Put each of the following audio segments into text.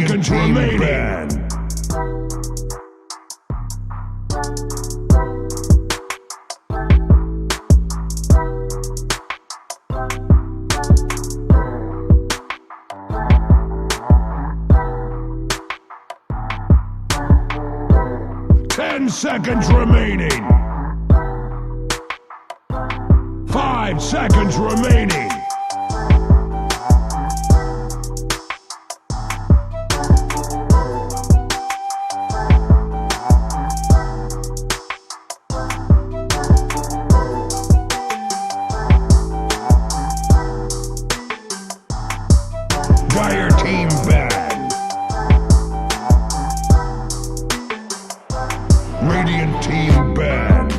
seconds remaining. 10 seconds remaining. 5 seconds remaining. Dire team banned. Radiant team banned.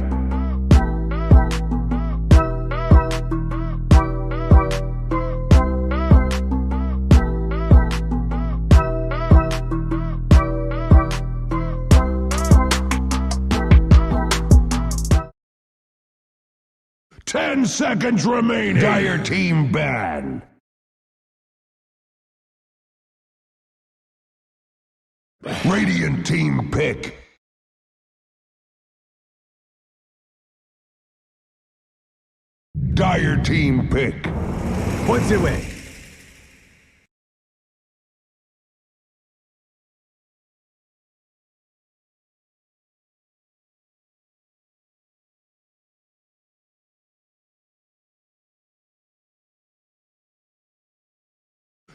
Ten seconds remaining. Dire team banned. Radiant team pick. Dire team pick. What's it way?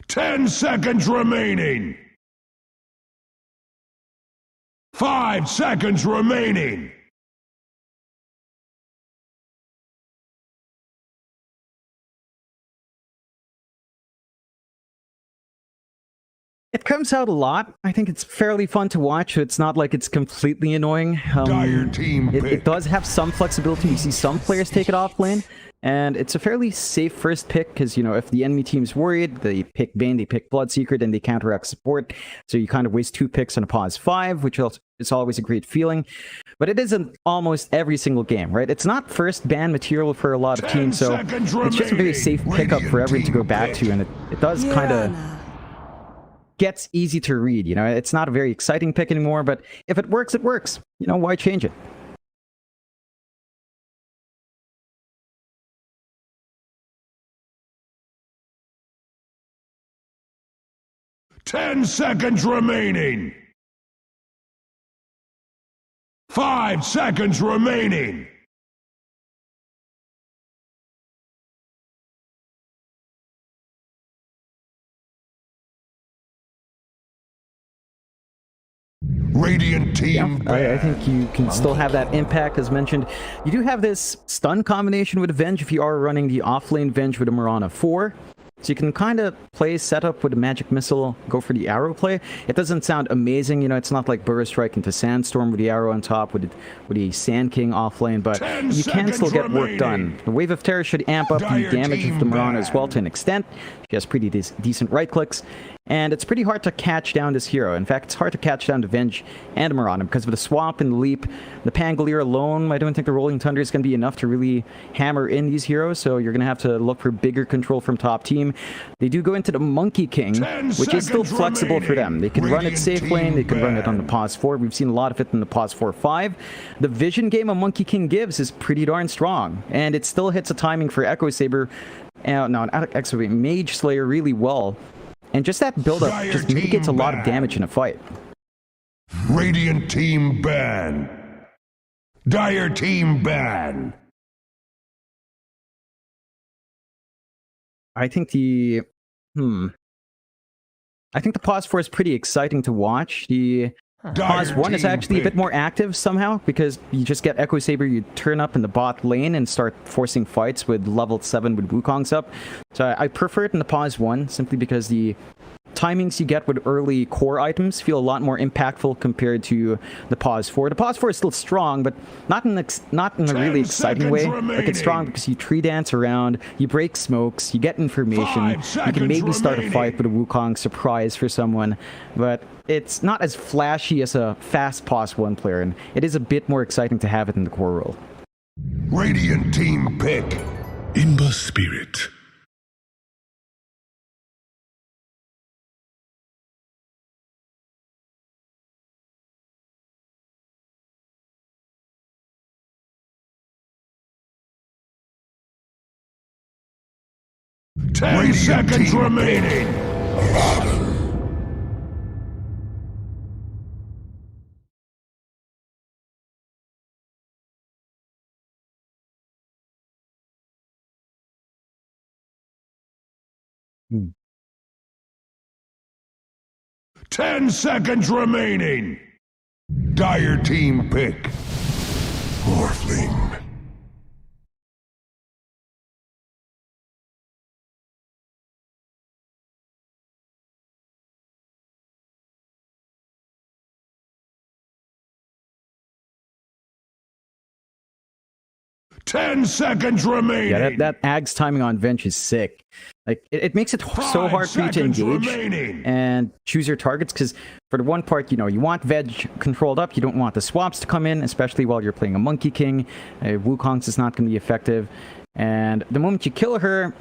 Ten seconds remaining. 5 seconds remaining. It comes out a lot. I think it's fairly fun to watch. It's not like it's completely annoying. Dire team pick. It does have some flexibility. You see some players take it off lane. And it's a fairly safe first pick because, you know, if the enemy team's worried, they pick Bane, they pick Blood Secret, and they counteract support. So you kind of waste 2 picks on a pause 5, which is always a great feeling. But it isn't almost every single game, right? It's not first ban material for a lot of teams, so it's just a very safe pickup for everyone to go back to. And it does kind of gets easy to read, you know? It's not a very exciting pick anymore, but if it works, it works. You know, why change it? Ten seconds remaining. 5 seconds remaining. Radiant team. I think you can still have that impact, as mentioned. You do have this stun combination with Venge if you are running the offlane Venge with a Mirana 4. So you can kind of play setup with a magic missile, go for the arrow play. It doesn't sound amazing, you know, it's not like Burrow Strike into Sandstorm with the arrow on top with the Sand King offlane, but you can still get work done. The Wave of Terror should amp up the damage of the Mirana as well to an extent. She has pretty decent right clicks. And it's pretty hard to catch down this hero. In fact, it's hard to catch down the Venge and Mirana because of the swap and the leap. The Pangolier alone, I don't think the Rolling Thunder is going to be enough to really hammer in these heroes, so you're going to have to look for bigger control from top team. They do go into the Monkey King, which is still flexible for them. They can run it safe lane, they can run it on the pause 4. We've seen a lot of it in the pause 4-5. The vision game a Monkey King gives is pretty darn strong, and it still hits a timing for Echo Saber, Mage Slayer really well. And just that build-up just mitigates a lot of damage in a fight. Radiant team ban. Dire team ban. I think the pause 4 is pretty exciting to watch. The pause 1 is actually a bit more active somehow because you just get Echo Saber, you turn up in the bot lane and start forcing fights with level 7 with Wukong's up. So I prefer it in the pause 1 simply because the timings you get with early core items feel a lot more impactful compared to the pause 4. The pause 4 is still strong, but not in a really exciting way. Like, it's strong because you tree dance around, you break smokes, you get information, you can maybe start a fight with a Wukong surprise for someone, but it's not as flashy as a fast pause 1 player, and it is a bit more exciting to have it in the core role. Radiant team pick. Imba Spirit. 10 seconds remaining. Hmm. 10 seconds remaining. Dire team pick. Morphling. Ten seconds remaining. Yeah, that Ag's timing on Venge is sick. Like, it makes it so hard for you to engage and choose your targets, because for the one part, you know, you want Veg controlled up. You don't want the swaps to come in, especially while you're playing a Monkey King. Wukong's is not going to be effective. And the moment you kill her,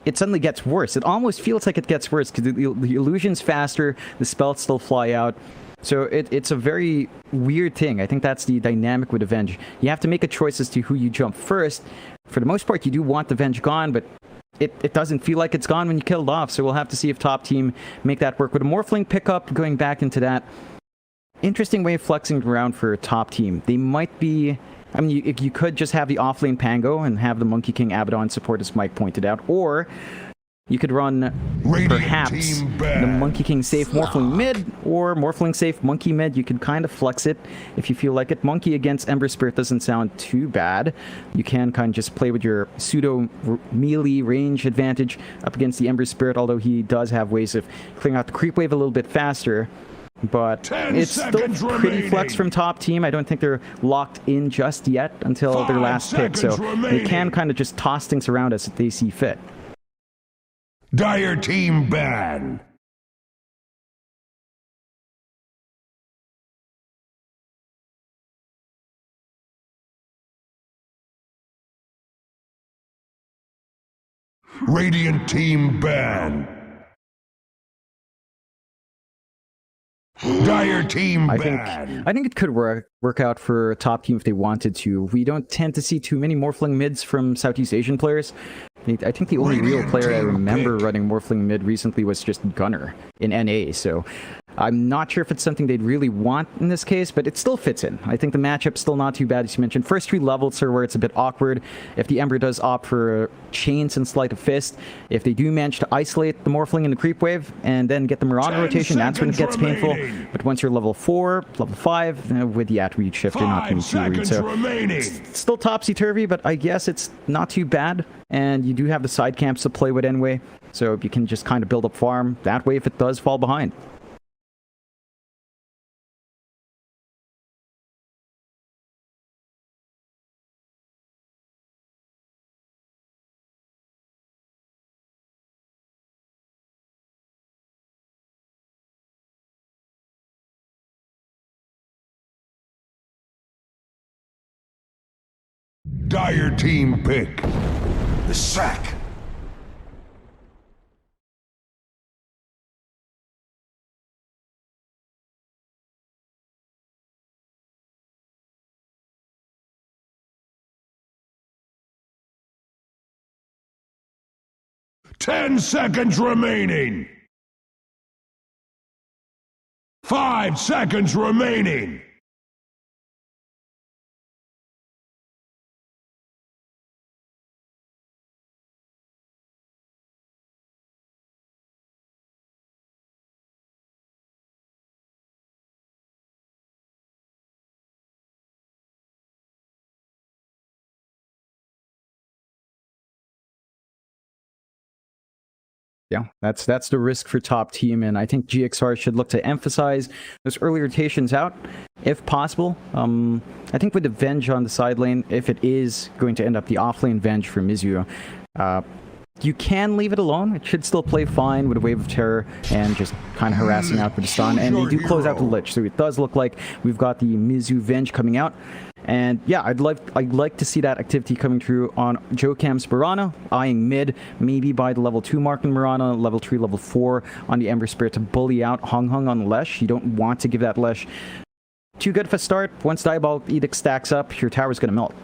it suddenly gets worse. It almost feels like it gets worse, because the illusion's faster, the spells still fly out. So it's a very weird thing. I think that's the dynamic with Avenge. You have to make a choice as to who you jump first. For the most part, you do want the Avenge gone, but it doesn't feel like it's gone when you kill it off. So we'll have to see if top team make that work. With a Morphling pickup, going back into that, interesting way of flexing around for top team. They might be... I mean, if you could just have the offlane Pango and have the Monkey King Abaddon support, as Mike pointed out, or you could run perhaps the Monkey King safe Morphling mid or Morphling safe Monkey mid. You could kind of flex it if you feel like it. Monkey against Ember Spirit doesn't sound too bad. You can kind of just play with your pseudo melee range advantage up against the Ember Spirit, although he does have ways of clearing out the creep wave a little bit faster. But it's still pretty flex from top team. I don't think they're locked in just yet until their last pick, so they can kind of just toss things around as they see fit. Dire team ban. Radiant team ban. Dire team ban. I think it could work out for top team if they wanted to. We don't tend to see too many Morphling mids from Southeast Asian players. I think the only real player I remember running Morphling mid recently was just Gunner in NA, so I'm not sure if it's something they'd really want in this case, but it still fits in. I think the matchup's still not too bad, as you mentioned. First 3 levels are where it's a bit awkward. If the Ember does opt for Chains and Sleight of Fist, if they do manage to isolate the Morphling in the creep wave and then get the Mirage rotation, that's when it gets painful. But once you're level 4, level 5, with the attribute shift, you're not going to be too worried. So it's still topsy-turvy, but I guess it's not too bad. And you do have the side camps to play with anyway, so you can just kind of build up farm that way if it does fall behind. Dire team pick. The sack. Ten seconds remaining. 5 seconds remaining. Yeah, that's the risk for top team, and I think GXR should look to emphasize those early rotations out, if possible. I think with the Venge on the side lane, if it is going to end up the offlane Venge for Mizuho, you can leave it alone. It should still play fine with a Wave of Terror and just kind of harassing out with the stun, and they do close out the Lich, so it does look like we've got the Mizu Venge coming out. And yeah, I'd like to see that activity coming through on Jokam's Mirana, eyeing mid, maybe by the level 2 mark in Mirana, level 3, level 4 on the Ember Spirit to bully out Hung Hung on Lesh. You don't want to give that Lesh too good of a start. Once Diabolic Edict stacks up, your tower's going to melt.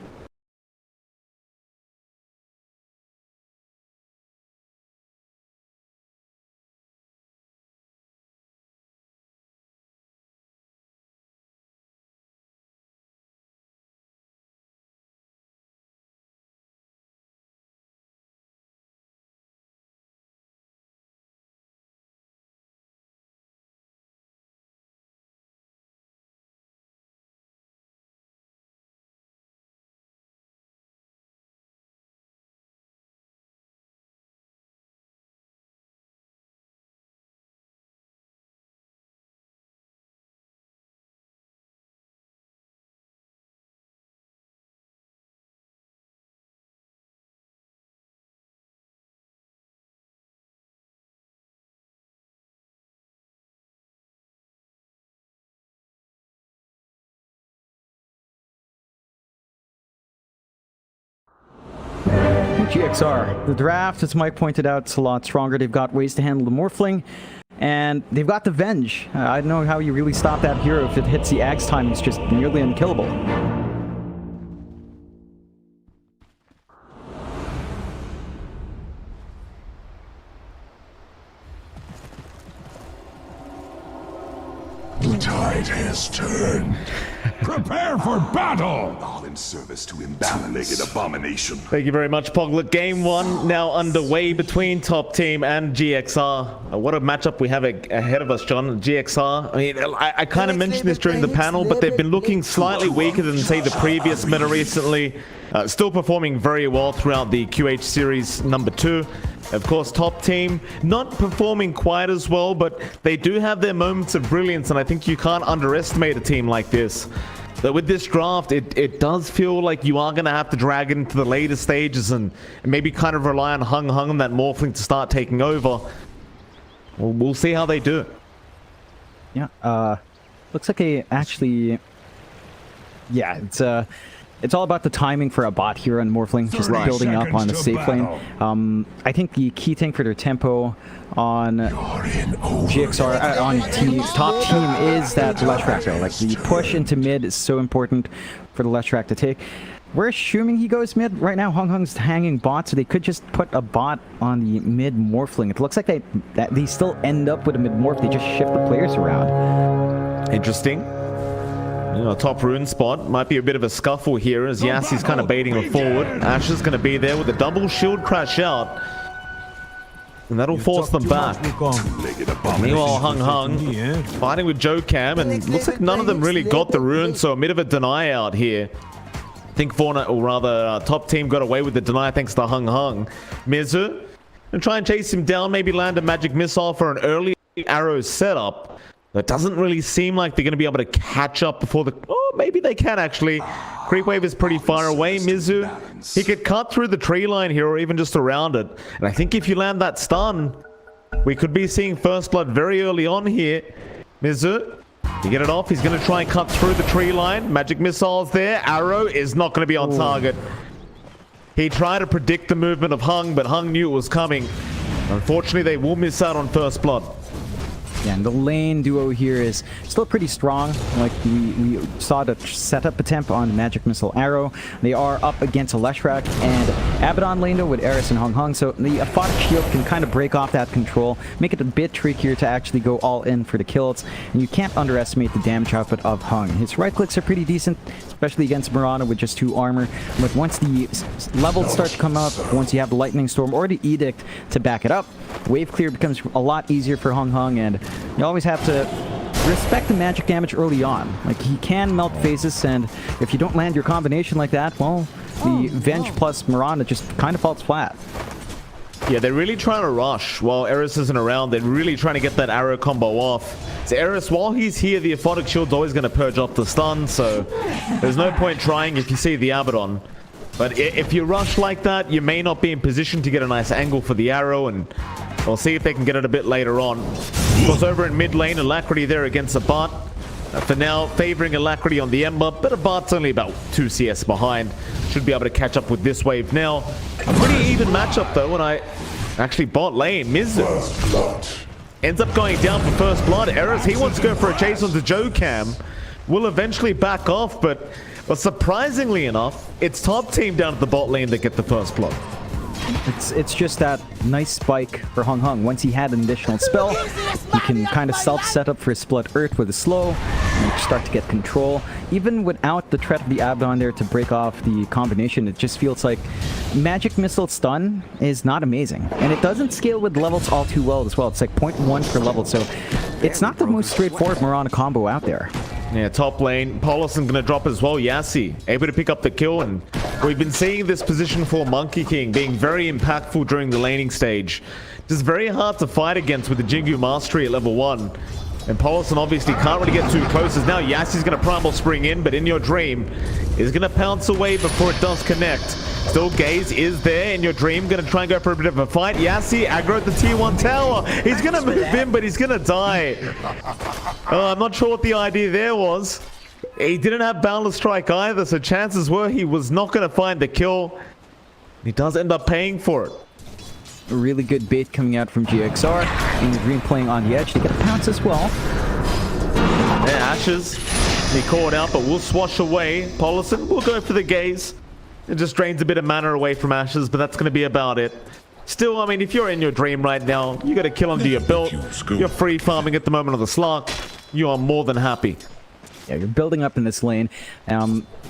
GXR. The draft, as Mike pointed out, is a lot stronger. They've got ways to handle the Morphling, and they've got the Venge. I don't know how you really stop that hero if it hits the Axe time. It's just nearly unkillable. The tide has turned. Prepare for battle! All in service to two-legged abomination. Thank you very much, Poglet. Game 1 now underway between Top Team and GXR. What a matchup we have ahead of us, John. GXR, I mean, I kind of mentioned this during the panel, but they've been looking slightly weaker than, say, the previous meta recently. Still performing very well throughout the QH Series number 2. Of course, Top Team not performing quite as well, but they do have their moments of brilliance, and I think you can't underestimate a team like this. But with this draft, it does feel like you are going to have to drag it into the later stages and maybe kind of rely on Hung and that Morphling to start taking over. We'll see how they do. Yeah, looks like they actually... Yeah, it's all about the timing for a bot here on Morphling, just building up on the safe lane. I think the key thing for their tempo on GXR, on top team is that Leshrac though. Like, the push into mid is so important for the Leshrac to take. We're assuming he goes mid. Right now, Hung's hanging bot, so they could just put a bot on the mid Morphling. It looks like they still end up with a mid Morph. They just shift the players around. Interesting. You know, top rune spot. Might be a bit of a scuffle here as Yassi's kind of baiting her forward. Ash is going to be there with a double shield crash out. And that'll force them back. Meanwhile, Hung fighting with Jokam, and it looks like none of them really got the rune, so a bit of a deny out here. I think Fauna, or rather, Top Team got away with the deny thanks to Hung. Mizu, and try and chase him down, maybe land a magic missile for an early arrow setup. It doesn't really seem like they're going to be able to catch up before the... Oh, maybe they can actually. Creep wave is pretty far away. Mizu, he could cut through the tree line here or even just around it. And I think if you land that stun, we could be seeing first blood very early on here. Mizu, you get it off. He's going to try and cut through the tree line. Magic missiles there. Arrow is not going to be on target. He tried to predict the movement of Hung, but Hung knew it was coming. Unfortunately, they will miss out on first blood. Yeah, and the lane duo here is still pretty strong. Like, we saw the setup attempt on Magic Missile Arrow. They are up against a Leshrac and Abaddon lane though with Eris and Hung. So the Aphotic Shield can kind of break off that control, make it a bit trickier to actually go all in for the kills. And you can't underestimate the damage output of Hung. His right clicks are pretty decent, especially against Mirana with just 2 armor. But once the levels start to come up, once you have the Lightning Storm or the Edict to back it up, wave clear becomes a lot easier for Hung, and you always have to respect the magic damage early on. Like, he can melt phases, and if you don't land your combination like that, well, the Venge plus Mirana just kind of falls flat. Yeah, they're really trying to rush while Eris isn't around. They're really trying to get that arrow combo off. So Eris, while he's here, the Aphotic Shield's always going to purge off the stun, so there's no point trying if you see the Abaddon. But if you rush like that, you may not be in position to get a nice angle for the arrow, and we'll see if they can get it a bit later on. Of course, over in mid lane, Alacrity there against a bot. For now, favoring Alacrity on the Ember, but a bot's only about 2 CS behind. Should be able to catch up with this wave now. A pretty even matchup though, when I actually bot lane. Mizu ends up going down for first blood. Eris, he wants to go for a chase onto Jokam. Will eventually back off, but surprisingly enough, it's Top Team down at the bot lane that get the first blood. It's just that nice spike for Hung. Once he had an additional spell, he can kind of self-set up for his Split Earth with a slow and start to get control. Even without the threat of the Abaddon there to break off the combination, it just feels like Magic Missile Stun is not amazing. And it doesn't scale with levels all too well as well. It's like 0.1 per level, so it's not the most straightforward Mirana combo out there. Yeah, top lane. Paulison gonna drop as well. Yassi able to pick up the kill, and we've been seeing this position for Monkey King being very impactful during the laning stage. Just very hard to fight against with the Jingu Mastery at level 1. And Paulison obviously can't really get too close, as now Yassi's gonna Primal Spring in, but In Your Dream is gonna pounce away before it does connect. Still, Gaze is there. In Your Dream gonna try and go for a bit of a fight. Yassi aggro at the tier 1 tower. He's gonna move in, but he's gonna die. I'm not sure what the idea there was. He didn't have Boundless Strike either, so chances were he was not gonna find the kill. He does end up paying for it. A really good bait coming out from GXR. And Green playing on the edge. They get a pounce as well. Yeah, Ashes, he caught out, but we'll swash away. Paulison will go for the gaze. It just drains a bit of mana away from Ashes, but that's going to be about it. Still, I mean, if you're in your dream right now, you got a kill under your belt. You're free farming at the moment of the slot. You are more than happy. Yeah, you're building up in this lane.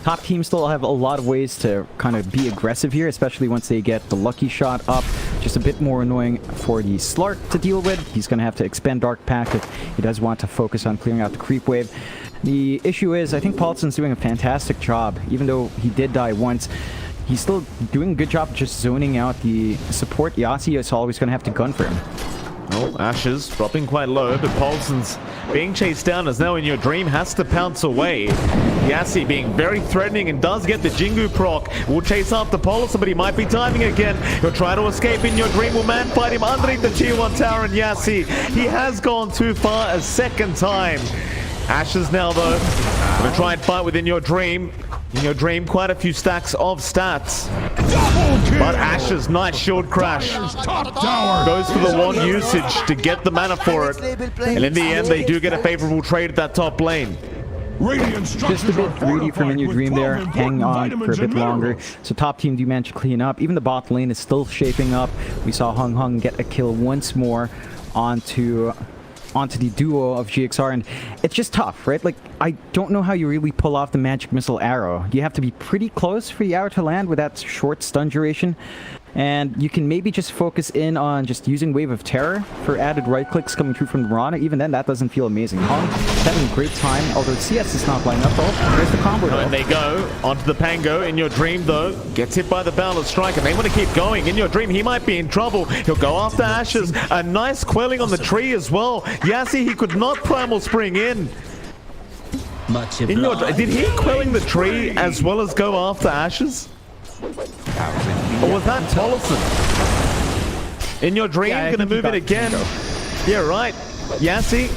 Top teams still have a lot of ways to kind of be aggressive here, especially once they get the lucky shot up. Just a bit more annoying for the Slark to deal with. He's going to have to expend Dark Pact if he does want to focus on clearing out the creep wave. The issue is, I think Paulison's doing a fantastic job. Even though he did die once, he's still doing a good job just zoning out the support. Yassi is always going to have to gun for him. Oh, Ashes dropping quite low, but Paulison's being chased down as now in your dream has to pounce away. Yassi being very threatening and does get the Jingu proc. Will chase after Paulison, but he might be timing again. He'll try to escape in your dream. Will man fight him underneath the Tier 1 tower, and Yassi, he has gone too far a second time. Ashes now though, gonna try and fight within your dream. In your dream, quite a few stacks of stats. But Ashes, nice shield crash. Goes for the wand usage to get the mana for it. And in the end, they do get a favorable trade at that top lane. Just a bit greedy from In Your Dream there, hanging on for a bit longer. So top team do manage to clean up. Even the bot lane is still shaping up. We saw Hung Hung get a kill once more onto the duo of GXR, and it's just tough, right? Like, I don't know how you really pull off the magic missile arrow. You have to be pretty close for the arrow to land with that short stun duration, and you can maybe just focus in on just using Wave of Terror for added right clicks coming through from the Mirana. Even then, that doesn't feel amazing. Hung is having a great time, although CS is not lining up. Oh, there's the combo though. And they go onto the Pango. In your dream though, gets hit by the Boundless Strike, and they want to keep going. In your dream, he might be in trouble. He'll go after Ashes. A nice quelling on the tree as well. Yassi, he could not Primal Spring in. In your, did he quelling the tree as well as go after Ashes? Or was that Paulison? In your dream, gonna move it again. Yeah, right. Yassi,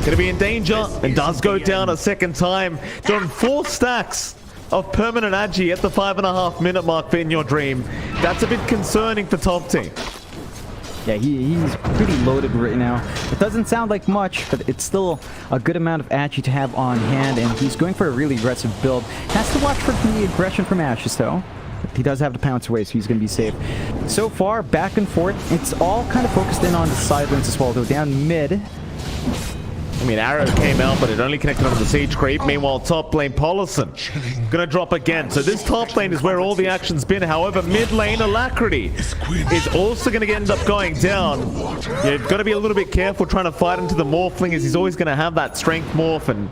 gonna be in danger and does go down a second time. Doing 4 stacks of permanent agi at the 5.5 minute mark for In Your Dream. That's a bit concerning for top team. Yeah, he's pretty loaded right now. It doesn't sound like much, but it's still a good amount of agi to have on hand, and he's going for a really aggressive build. Has to watch for the aggression from Ashes though. He does have to pounce away, so he's going to be safe. So far, back and forth, it's all kind of focused in on the side lanes as well, though down mid. I mean, Arrow came out, but it only connected on the siege creep. Meanwhile, top lane, Paulison gonna drop again. So this top lane is where all the action's been. However, mid lane, Alacrity is also gonna end up going down. You've got to be a little bit careful trying to fight into the Morphling, as he's always gonna have that strength morph. And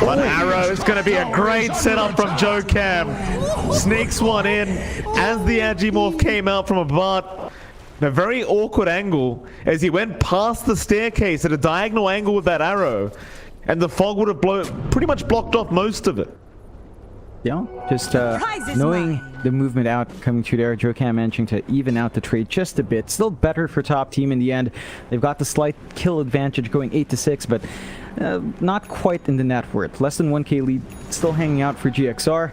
but Arrow is going to be a great setup from Joe Cam. Sneaks one in as the Agimorph came out from a bot. In a very awkward angle as he went past the staircase at a diagonal angle with that arrow. And the fog would have pretty much blocked off most of it. Yeah, just knowing the movement out coming through there, Joe Cam managing to even out the trade just a bit. Still better for top team in the end. They've got the slight kill advantage going 8-6, but not quite in the net worth. Less than 1k lead still hanging out for GXR.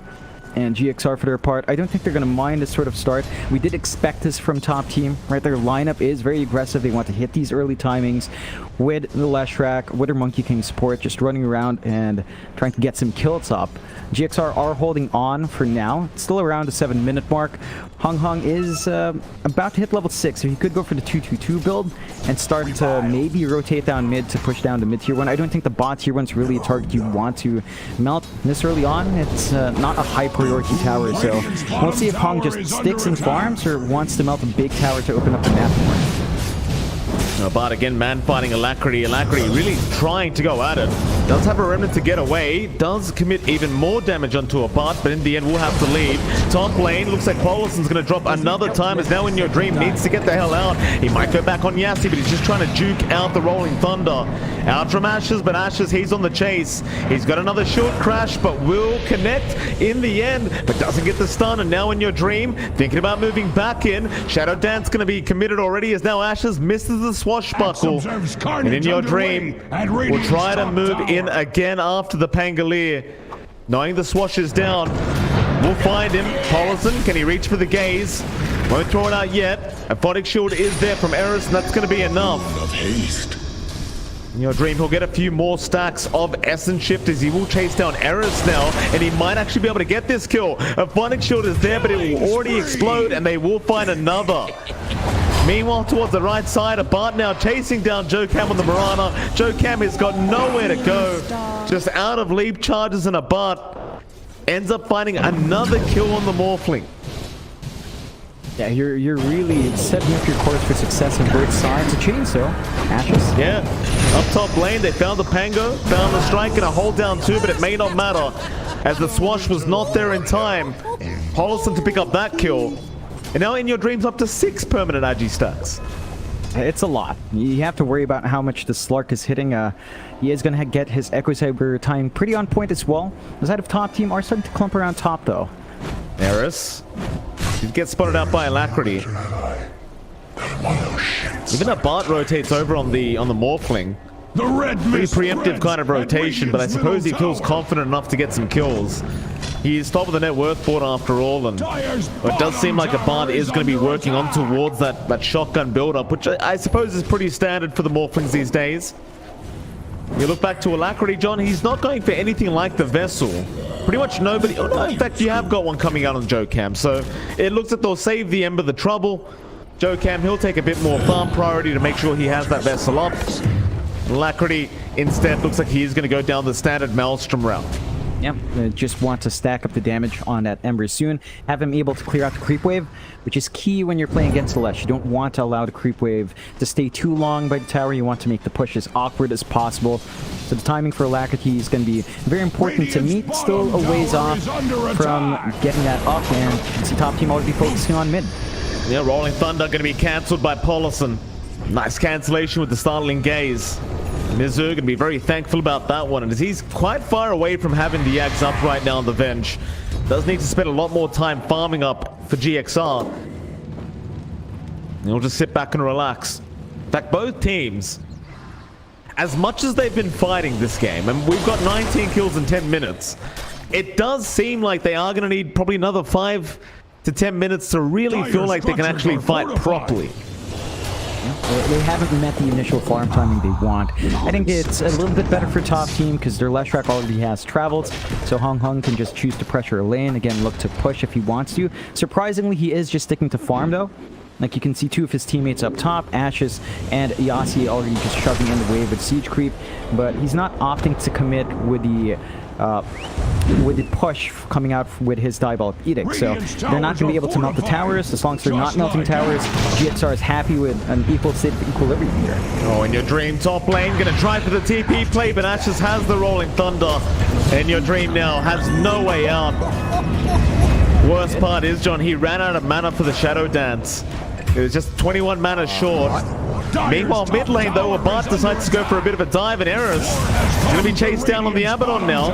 And GXR for their part, I don't think they're going to mind this sort of start. We did expect this from top team, right? Their lineup is very aggressive. They want to hit these early timings with the Leshrac, with their Monkey King support, just running around and trying to get some kills up. GXR are holding on for now. It's still around the 7-minute mark. Hung Hung is about to hit level 6, so he could go for the 2-2-2 build and start to maybe rotate down mid to push down to mid tier 1. I don't think the bot tier 1's really a target you want to melt this early on. It's not a high priority tower, so we'll see if Hung just sticks and farms or wants to melt a big tower to open up the map more. But again, man fighting Alacrity. Alacrity really trying to go at it. Does have a remnant to get away. Does commit even more damage onto a bot, but in the end will have to leave. Top lane, looks like Paulison's going to drop another time. Is now In Your Dream, needs to get the hell out. He might go back on Yassi, but he's just trying to juke out the Rolling Thunder. Out from Ashes, but Ashes, he's on the chase. He's got another short crash, but will connect in the end, but doesn't get the stun. And now In Your Dream, thinking about moving back in. Shadow Dance going to be committed already, as now Ashes misses the swashbuckle. And In Your Dream will try to move in again after the Pangolier. Knowing the swash is down, We'll find him. Paulson, can he reach for the gaze? Won't throw it out yet. A Photic Shield is there from Eris, and that's going to be enough. Of haste. In your dream, he'll get a few more stacks of Essence Shift as he will chase down Eris now, and he might actually be able to get this kill. A Photic Shield is there, but it will already explode, and they will find another. Meanwhile, towards the right side, a Bart now chasing down Joe Cam on the Mirana. Joe Cam has got nowhere to go. Just out of leap charges, and a Bart ends up finding another kill on the Morphling. Yeah, you're really setting up your course for success on both sides. A chainsaw, Ashes. Yeah, up top lane, they found the Pango, found the strike, and a hold down too, but it may not matter as the swash was not there in time. Paulson to pick up that kill. And now In Your Dreams up to 6 permanent Agi stacks. It's a lot. You have to worry about how much the Slark is hitting. He is going to get his Echo Saber time pretty on point as well. The side of top team are starting to clump around top though. Eris. He gets spotted out by Alacrity. Even a Bart rotates over on the Morphling. The red Pretty preemptive kind of rotation, but I suppose he feels confident enough to get some kills. He's top of the net worth board after all, and it does seem like a Bart is going to be working on towards that shotgun build-up, which I suppose is pretty standard for the Morphlings these days. You look back to Alacrity, John, he's not going for anything like the Vessel. Pretty much nobody, oh no, in fact you have got one coming out on Joe Cam, so it looks like they'll save the Ember the trouble. Joe Cam, he'll take a bit more farm priority to make sure he has that Vessel up. Alacrity instead looks like he is going to go down the standard Maelstrom route. Yep, just want to stack up the damage on that Ember soon. Have him able to clear out the creep wave, which is key when you're playing against the Lesh. You don't want to allow the creep wave to stay too long by the tower. You want to make the push as awkward as possible. So the timing for Alacrity is going to be very important to meet. Still a ways off from getting that up, and you can see top team already focusing on mid. Yeah, Rolling Thunder going to be cancelled by Paulson. Nice cancellation with the startling gaze. Mizu going to be very thankful about that one, and as he's quite far away from having the Yags up right now on the Venge. Does need to spend a lot more time farming up for GXR. And he'll just sit back and relax. In fact, both teams, as much as they've been fighting this game, and we've got 19 kills in 10 minutes, it does seem like they are going to need probably another 5 to 10 minutes to really feel like they can actually fight properly. They haven't met the initial farm timing they want. I think it's a little bit better for top team because their Leshrac already has travels, so Hung Hung can just choose to pressure a lane, again look to push if he wants to. Surprisingly, he is just sticking to farm though. Like you can see 2 of his teammates up top, Ashes and Yasi already just shoving in the wave with siege creep, but he's not opting to commit with the push coming out with his Diabolic Edict. So they're not going to be able to melt the towers. As long as they're not melting towers, GXR is happy with an equal state of equilibrium here. Oh, In Your Dream top lane going to try for the TP play, but Ashes has the Rolling Thunder. In Your Dream now has no way out. Worst part is, John, he ran out of mana for the Shadow Dance. It was just 21 mana short. Meanwhile, mid lane though, Bart decides to go for a bit of a dive, and Eris is going to be chased down on the Abaddon now.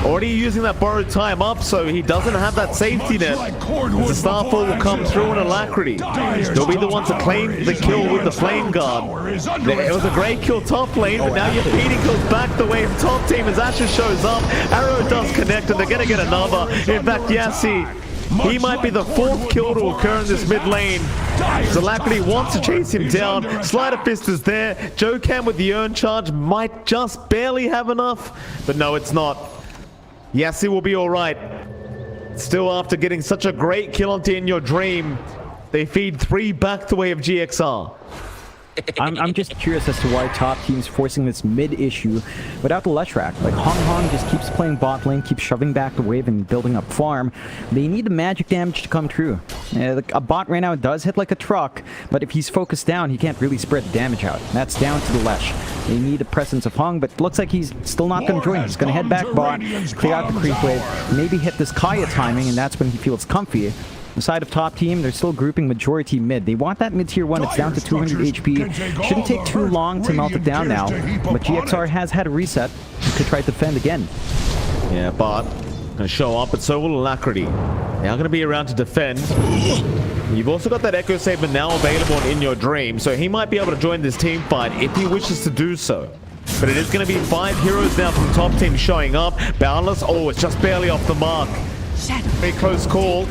Already using that borrowed time up, so he doesn't have that safety net. The Starfall will come through in Alacrity. They'll be the ones to claim the kill with the Flame Guard. It was a great kill top lane, but now you're feeding kills back the way of top team as Asher shows up. Arrow does connect, and they're going to get another. In fact, Yassi, he might be the 4th kill to occur in this mid lane. So Alacrity wants to chase him down. Sleight of Fist is there. Joe Cam with the Earn Charge might just barely have enough, but no, it's not. Yassi will be alright. Still, after getting such a great kill onto In Your Dream, they feed 3 back the way of GXR. I'm just curious as to why top team's forcing this mid issue without the Leshrac. Like Hong Hong just keeps playing bot lane, keeps shoving back the wave and building up farm. They need the magic damage to come true. A bot right now does hit like a truck, but if he's focused down, he can't really spread the damage out. That's down to the Lesh. They need the presence of Hong, but it looks like he's still not going to join. He's going to head back bot, clear out the creep wave, maybe hit this Kaya timing, and that's when he feels comfy. The side of top team, they're still grouping majority mid. They want that mid tier 1. It's down to 200 HP. Shouldn't take too long to melt it down now, but GXR has had a reset. He could try to defend again. Yeah, Bart gonna show up, but so will Alacrity. Now gonna be around to defend. You've also got that Echo Saber now available in Your Dream, so he might be able to join this team fight if he wishes to do so. But it is going to be 5 heroes now from top team showing up. Boundless, oh, it's just barely off the mark. Very close call.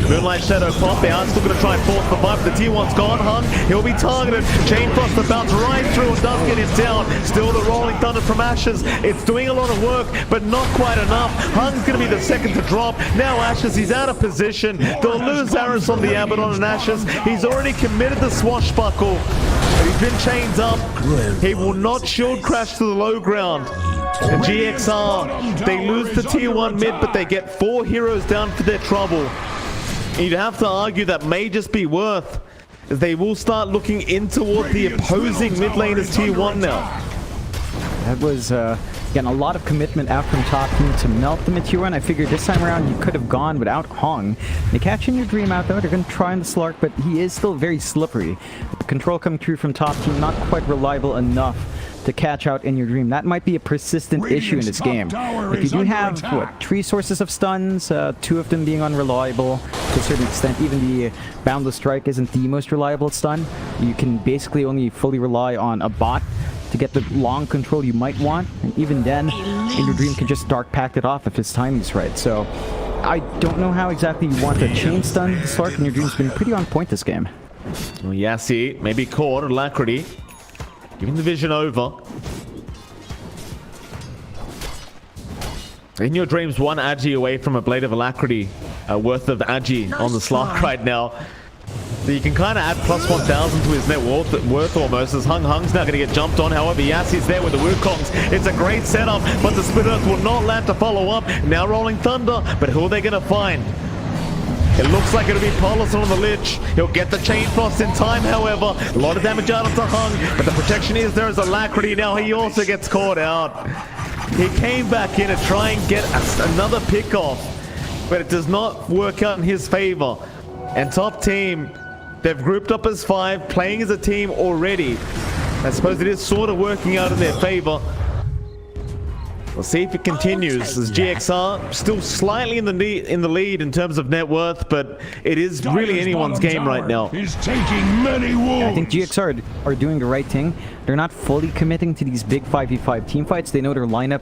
Moonlight Shadow pop out. Still going to try and force the fight. The T1's gone. Hung. He'll be targeted. Chain Frost about to ride through and does get him down. Still the Rolling Thunder from Ashes. It's doing a lot of work, but not quite enough. Hung's going to be the second to drop. Now Ashes, he's out of position. They'll lose Aris on the Abaddon and Ashes. He's already committed the swashbuckle. He's been chained up. He will not shield crash to the low ground. And GXR, they lose the tier 1 mid, but they get 4 heroes down for their trouble. And you'd have to argue that may just be worth, as they will start looking in toward the opposing mid lane as tier 1 now. That was, again, a lot of commitment out from top team to melt the mid tier 1. I figured this time around you could have gone without Hong. They catch in your dream out though. They're going to try on the Slark, but he is still very slippery. The control coming through from top team, not quite reliable enough to catch out in your dream. That might be a persistent issue in this game. If you do have, what, 3 sources of stuns, 2 of them being unreliable to a certain extent. Even the Boundless Strike isn't the most reliable stun. You can basically only fully rely on a bot to get the long control you might want. And even then, in your dream can just Dark Pact it off if his timing's right. So I don't know how exactly you want to chain stun the Slark, and your dream's been pretty on point this game. Well, Yassi, maybe caught Alacrity. Giving the vision over. In your dreams, 1 Agi away from a Blade of Alacrity worth of Agi on the Slark right now. So you can kind of add plus 1,000 to his net worth almost, as Hung's now going to get jumped on. However, Yassi's there with the Wukongs. It's a great setup, but the Split Earth will not land to follow up. Now Rolling Thunder, but who are they going to find? It looks like it'll be Paulison on the Lich. He'll get the Chain Frost in time, however. A lot of damage out onto Hung, but the protection is there as Alacrity. Now he also gets caught out. He came back in to try and get another pick off, but it does not work out in his favor. And top team, they've grouped up as 5, playing as a team already. I suppose it is sort of working out in their favor. We'll see if it continues, as GXR still slightly in the lead in terms of net worth, but it is really anyone's game right now. He's taking many wounds. I think GXR are doing the right thing. They're not fully committing to these big 5v5 team fights. They know their lineup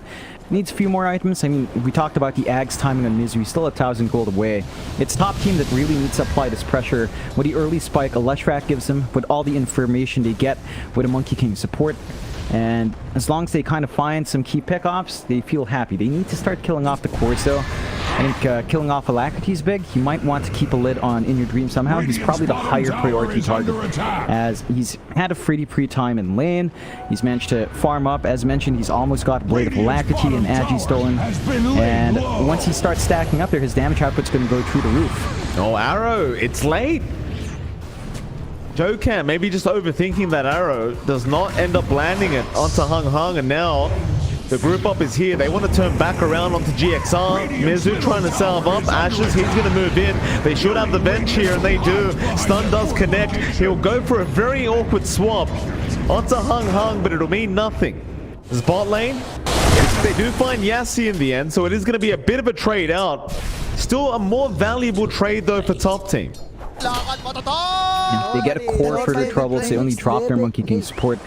needs a few more items. I mean, we talked about the Ags timing on Misery, still 1,000 gold away. It's top team that really needs to apply this pressure. With the early spike a Leshrac gives them, with all the information they get with a Monkey King support. And as long as they kind of find some key pickoffs, they feel happy. They need to start killing off the cores though. I think killing off Alacrity is big. You might want to keep a lid on In Your Dream somehow. He's probably the higher priority target, as he's had a pretty pre-time in lane. He's managed to farm up. As mentioned, he's almost got Blade of Alacrity and Agi stolen. And once he starts stacking up there, his damage output's going to go through the roof. Oh, Arrow, it's late. Jokan maybe just overthinking that arrow, does not end up landing it onto Hung, and now the group up is here. They want to turn back around onto GXR. Mizu trying to salve up. Ashes, he's going to move in. They should have the bench here, and they do. Stun does connect. He'll go for a very awkward swap onto Hung, but it'll mean nothing. This bot lane, they do find Yassi in the end, so it is going to be a bit of a trade out. Still a more valuable trade, though, for top team. Yeah, they get a core for their troubles. They only drop their Monkey King support,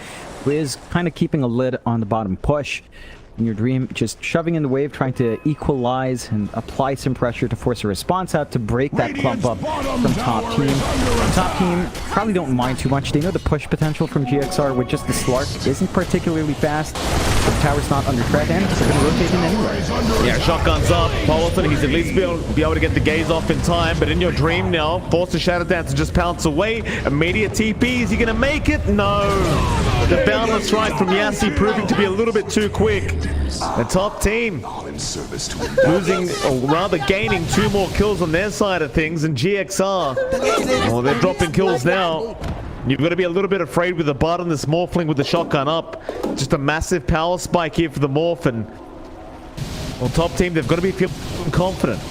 who is kind of keeping a lid on the bottom push. In Your Dream, just shoving in the wave, trying to equalize and apply some pressure to force a response out to break that clump up from top team. Top team probably don't mind too much. They know the push potential from GXR with just the Slark isn't particularly fast. The tower's not under threat, and they're going to rotate in anyway. Yeah, shotgun's up. Paulson, he's at least be able to get the gaze off in time, but In Your Dream now, forced to Shadow Dance to just pounce away. Immediate TP, is he going to make it? No! The boundless strike from Yassi proving to be a little bit too quick. The top team losing, or rather gaining 2 more kills on their side of things, and GXR, well, they're dropping kills now. You've got to be a little bit afraid with the bot on this Morphling with the shotgun up. Just a massive power spike here for the Morph, and well, top team, they've got to be feeling confident.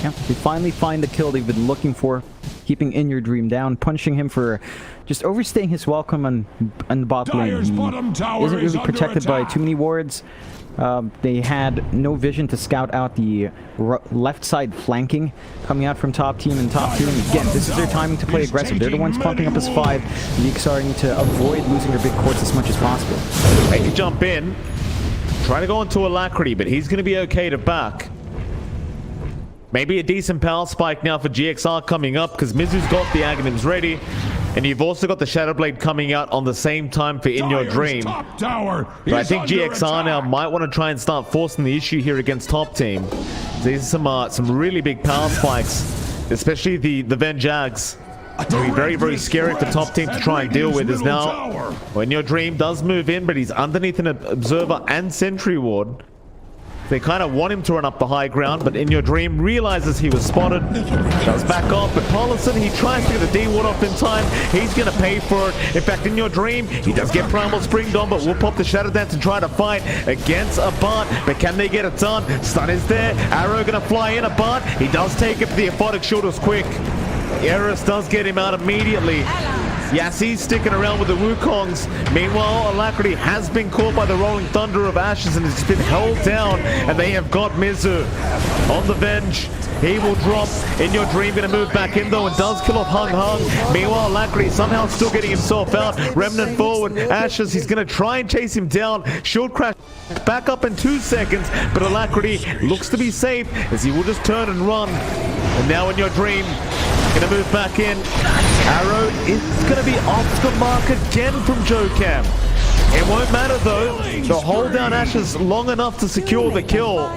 Yeah, they finally find the kill they've been looking for, keeping In Your Dream down, punishing him for just overstaying his welcome on the bot lane. He isn't really protected by too many wards. They had no vision to scout out the left side flanking coming out from top team, and top team, again, this is their timing to play aggressive. They're the ones clumping up as 5. The XR need to avoid losing their big courts as much as possible. They can jump in, try to go into Alacrity, but he's going to be okay to back. Maybe a decent power spike now for GXR coming up, because Mizu's got the Aghanims ready. And you've also got the Shadow Blade coming out on the same time for In Your Dream. Top tower But I is think under GXR now attack. might want to try and start forcing the issue here against top team. These are some really big power spikes, especially the Ven Jags. It'll be very, very scary for top team to try and deal with. Is now when Your Dream does move in, but he's underneath an Observer and Sentry Ward. They kind of want him to run up the high ground, but In Your Dream realizes he was spotted, does back off, but Paulison, he tries to get the D-Ward off in time. He's going to pay for it. In fact, In Your Dream, he does get Primal Springed on, but will pop the Shadow Dance and try to fight against a Bart. But can they get it done? Stun is there. Arrow going to fly in a Bart. He does take it, but the Aphotic Shield was quick. Eris does get him out immediately. Yassi's sticking around with the Wukongs. Meanwhile, Alacrity has been caught by the Rolling Thunder of Ashes and has been held down, and they have got Mizu on the Venge. He will drop. In Your Dream going to move back in though and does kill off Hung Hung. Meanwhile, Alacrity somehow still getting himself out. Remnant forward. Ashes, he's going to try and chase him down. Shield crash back up in 2 seconds, but Alacrity looks to be safe as he will just turn and run. And now In Your Dream going to move back in. Arrow is going to be off the mark again from Jokam. It won't matter though. They'll hold down Ashes long enough to secure the kill.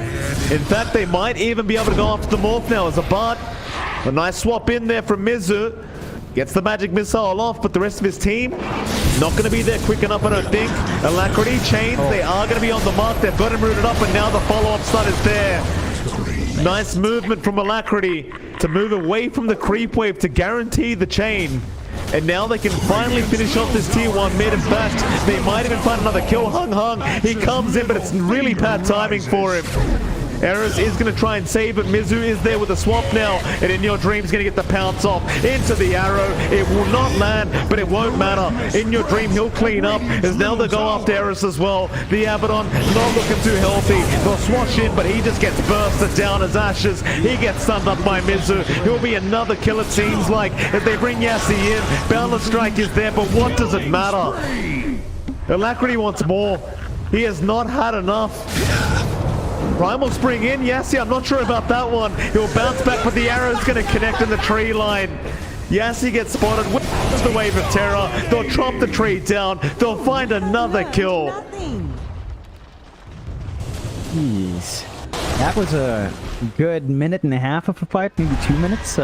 In fact, they might even be able to go after the Morph now as a Bart. A nice swap in there from Mizu. Gets the magic missile off, but the rest of his team not going to be there quick enough, I don't think. Alacrity, Chains, they are going to be on the mark. They've got him rooted up, and now the follow-up stun is there. Nice movement from Alacrity to move away from the creep wave to guarantee the chain. And now they can finally finish off this tier 1 mid. In fact, they might even find another kill. Hung Hung, he comes in, but it's really bad timing for him. Eris is going to try and save it. Mizu is there with a swap now, and In Your Dream's going to get the pounce off into the arrow. It will not land, but it won't matter. In Your Dream, he'll clean up, as now they'll go after Eris as well. The Abaddon not looking too healthy. They'll swash in, but he just gets bursted down as Ashes. He gets stunned up by Mizu. He'll be another kill, it seems like, as they bring Yassi in. Boundless Strike is there, but what does it matter? Alacrity wants more. He has not had enough. Primal Spring in, Yassi, I'm not sure about that one. He'll bounce back, but the arrow's going to connect in the tree line. Yassi gets spotted with the Wave of Terror. They'll chop the tree down. They'll find another kill. Jeez. That was a good minute and a half of a fight, maybe 2 minutes.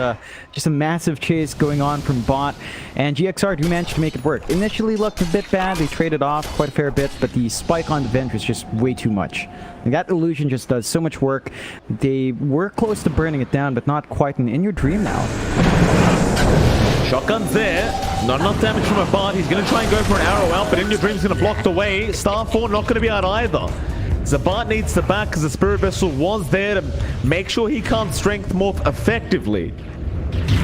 Just a massive chase going on from bot, and GXR do manage to make it work. Initially looked a bit bad, they traded off quite a fair bit, but the spike on the Venge was just way too much. And that illusion just does so much work. They were close to burning it down, but not quite. In Your Dream now. Shotgun's there. Not enough damage from a Bart. He's going to try and go for an arrow out, but In Your Dream's going to block the way. Starfall not going to be out either. Zabat needs to back because the Spirit Vessel was there to make sure he can't strength morph effectively.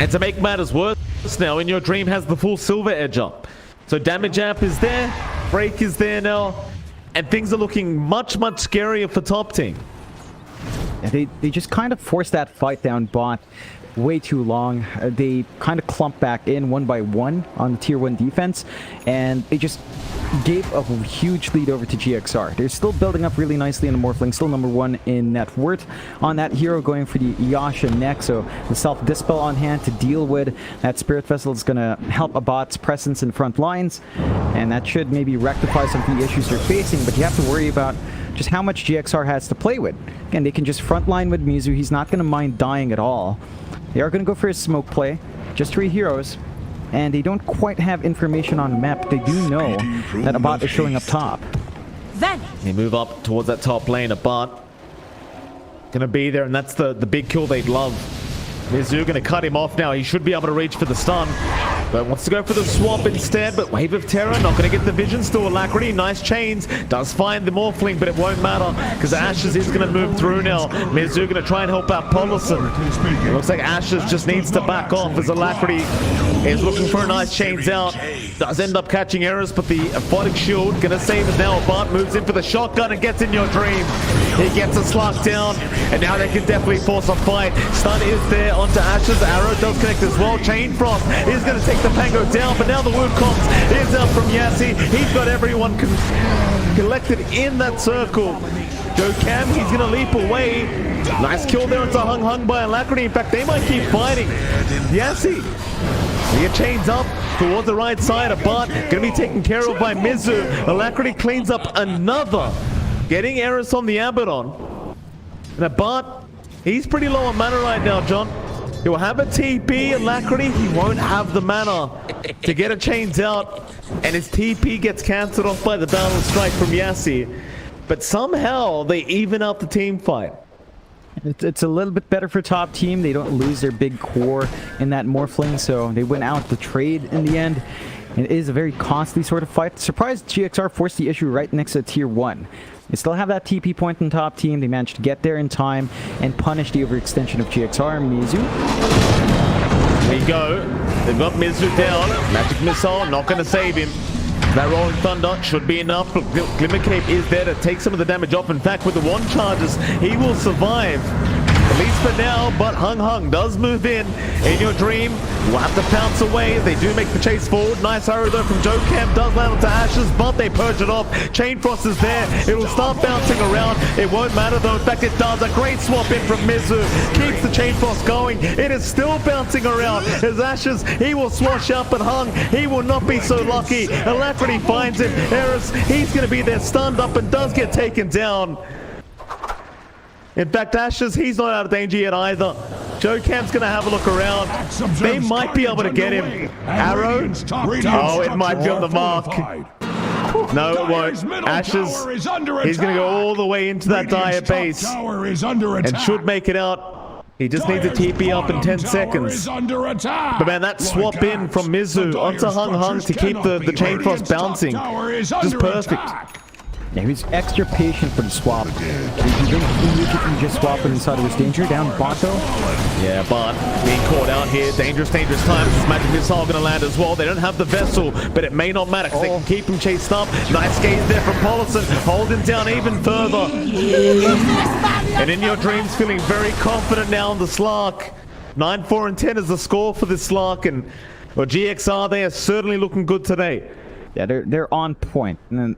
And to make matters worse now, In Your Dream has the full silver edge up. So damage amp is there, break is there now, and things are looking much, much scarier for top team. Yeah, they just kind of forced that fight down bot way too long. They kind of clumped back in one by one on the tier 1 defense, and they just gave a huge lead over to GXR. They're still building up really nicely in the Morphling, still number 1 in net worth on that hero, going for the Yasha next. So the self-dispel on hand to deal with that Spirit Vessel is going to help a bot's presence in front lines, and that should maybe rectify some of the issues they're facing, but you have to worry about just how much GXR has to play with. Again, they can just frontline with Mizu. He's not going to mind dying at all. They are going to go for his smoke play. Just 3 heroes. And they don't quite have information on the map. They do know that a bot is showing up top. They move up towards that top lane. A bot gonna be there, and that's the big kill they'd love. Mizu gonna cut him off now. He should be able to reach for the stun, but wants to go for the swap instead. But Wave of Terror not gonna get the vision. Still Alacrity, nice chains, does find the Morphling, but it won't matter because Ashes is gonna move through now. Mizu gonna try and help out Paulison. It looks like Ashes just needs to back off as Alacrity is looking for a nice chains out. Does end up catching Eris, but the Aphotic Shield gonna save it now. Bart moves in for the shotgun and gets In Your Dream. He gets a slug down, and now they can definitely force a fight. Stun is there onto Ashes. Arrow does connect as well. Chain Frost is going to take the Pango down, but now the Wukong is out from Yassi. He's got everyone collected in that circle. Joe Cam, he's going to leap away. Nice kill there into Hung by Alacrity. In fact, they might keep fighting. Yassi, he gets chains up towards the right side. A Bart going to be taken care of by Mizu. Alacrity cleans up another. Getting Eris on the Abaddon. And a Bart, he's pretty low on mana right now, John. He'll have a TP, Alacrity. He won't have the mana to get a chains out. And his TP gets cancelled off by the Battle Strike from Yassi. But somehow they even out the team fight. It's a little bit better for top team. They don't lose their big core in that Morphling, so they win out the trade in the end. It is a very costly sort of fight. Surprised GXR forced the issue right next to tier 1. They still have that TP point in top team. They managed to get there in time and punish the overextension of GXR. Mizu. There you go. They've got Mizu down. Magic Missile, not going to save him. That Rolling Thunder should be enough. Glimmer Cape is there to take some of the damage off. In fact, with the one charges, he will survive. At least for now, but Hung does move in. In your dream, we'll have to pounce away. They do make the chase forward. Nice arrow though from Joe Cam. Does land onto Ashes, but they purge it off. Chain Frost is there. It will start bouncing around. It won't matter though. In fact, it does. A great swap in from Mizu. Keeps the Chain Frost going. It is still bouncing around. As Ashes, he will swash up, and Hung, he will not be so lucky. Alacrity finds him. Eris, he's going to be there stunned up and does get taken down. In fact, Ashes, he's not out of danger yet either. Joe Cam's going to have a look around. They might be able to get him. Arrow? Oh, it might be on the mark. No, it won't. Ashes, he's going to go all the way into that dire base and should make it out. He just needs a TP up in 10 seconds. But man, that swap in from Mizu onto Hung to keep the Chain Frost bouncing. Just perfect. Yeah, he was extra patient for the swap. He didn't immediately just swap it inside of his danger. Down Bato. Yeah, but being caught out here. Dangerous times. This Magic Missile going to land as well. They don't have the vessel, but it may not matter because they can keep him chased up. Nice gaze there from Paulison. Hold him down even further. And in your dreams, feeling very confident now on the Slark. 9-4 and 10 is the score for this Slark. And well, GXR, they are certainly looking good today. Yeah, they're on point. And then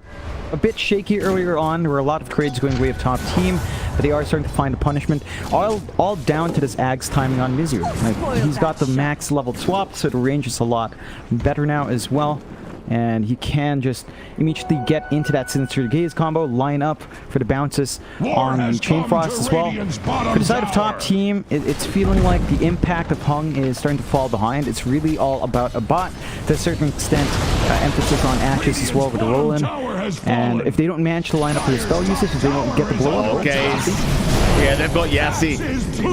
a bit shaky earlier on. There were a lot of trades going way of top team, but they are starting to find a punishment. All down to this Ag's timing on Mizu. Like, he's got the max level swap, so the range is a lot better now as well. And he can just immediately get into that Sinister Gaze combo, line up for the bounces on Chain Frost as well. For the side of top team, it's feeling like the impact of Hung is starting to fall behind. It's really all about a bot, to a certain extent, emphasis on Ashes as well with the roll-in. And if they don't manage to line up for the spell usage, if they don't get the blow-up. Okay. Yeah, they've got Yassi.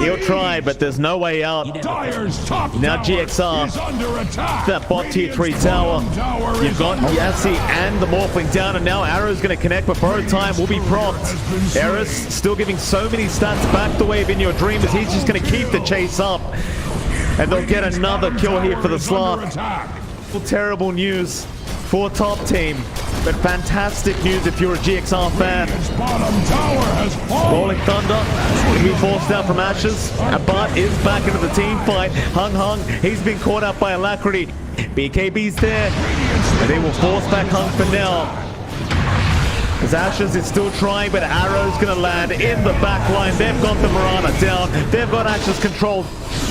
He'll try, but there's no way out. Now GXR, that bot tier 3 tower. You've got Yassi and the Morphling down, and now Arrow's going to connect, but Borrowed Time will be propped. Eris still giving so many stats back the wave in your dream as he's just going to keep the chase up. And they'll get another kill here for the Slark. Terrible news for top team, but fantastic news if you're a GXR fan. Rolling Thunder will be forced down from Ashes. Bart is back into the team fight. Hung, he's been caught up by Alacrity. BKB's there, and they will force back Hung for now. As Ashes is still trying, but Arrow's going to land in the back line. They've got the Mirana down. They've got Ashes controlled.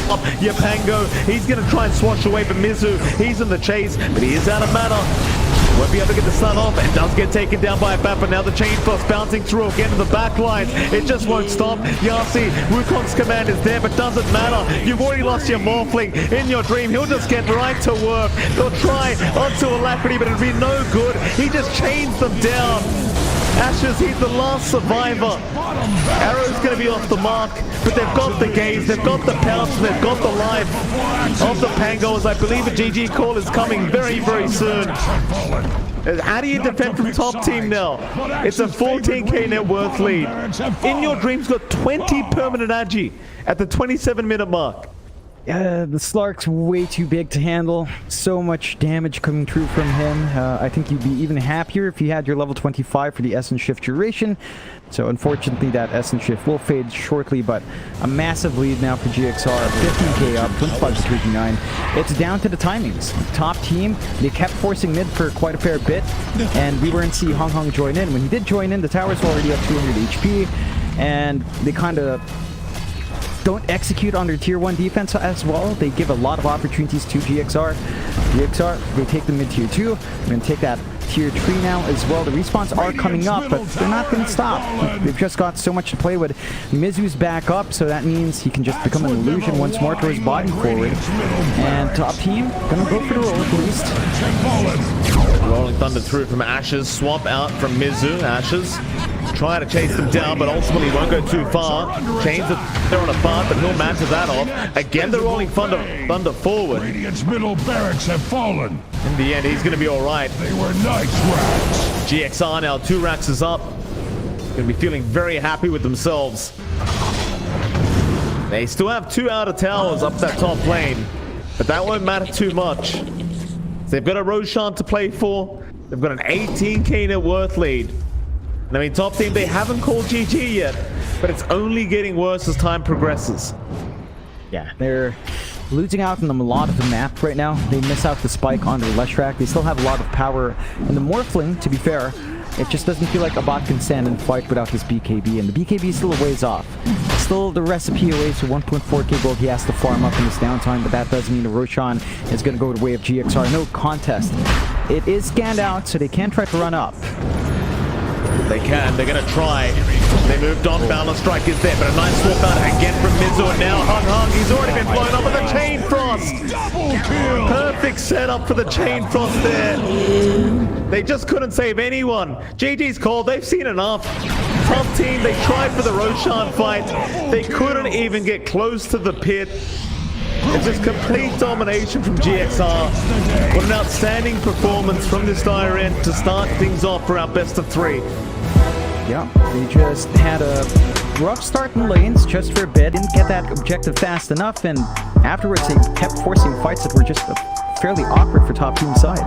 Up Yapango, he's going to try and swash away from Mizu. He's in the chase, but he is out of mana. Won't be able to get the stun off, and does get taken down by a Bappa. Now the Chain Frost bouncing through again to the back line. It just won't stop. Yassi, Wukong's command is there, but doesn't matter. You've already lost your Morphling. In your dream, he'll just get right to work. They'll try onto Alacrity, but it'll be no good. He just chains them down. Ashes, he's the last survivor. Arrow's going to be off the mark, but they've got the gaze, they've got the pounce, and they've got the life of the Pangos. I believe a GG call is coming very, very soon. How do you defend from top team now? It's a 14k net worth lead. In your dreams, got 20 permanent agi at the 27-minute mark. The Slark's way too big to handle. So much damage coming through from him. I think you'd be even happier if you had your level 25 for the Essence Shift duration. So unfortunately that Essence Shift will fade shortly, but a massive lead now for GXR. 15k up, 25 to 39. It's down to the timings. Top team, they kept forcing mid for quite a fair bit, and we weren't seeing Hong Hong join in. When he did join in, the towers were already at 200 HP, and they kind of don't execute on their tier 1 defense as well. They give a lot of opportunities to GXR. GXR, they take the mid tier 2. They're going to take that tier 3 now as well. The respawns are coming up, but they're not going to stop. They've just got so much to play with. Mizu's back up, so that means he can just become an illusion once more to his body forward. And top team, going to go for the roll at least. Rolling Thunder through from Ashes. Swap out from Mizu. Ashes try to chase them down, but ultimately won't go too far. Chains they're on a path, but he'll match that off. Again, the Rolling Thunder forward. Radiant's middle barracks have fallen. In the end, he's going to be all right. They were nice rats. GXR now, 2 racks is up. Going to be feeling very happy with themselves. They still have 2 outer towers up that top lane, but that won't matter too much. They've got a Roshan to play for. They've got an 18k net worth lead. And I mean, top team, they haven't called GG yet, but it's only getting worse as time progresses. Yeah, they're losing out on a lot of the map right now. They miss out the spike on their Lush track. They still have a lot of power in the Morphling, to be fair. It just doesn't feel like a bot can stand and fight without his BKB, and the BKB is still a ways off. Still the recipe away, so 1.4k gold he has to farm up in this downtime, but that doesn't mean the Roshan is going to go the way of GXR. No contest. It is scanned out, so they can try to run up. They can. They're going to try. They moved on. Balance Strike is there, but a nice swap out again from Mizu, and now Hung Hung. He's already been blown up with the Chain Frost. Double kill. Perfect setup for the Chain Frost there. They just couldn't save anyone. GG's called. They've seen enough. Top team, they tried for the Roshan fight. They couldn't even get close to the pit. It's just complete domination from GXR. What an outstanding performance from this dire end to start things off for our best of 3. Yeah, they just had a rough start in lanes just for a bit. Didn't get that objective fast enough, and afterwards they kept forcing fights that were just fairly awkward for top team side.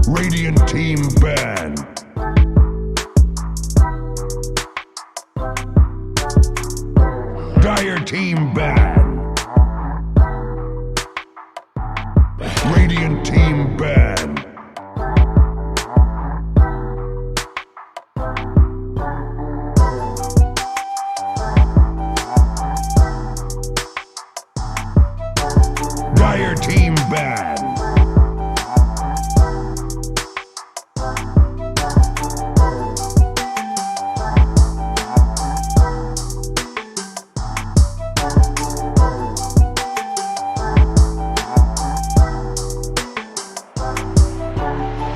Radiant team ban. Dire team ban. Radiant team ban. Dire team ban.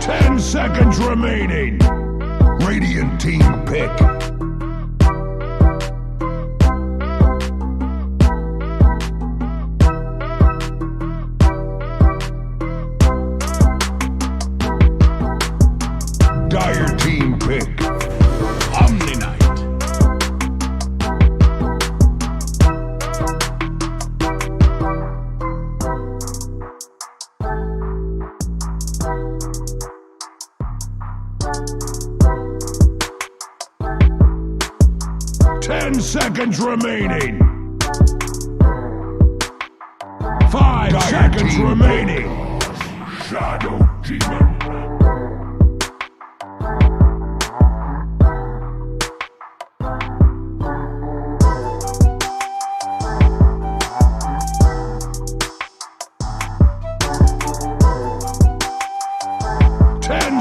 10 seconds remaining. Radiant team pick. Dire team pick. Omni-Knight. Ten seconds remaining. 5 seconds remaining. Shadow Demon.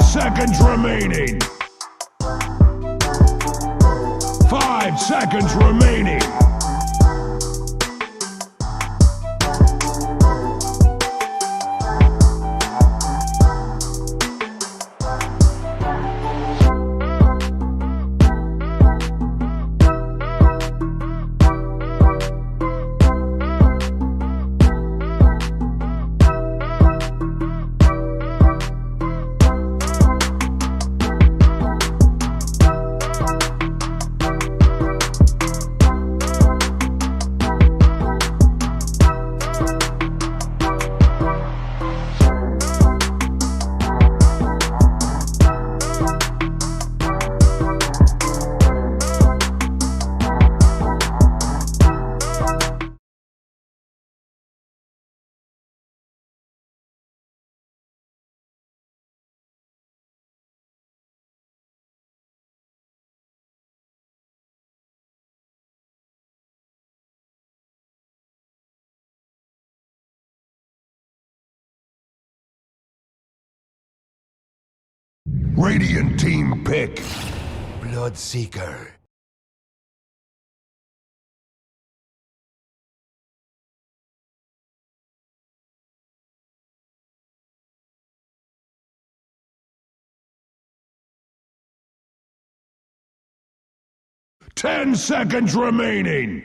Seconds remaining. 5 seconds remaining. Radiant team pick. Bloodseeker. Ten seconds remaining.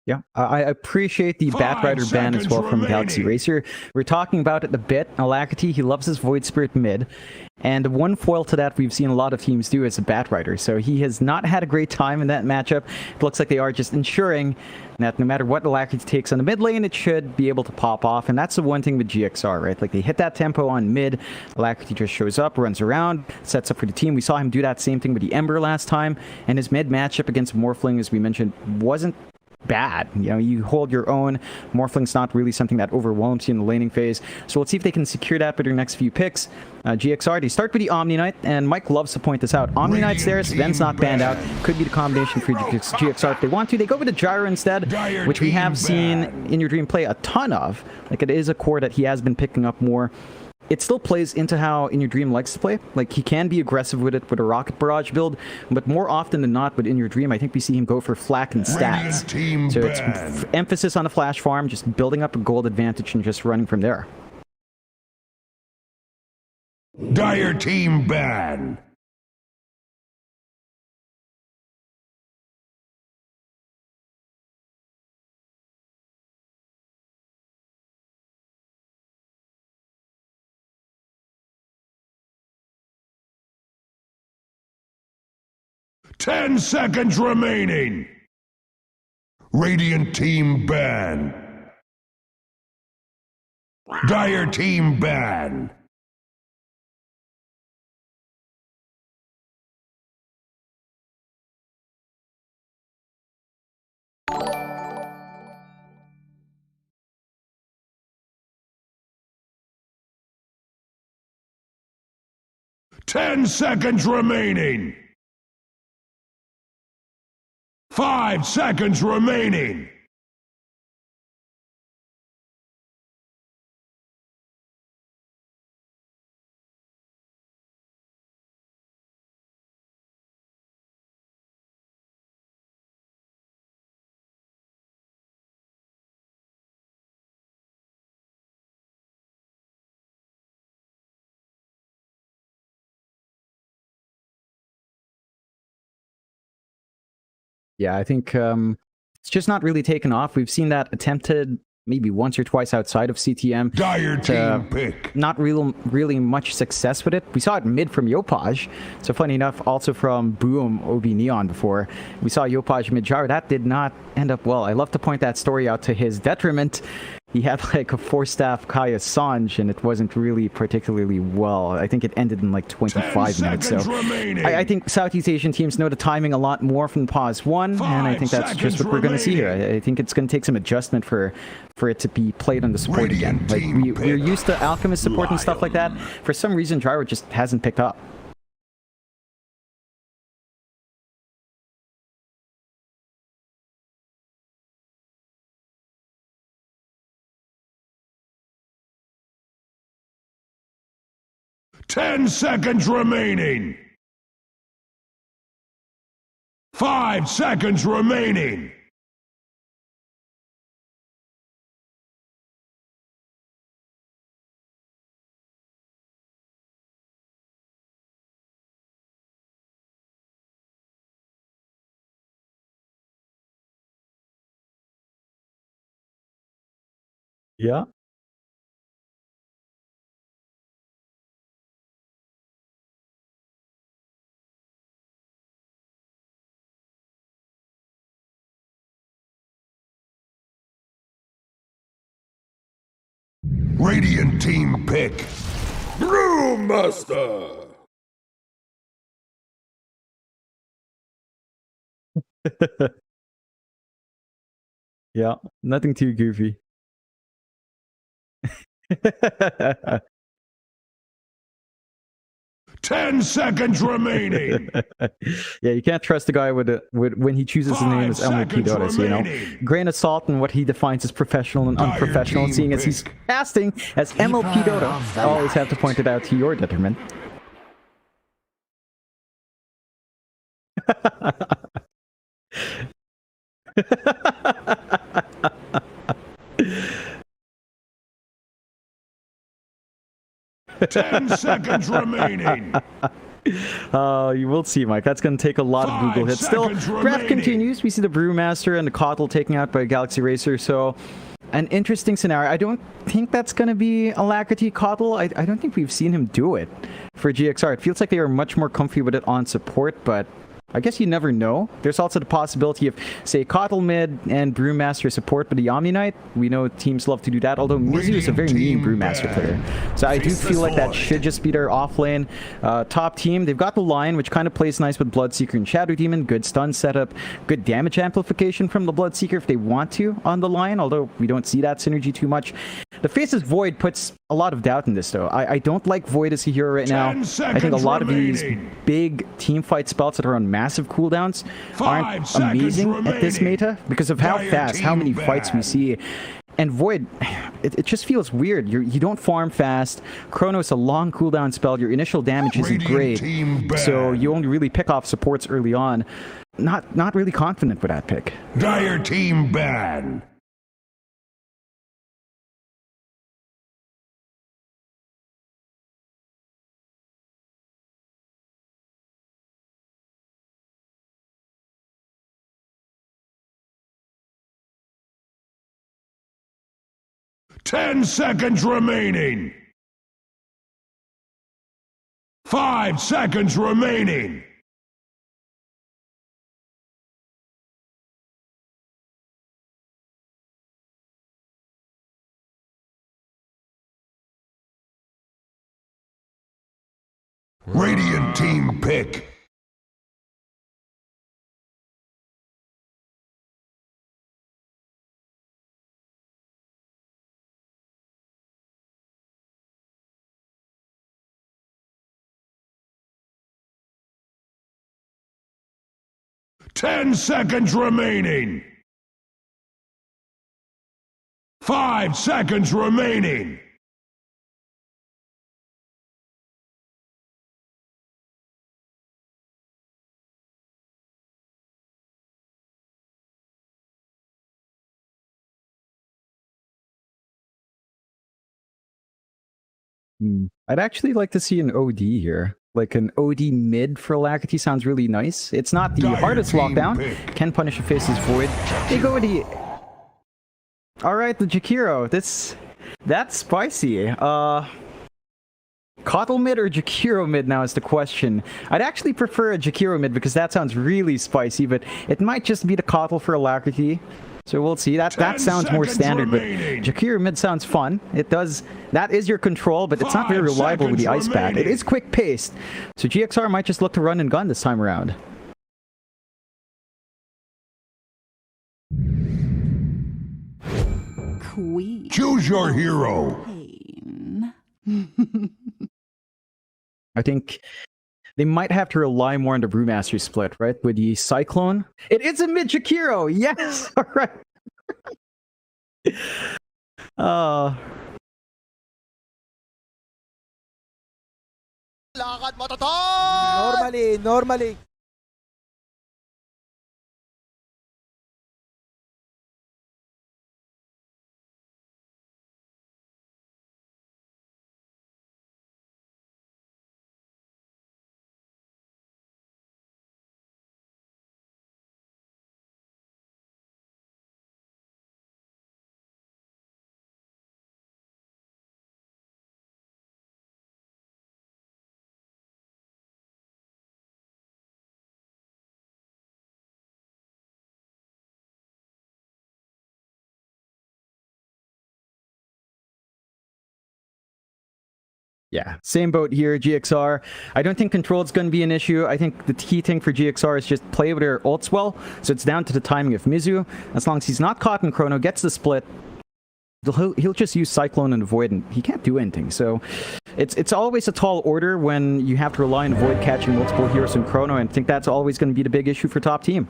Yeah, I appreciate the 5 Batrider ban as well from seconds Galaxy remaining. Racer. We're talking about it a bit. Alacrity, he loves his Void Spirit mid. And one foil to that we've seen a lot of teams do is a Batrider. So he has not had a great time in that matchup. It looks like they are just ensuring that no matter what Alacrity takes on the mid lane, it should be able to pop off. And that's the one thing with GXR, right? Like they hit that tempo on mid. Alacrity just shows up, runs around, sets up for the team. We saw him do that same thing with the Ember last time. And his mid matchup against Morphling, as we mentioned, wasn't bad. You know, you hold your own. Morphling's not really something that overwhelms you in the laning phase. So let's see if they can secure that with their next few picks. GXR, they start with the Omni-Knight, and Mike loves to point this out. Omni-Knight's there, Sven's not banned out. Could be the combination for GXR if they want to. They go with the Gyro instead, which we have seen In Your Dream play a ton of. Like, it is a core that he has been picking up more. It still plays into how In Your Dream likes to play. Like, he can be aggressive with it with a Rocket Barrage build, but more often than not with In Your Dream, I think we see him go for flak and stats. So it's emphasis on the flash farm, just building up a gold advantage and just running from there. Dire team ban. Ten seconds remaining. Radiant team ban. Dire team ban. 10 seconds remaining. 5 seconds remaining. Yeah, I think it's just not really taken off. We've seen that attempted maybe once or twice outside of CTM. Dire team pick. Not really much success with it. We saw it mid from Yopaj. So funny enough, also from Boom, OB Neon before. We saw Yopaj mid jar. That did not end up well. I love to point that story out to his detriment. He had like a 4-staff Kaya Sanj, and it wasn't really particularly well. I think it ended in like 25 minutes. So I think Southeast Asian teams know the timing a lot more from pause 1, and I think that's just what we're going to see here. I think it's going to take some adjustment for it to be played on the support again. Like we're used to Alchemist support and stuff like that. For some reason, Gyro just hasn't picked up. Ten seconds remaining. 5 seconds remaining. Yeah. Radiant team pick. Brewmaster. Yeah, nothing too goofy. 10 seconds remaining. Yeah, you can't trust the guy with when he chooses his name as MLP Dota. So, you know, grain of salt in what he defines as professional and unprofessional. Seeing as he's casting as MLP Dota, I always have to point it out to your detriment. Ten seconds remaining. You will see, Mike. That's going to take a lot of Google hits. Still, draft continues. We see the Brewmaster and the Coddle taken out by Galaxy Racer. So, an interesting scenario. I don't think that's going to be Alacrity Coddle. I don't think we've seen him do it for GXR. It feels like they are much more comfy with it on support, but I guess you never know. There's also the possibility of, say, Coddle mid and Brewmaster support, but the Omni Knight, we know teams love to do that, although Mizu is a very mean Brewmaster player. So I do feel like that should just be their offlane. Top team, they've got the Lion, which kind of plays nice with Bloodseeker and Shadow Demon. Good stun setup, good damage amplification from the Bloodseeker if they want to on the Lion, although we don't see that synergy too much. The Faceless Void puts a lot of doubt in this, though. I don't like Void as a hero right now. I think a lot of these big team fight spells that are on massive cooldowns aren't amazing at this meta because of how fast, how many fights we see. And Void, it just feels weird. You don't farm fast. Chrono's a long cooldown spell. Your initial damage isn't great, so you only really pick off supports early on. Not really confident with that pick. Dire team ban. Ten seconds remaining. 5 seconds remaining. Radiant team pick. 10 seconds remaining. 5 seconds remaining. I'd actually like to see an OD here. Like an OD mid for Alacrity sounds really nice. It's not the Dire hardest team lockdown. pick. Can punish a face's void. Big OD. Alright, the Jakiro. That's spicy. Kotl mid or Jakiro mid now is the question. I'd actually prefer a Jakiro mid because that sounds really spicy, but it might just be the Kotl for Alacrity. So we'll see. That sounds more standard, remaining. but Jakiro mid sounds fun. It does. That is your control, but it's not very 5 reliable with the ice seconds bat. It remaining. is quick paced, so GXR might just look to run and gun this time around. Queen. Choose your hero. Pain. I think they might have to rely more on the Brewmaster split, right? With the Cyclone. It is a mid Jakiro! Yes! Alright. Lakad mo, Totoy! Normally. Yeah, same boat here, GXR. I don't think control is going to be an issue. I think the key thing for GXR is just play with her ults well, so it's down to the timing of Mizu. As long as he's not caught in Chrono, gets the split, he'll just use Cyclone and Void, and he can't do anything. So it's always a tall order when you have to rely on Void catching multiple heroes in Chrono, and I think that's always going to be the big issue for top team.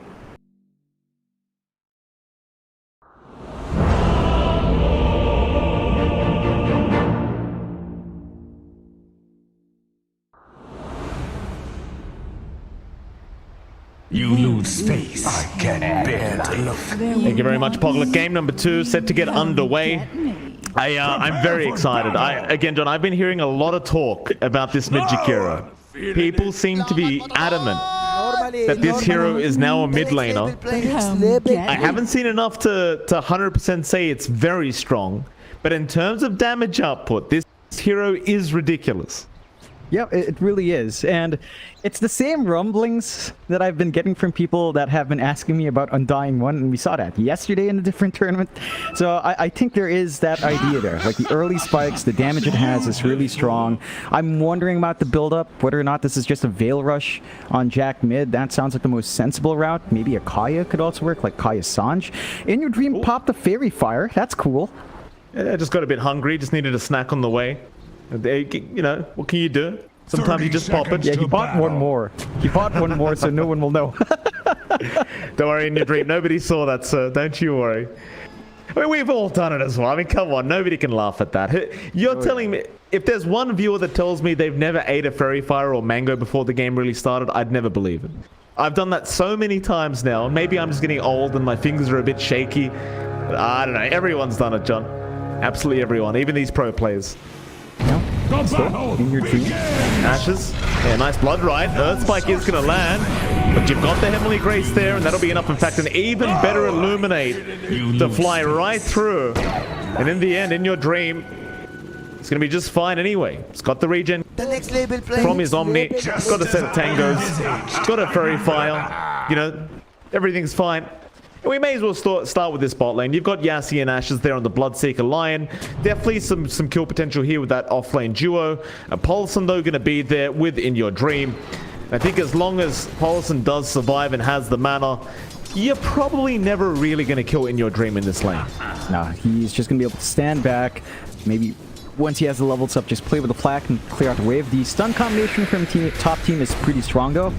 You lose face. I can't bear to look. Thank you very much, Poglet. Game number 2 set to get underway. I'm very excited. Again, John, I've been hearing a lot of talk about this mid Jakiro. People seem to be adamant that this hero is now a mid laner. I haven't seen enough to 100% say it's very strong, but in terms of damage output, this hero is ridiculous. Yeah, it really is. And it's the same rumblings that I've been getting from people that have been asking me about Undying 1, and we saw that yesterday in a different tournament. So I think there is that idea there. Like the early spikes, the damage it has is really strong. I'm wondering about the build-up, whether or not this is just a Veil Rush on Jack mid. That sounds like the most sensible route. Maybe a Kaya could also work, like Kaya Sanj. In your dream, pop the Fairy Fire. That's cool. Yeah, I just got a bit hungry, just needed a snack on the way. You know, what can you do? Sometimes you just pop it. Yeah, he bought one more. He bought one more so no one will know. Don't worry, in your dream. Nobody saw that, sir. Don't you worry. I mean, we've all done it as well. I mean, come on. Nobody can laugh at that. You're telling me, if there's one viewer that tells me they've never ate a Fairy Fire or Mango before the game really started, I'd never believe it. I've done that so many times now. Maybe I'm just getting old and my fingers are a bit shaky. But I don't know. Everyone's done it, John. Absolutely everyone. Even these pro players. In your dream. Ashes. Yeah, nice blood right. Earth Spike is going to land. But you've got the Heavenly Grace there, and that'll be enough. In fact, an even better Illuminate to fly right through. And in the end, in your dream, it's going to be just fine anyway. It's got the regen from his Omni. It's got a set of Tangos. It's got a Fairy Fire. You know, everything's fine. And we may as well start with this bot lane. You've got Yassi and Ashes there on the Bloodseeker Lion. Definitely some kill potential here with that off-lane duo. Paulson, though, going to be there with In Your Dream. I think as long as Paulson does survive and has the mana, you're probably never really going to kill In Your Dream in this lane. Nah, he's just going to be able to stand back, maybe once he has the levels up, just play with the flak and clear out the wave. The stun combination from top team is pretty strong though.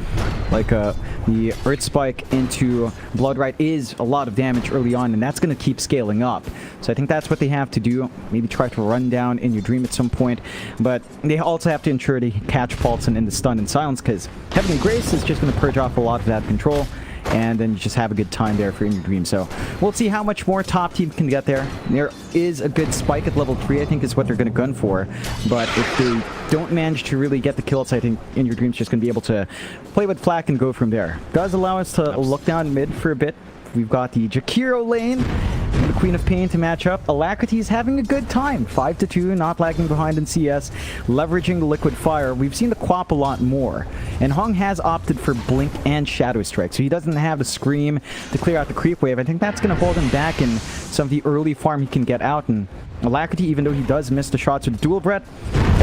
Like the Earth Spike into Bloodright is a lot of damage early on, and that's going to keep scaling up. So I think that's what they have to do. Maybe try to run down in your dream at some point, but they also have to ensure they catch Paulson in the stun and silence, because Heavenly Grace is just going to purge off a lot of that control, and then you just have a good time there for In Your Dream. So we'll see how much more top team can get there. There is a good spike at level 3, I think, is what they're going to gun for. But if they don't manage to really get the kills, I think In Your Dream's just going to be able to play with flak and go from there. Does allow us to look down mid for a bit. We've got the Jakiro lane and the Queen of Pain to match up. Alacrity is having a good time. 5-2, not lagging behind in CS, leveraging the Liquid Fire. We've seen the Quap a lot more. And Hung has opted for Blink and Shadow Strike, so he doesn't have the Scream to clear out the creep wave. I think that's going to hold him back in some of the early farm he can get out. And Alacrity, even though he does miss the shots with Dual Breath,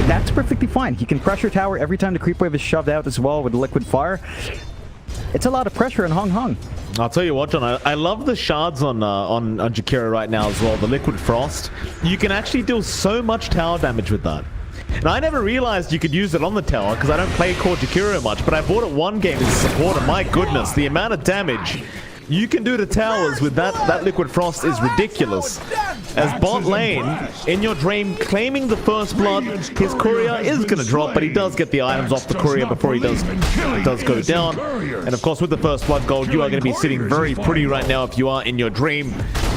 that's perfectly fine. He can pressure tower every time the creep wave is shoved out as well with the Liquid Fire. It's a lot of pressure on Hung. I'll tell you what, John, I love the shards on Jakiro right now as well, the Liquid Frost. You can actually deal so much tower damage with that. And I never realized you could use it on the tower because I don't play core Jakiro much, but I bought it one game as a support, and my goodness, the amount of damage you can do to towers with that Liquid Frost is ridiculous. As bot lane, In Your Dream claiming the first blood, his courier is going to drop, but he does get the items off the courier before he does go down. And of course, with the first blood gold, you are going to be sitting very pretty right now if you are In Your Dream.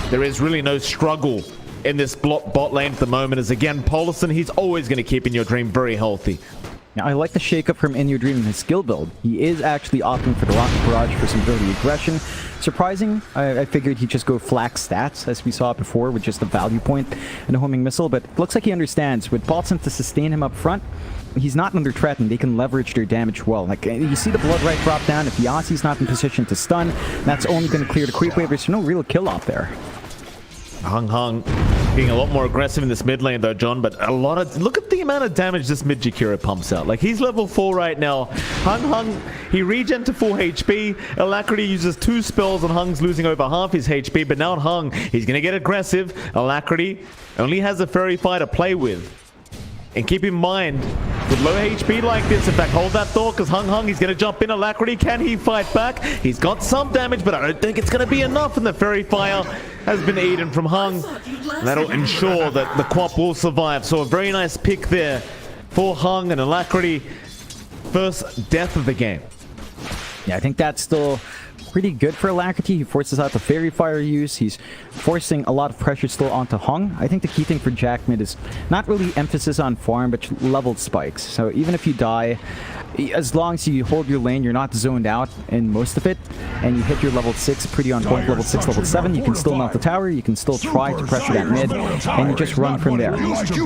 There is really no struggle in this bot lane at the moment, as again, Paulson, he's always going to keep In Your Dream very healthy. Now, I like the shake-up from In Your Dream in his skill build. He is actually opting for the Rocket Barrage for some early aggression. Surprising, I figured he'd just go flak stats, as we saw before, with just a value point and a homing missile, but it looks like he understands. With Paulson to sustain him up front, he's not under threat, and they can leverage their damage well. Like, you see the Bloodright drop down. If Yassi's not in position to stun, that's only going to clear the creep wave. There's no real kill-off there. Hung being a lot more aggressive in this mid lane though, John, but look at the amount of damage this mid Jakiro pumps out. Like, he's level 4 right now. Hung, he regen to full HP. Alacrity uses 2 spells and Hung's losing over half his HP, but now Hung, he's gonna get aggressive. Alacrity only has a Fairy Fire to play with. And keep in mind, with low HP like this, in fact, hold that thought, because Hung, he's going to jump in. Alacrity, can he fight back? He's got some damage, but I don't think it's going to be enough, and the Fairy Fire has been eaten from Hung. And that'll ensure that the Quap will survive. So a very nice pick there for Hung and Alacrity. First death of the game. Yeah, I think that's still pretty good for Alacrity. He forces out the Fairy Fire use. He's forcing a lot of pressure still onto Hung. I think the key thing for Jack mid is not really emphasis on farm, but leveled spikes. So even if you die, as long as you hold your lane, you're not zoned out in most of it, and you hit your level 6 pretty on point, level 6, level 7, you can still mount the tower, you can still try to pressure that mid, and you just run from there.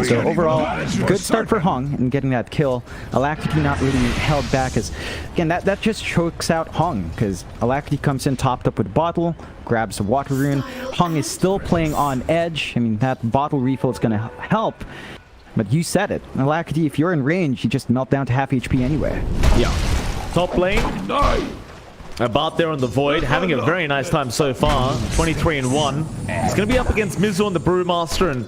So overall, good start for Hung in getting that kill. Alacrity not really held back, as again, that just chokes out Hung, because Alacrity comes in topped up with bottle, grabs a water rune. Hung is still playing on edge. I mean, that bottle refill is going to help. But you said it. Alacrity, if you're in range, you just melt down to half HP anyway. Yeah. Top lane. About there on the Void, having a very nice time so far. 23-1. He's going to be up against Mizu on the Brewmaster, and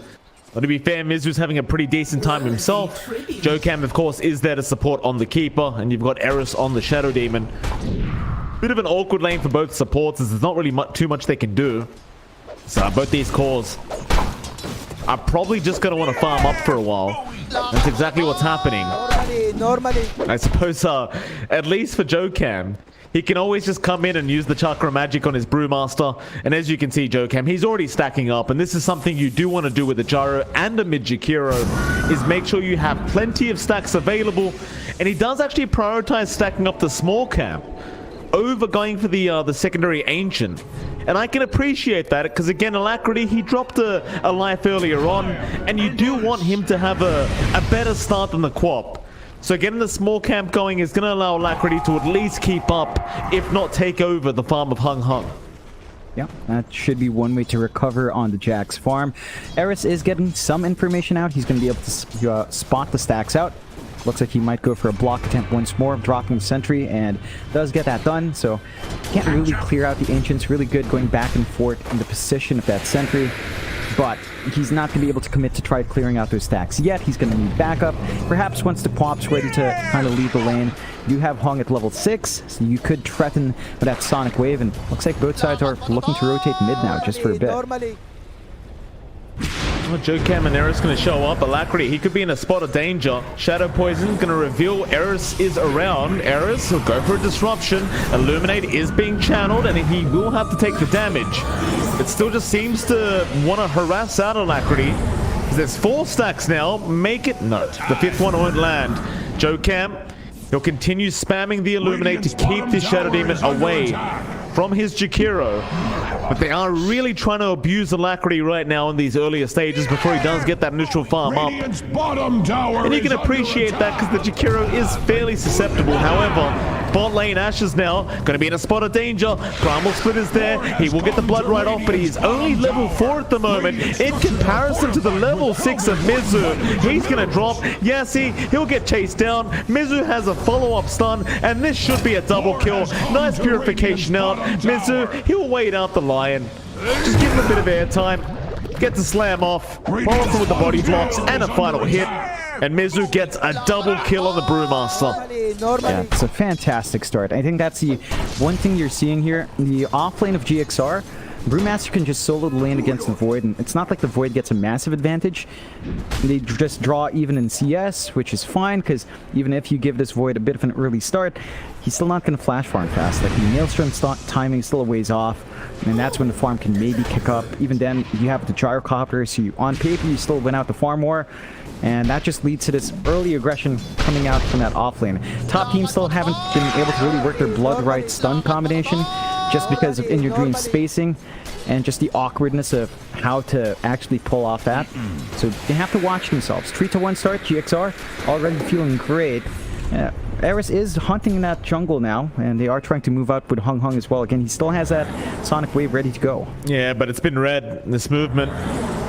to be fair, Mizu's having a pretty decent time himself. Jokam, of course, is there to support on the Keeper, and you've got Eris on the Shadow Demon. Bit of an awkward lane for both supports, as there's not really too much they can do. So both these cores are probably just going to want to farm up for a while. That's exactly what's happening. Normally. I suppose, at least for Jokam, he can always just come in and use the Chakra Magic on his Brewmaster. And as you can see, Jokam, he's already stacking up. And this is something you do want to do with a Gyro and a mid Jakiro, is make sure you have plenty of stacks available. And he does actually prioritize stacking up the small camp over going for the secondary Ancient. And I can appreciate that, because again, Alacrity, he dropped a life earlier on, and you do want him to have a better start than the Quap. So getting the small camp going is going to allow Alacrity to at least keep up, if not take over the farm of Hung. Yeah, that should be one way to recover on the Jack's farm. Eris is getting some information out. He's going to be able to spot the stacks out. Looks like he might go for a block attempt once more, dropping the sentry, and does get that done. So can't really clear out the Ancients. Really good going back and forth in the position of that sentry. but he's not going to be able to commit to try clearing out those stacks yet. He's going to need backup. Perhaps once the Pop's ready to kind of leave the lane, you have Hung at level 6, so you could threaten with that Sonic Wave, and looks like both sides are looking to rotate mid now just for a bit. Normally. Well, Joe Cam and Eris going to show up. Alacrity, he could be in a spot of danger. Shadow Poison going to reveal Eris is around. Eris will go for a disruption. Illuminate is being channeled, and he will have to take the damage. It still just seems to want to harass out Alacrity. There's 4 stacks now. Make it. No, the 5th one won't land. Joe Cam, he'll continue spamming the Illuminate to keep the Shadow Demon away from his Jakiro. But they are really trying to abuse Alacrity right now in these earlier stages before he does get that initial farm up. And you can appreciate that because the Jakiro is fairly susceptible. However, bot lane Ashes now going to be in a spot of danger. Primal Split is there. He will get the blood right off, but he's only level 4 at the moment in comparison to the level 6 of Mizu. He's going to drop. Yassi, he'll get chased down. Mizu has a follow-up stun, and this should be a double kill. Nice purification out. Mizu, he'll wait out the Lion. Just give him a bit of airtime. Get the slam off. Follow through with the body blocks and a final hit. And Mizu gets a double kill on the Brewmaster. Yeah, it's a fantastic start. I think that's the one thing you're seeing here. The offlane of GXR, Brewmaster can just solo the lane against the Void, and it's not like the Void gets a massive advantage. They just draw even in CS, which is fine, because even if you give this Void a bit of an early start, he's still not going to flash farm fast. Like, the Maelstrom timing is still a ways off, and that's when the farm can maybe kick up. Even then, you have the Gyrocopter, so on paper, you still win out the farm war, and that just leads to this early aggression coming out from that offlane. Top teams still haven't been able to really work their blood right stun combination, just because of In Your Dream spacing and just the awkwardness of how to actually pull off that. So they have to watch themselves. 3-1 start, GXR already feeling great. Eris is hunting in that jungle now, and they are trying to move out with Hung Hung as well. Again, he still has that Sonic Wave ready to go. Yeah, but it's been read. This movement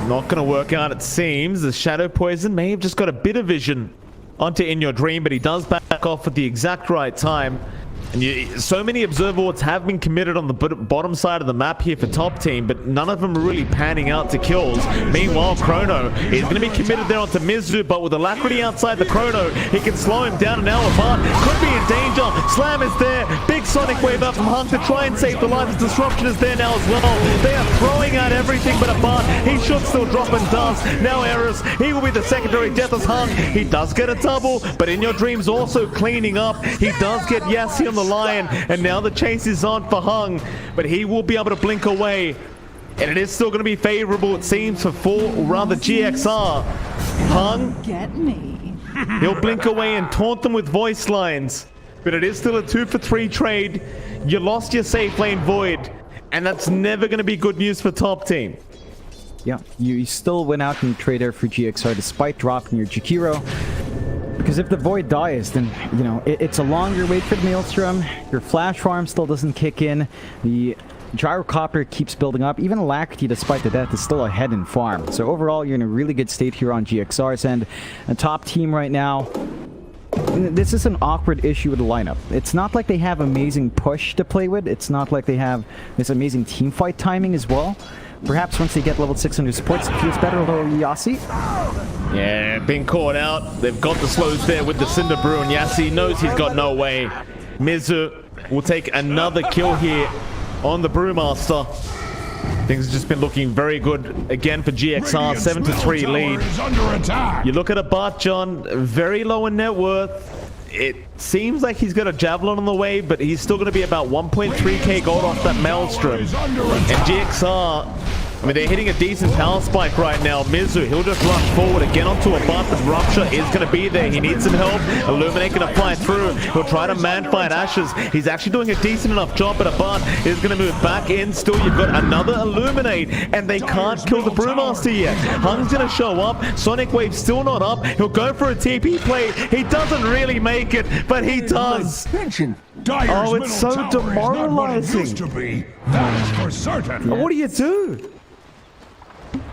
not going to work out, it seems. The Shadow Poison may have just got a bit of vision onto In Your Dream, but he does back off at the exact right time. And so many observer wards have been committed on the bottom side of the map here for top team, but none of them are really panning out to kills. Meanwhile, Chrono is going to be committed there onto Mizu, but with Alacrity outside the Chrono, he can slow him down an hour apart. Could be in danger. Slam is there. Big Sonic Wave out from Hung to try and save the life. The disruption is there now as well. They are throwing out everything but a bar. He should still drop and dust. Now Eris, he will be the secondary death as Hung. He does get a double, but In Your Dream's also cleaning up. He does get Yassi on the Lion, and now the chase is on for Hung, but he will be able to blink away, and it is still going to be favorable, it seems, for GXR. Hung, Get me. he'll blink away and taunt them with voice lines, but it is still a 2-for-3 trade. You lost your safe lane Void, and that's never going to be good news for top team. Yeah, you still went out and trade there for GXR despite dropping your Jakiro. Because if the Void dies, then, you know, it's a longer wait for the Maelstrom. Your flash farm still doesn't kick in. The Gyrocopter keeps building up. Even Alacrity, despite the death, is still ahead in farm. So overall, you're in a really good state here on GXR's end. A top team right now. This is an awkward issue with the lineup. It's not like they have amazing push to play with. It's not like they have this amazing team fight timing as well. Perhaps once they get level 600 supports, it feels better, although Yassi. Yeah, being caught out. They've got the slows there with the Cinder Brew, and Yassi knows he's got no way. Mizu will take another kill here on the Brewmaster. Things have just been looking very good again for GXR. 7-3 lead. You look at a Bart John, very low in net worth. It seems like he's got a Javelin on the way, but he's still going to be about 1.3k gold off that Maelstrom. And GXR, I mean, they're hitting a decent power spike right now. Mizu, he'll just rush forward again onto a buff, but Rupture is going to be there. He needs some help. Illuminate going to fly through. He'll try to man-fight Ashes. He's actually doing a decent enough job, but a buff is going to move back in. Still, you've got another Illuminate, and they can't kill the Brewmaster yet. Hung's going to show up. Sonic Wave still not up. He'll go for a TP play. He doesn't really make it, but he does. Oh, it's so demoralizing. That's for certain. What do you do?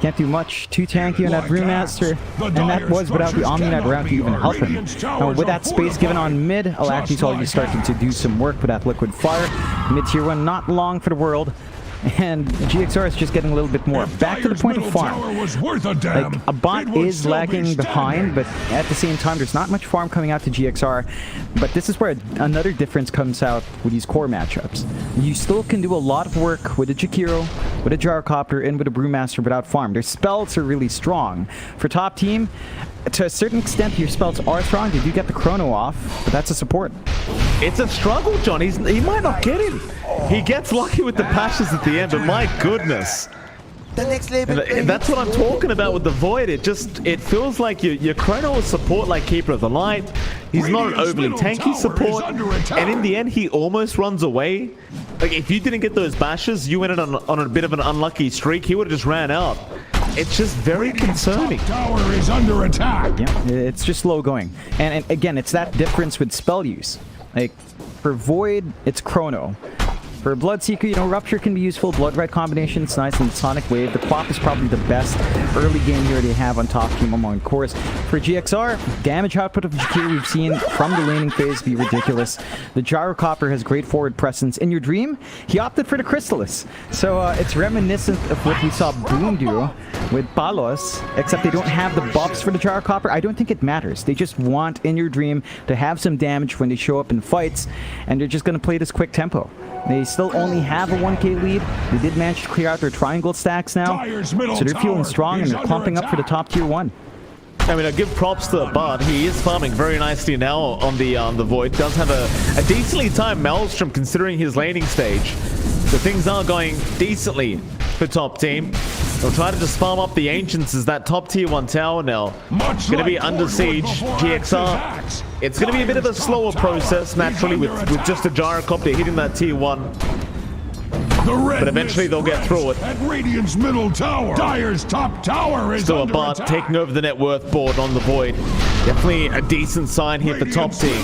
Can't do much. Too tanky on that Brewmaster, and that was without the Omniknight around to even help him. Now, with that space given on mid, Alacrity's already starting to do some work with that Liquid Fire. Mid tier 1, not long for the world. and GXR is just getting a little bit more. Back to the point of farm. Was worth a damn. Like, a bot It would is still be lagging behind, but at the same time, there's not much farm coming out to GXR. But this is where another difference comes out with these core matchups. You still can do a lot of work with a Jakiro, with a Gyrocopter, and with a Brewmaster without farm. Their spells are really strong. For top team, to a certain extent, your spells are strong. They do get the chrono off, but that's a support. It's a struggle, John. He might not get him. He gets lucky with the patches at the end, but my goodness. The next level. And that's what I'm talking about with the Void. It feels like your chrono is support like Keeper of the Light. He's not an overly tanky support. And in the end, he almost runs away. Like, if you didn't get those bashes, you went on a bit of an unlucky streak. He would have just ran out. It's just very concerning. Tower is under attack. Yeah, it's just slow going. And again, it's that difference with spell use. Like, for Void, it's chrono. For Bloodseeker, you know, Rupture can be useful. Blood Red combination, it's nice. And Sonic Wave, the Quap is probably the best early game hero they have on top team among cores. For GXR, damage output of Jakir we've seen from the laning phase be ridiculous. The Gyrocopter has great forward presence. In your dream, he opted for the Crystallis. So it's reminiscent of what we saw Boom do with Palos, except they don't have the buffs for the Gyrocopter. I don't think it matters. They just want In Your Dream to have some damage when they show up in fights, and they're just going to play this quick tempo. They still only have a 1k lead. They did manage to clear out their triangle stacks now, so they're feeling strong and they're clumping up for the top tier 1. I mean, I give props to Bud. He is farming very nicely now on the Void. Does have a decently timed Maelstrom considering his laning stage. So things are going decently for top team. They'll try to just farm up the Ancients as that top tier 1 tower now. Going to be under siege. GXR. It's going to be a bit of a slower process, naturally, with just a Gyrocopter hitting that tier 1. But eventually they'll get through it. At Radiant's middle tower. Dire's top tower is Still a under Bart attack. taking over the net worth board on the Void. Definitely a decent sign here for top team.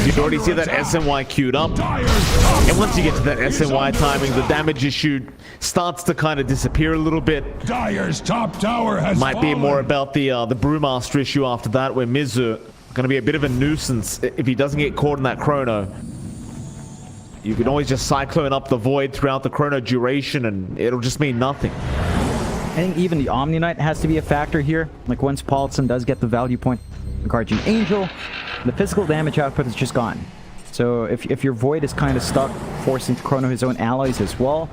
You can already see that SNY queued up. And once you get to that SNY timing, the damage issue starts to kind of disappear a little bit. Dire's top tower has Might be fallen. more about the Brewmaster issue after that, where Mizu going to be a bit of a nuisance if he doesn't get caught in that chrono. You can always just cyclone up the Void throughout the chrono duration and it'll just mean nothing. I think even the Omni Knight has to be a factor here. Like, once Paulson does get the value point, the Guardian Angel, the physical damage output is just gone. So if your Void is kind of stuck, forcing to chrono his own allies as well,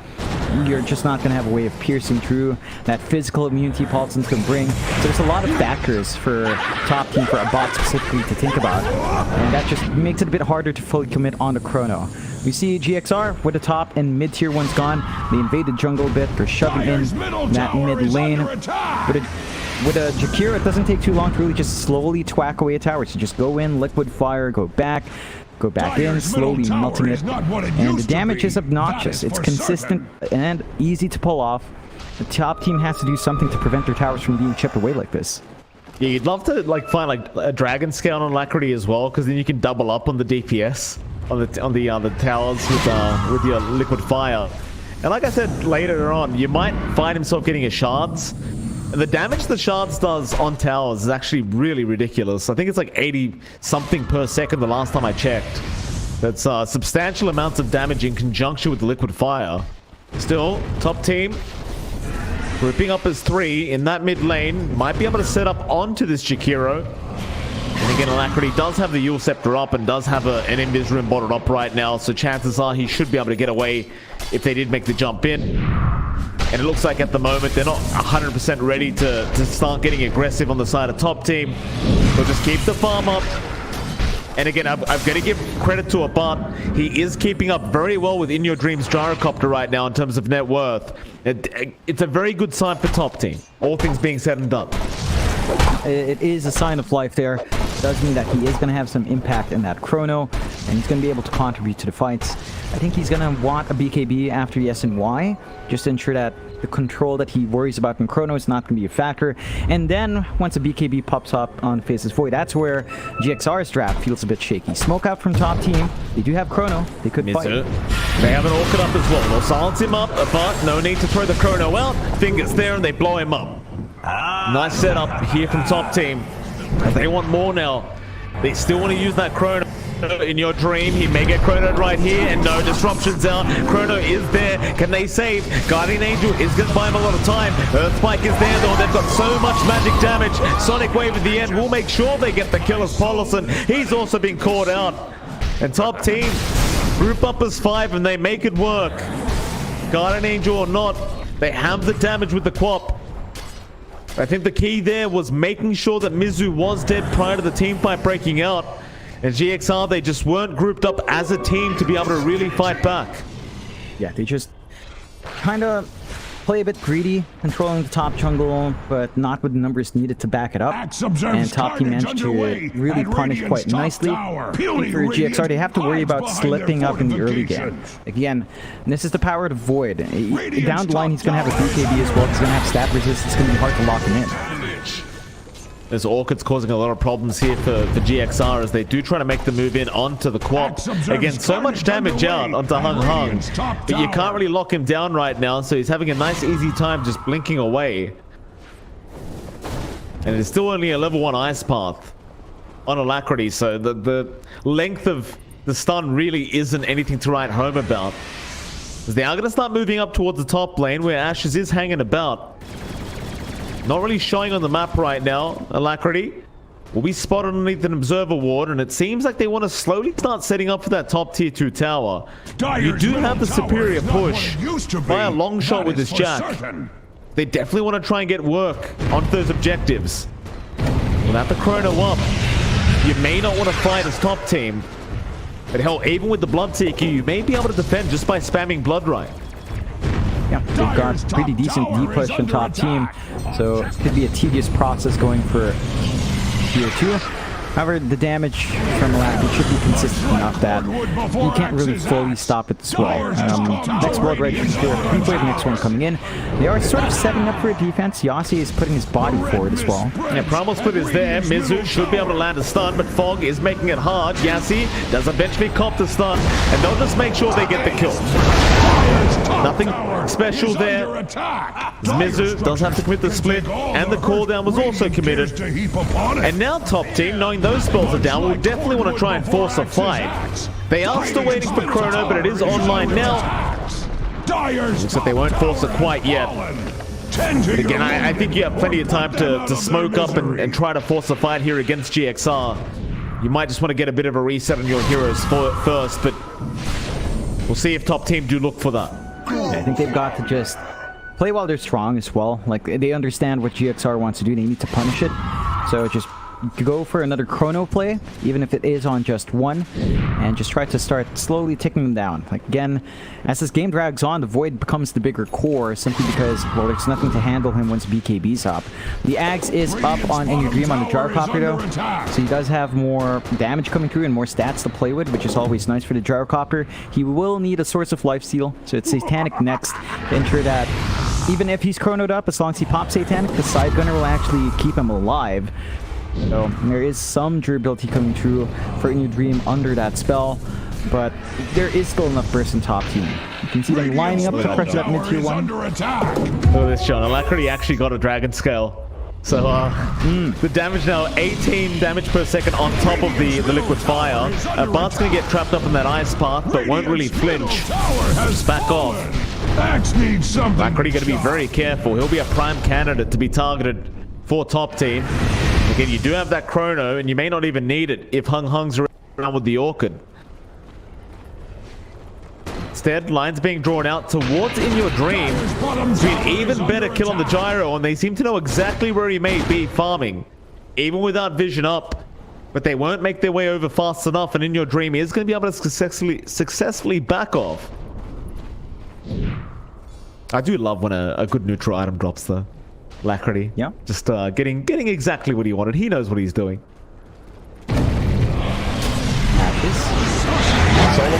you're just not going to have a way of piercing through that physical immunity Paulson's going to bring. So there's a lot of factors for top team, for a bot specifically, to think about. And that just makes it a bit harder to fully commit on the chrono. We see GXR with the top and mid tier 1's gone. They invaded jungle a bit. They're shoving in that mid lane. With a Jakir, it doesn't take too long to really just slowly twack away a tower. So just go in, liquid fire, go back in, slowly melting it. And the damage is obnoxious. It's consistent and easy to pull off. The top team has to do something to prevent their towers from being chipped away like this. Yeah, you'd love to find a dragon scale on Alacrity as well, because then you can double up on the DPS on the towers with your liquid fire. And like I said later on, you might find himself getting his shards. And the damage the shards does on towers is actually really ridiculous. I think it's like 80 something per second the last time I checked. That's substantial amounts of damage in conjunction with the liquid fire. Still, top team grouping up as 3 in that mid lane. Might be able to set up onto this Jakiro. And again, Alacrity does have the Yule Scepter up and does have an Invis Room bottled up right now. So chances are he should be able to get away if they did make the jump in. And it looks like at the moment they're not 100% ready to start getting aggressive on the side of top team. They'll just keep the farm up. And again, I've got to give credit to Abart. He is keeping up very well with In Your Dreams Gyrocopter right now in terms of net worth. It's a very good sign for top team, all things being said and done. It is a sign of life there. It does mean that he is going to have some impact in that chrono, and he's going to be able to contribute to the fights. I think he's going to want a BKB after the SNY, just to ensure that the control that he worries about in chrono is not going to be a factor. And then, once a BKB pops up on Faces Void, that's where GXR's draft feels a bit shaky. Smoke out from top team. They do have chrono. They could fight. They have an Orchid up as well. They'll silence him up, but no need to throw the chrono out. Fingers there, and they blow him up. Nice setup here from top team. They want more now. They still want to use that chrono. in your dream. He may get chronoed right here, and no disruptions out. Chrono is there. Can they save? Guardian Angel is going to buy him a lot of time. Earthspike is there, though. They've got so much magic damage. Sonic Wave at the end will make sure they get the kill as Paulison. He's also been caught out. And top team group up as 5, and they make it work. Guardian Angel or not, they have the damage with the Quap. I think the key there was making sure that Mizu was dead prior to the team fight breaking out. And GXR, they just weren't grouped up as a team to be able to really fight back. Yeah, they just kind of play a bit greedy, controlling the top jungle, but not with the numbers needed to back it up. And top team managed to really punish quite nicely. For GXR, they have to worry about slipping up in the early game. Again, this is the power of the Void. Down the line, he's going to have a BKB as well. He's going to have stat resist. It's going to be hard to lock him in. As Orchid's causing a lot of problems here for GXR as they do try to make the move in onto the Quap. Again, so much damage out onto Hung, but you can't really lock him down right now, so he's having a nice easy time just blinking away. And it's still only a level 1 Ice Path on Alacrity, so the length of the stun really isn't anything to write home about. As they are going to start moving up towards the top lane where Ashes is hanging about. Not really showing on the map right now. Alacrity will be spotted underneath an observer ward, and it seems like they want to slowly start setting up for that top tier 2 tower. You do have the superior push by a long shot with this Jack. They definitely want to try and get work onto those objectives. Without the Chrono up, you may not want to fight as top team. But hell, even with the Blood Seeker, you may be able to defend just by spamming Blood Right. Yeah, they've got pretty decent D-push on top team, so it could be a tedious process going for tier 2. However, the damage from Alacrity should be consistent enough that you can't really fully stop it as well. Next World Right should do a creep wave, next one coming in. They are sort of setting up for a defense. Yasi is putting his body forward as well. Yeah, Primal Split is there. Mizu should be able to land a stun, but Fog is making it hard. Yasi does eventually cop the stun, and they'll just make sure they get the kill. Nothing special there. Mizu does have to commit the split, and the cooldown was also committed. And now top team, knowing those spells are down, will definitely want to try and force a fight. They are still waiting for Chrono, but it is online now. Looks like they won't force it quite yet. But again, I think you have plenty of time to smoke up and try to force a fight here against GXR. You might just want to get a bit of a reset on your heroes first, but we'll see if top team do look for that. I think they've got to just play while they're strong as well. Like, they understand what GXR wants to do. They need to punish it. So just go for another Chrono play, even if it is on just one, and just try to start slowly ticking them down. Like, again, as this game drags on, the Void becomes the bigger core, simply because, well, there's nothing to handle him once BKB's up. The Axe is up on In Your Dream on the Gyrocopter, though, so he does have more damage coming through and more stats to play with, which is always nice for the Gyrocopter. He will need a source of lifesteal, so it's Satanic next to ensure that even if he's chronoed up, as long as he pops Satanic, the Side Gunner will actually keep him alive. So there is some durability coming through for In Your Dream under that spell, but there is still enough burst in top team. You can see them lining up to pressure that mid-tier 1. Look at this shot. Alacrity actually got a Dragon Scale. So the damage now, 18 damage per second on top of the Liquid Fire. Bart's going to get trapped up in that Ice Path, but won't really flinch. Just back off. Alacrity going to be very careful. He'll be a prime candidate to be targeted for top team. Again, you do have that Chrono, and you may not even need it if Hung's around with the Orchid. Instead, lines being drawn out towards In Your Dream. It's been even better kill on the Gyro, and they seem to know exactly where he may be farming, even without vision up. But they won't make their way over fast enough, and In Your Dream is going to be able to successfully back off. I do love when a good neutral item drops, though. Alacrity. Yeah. Just getting exactly what he wanted. He knows what he's doing. Solo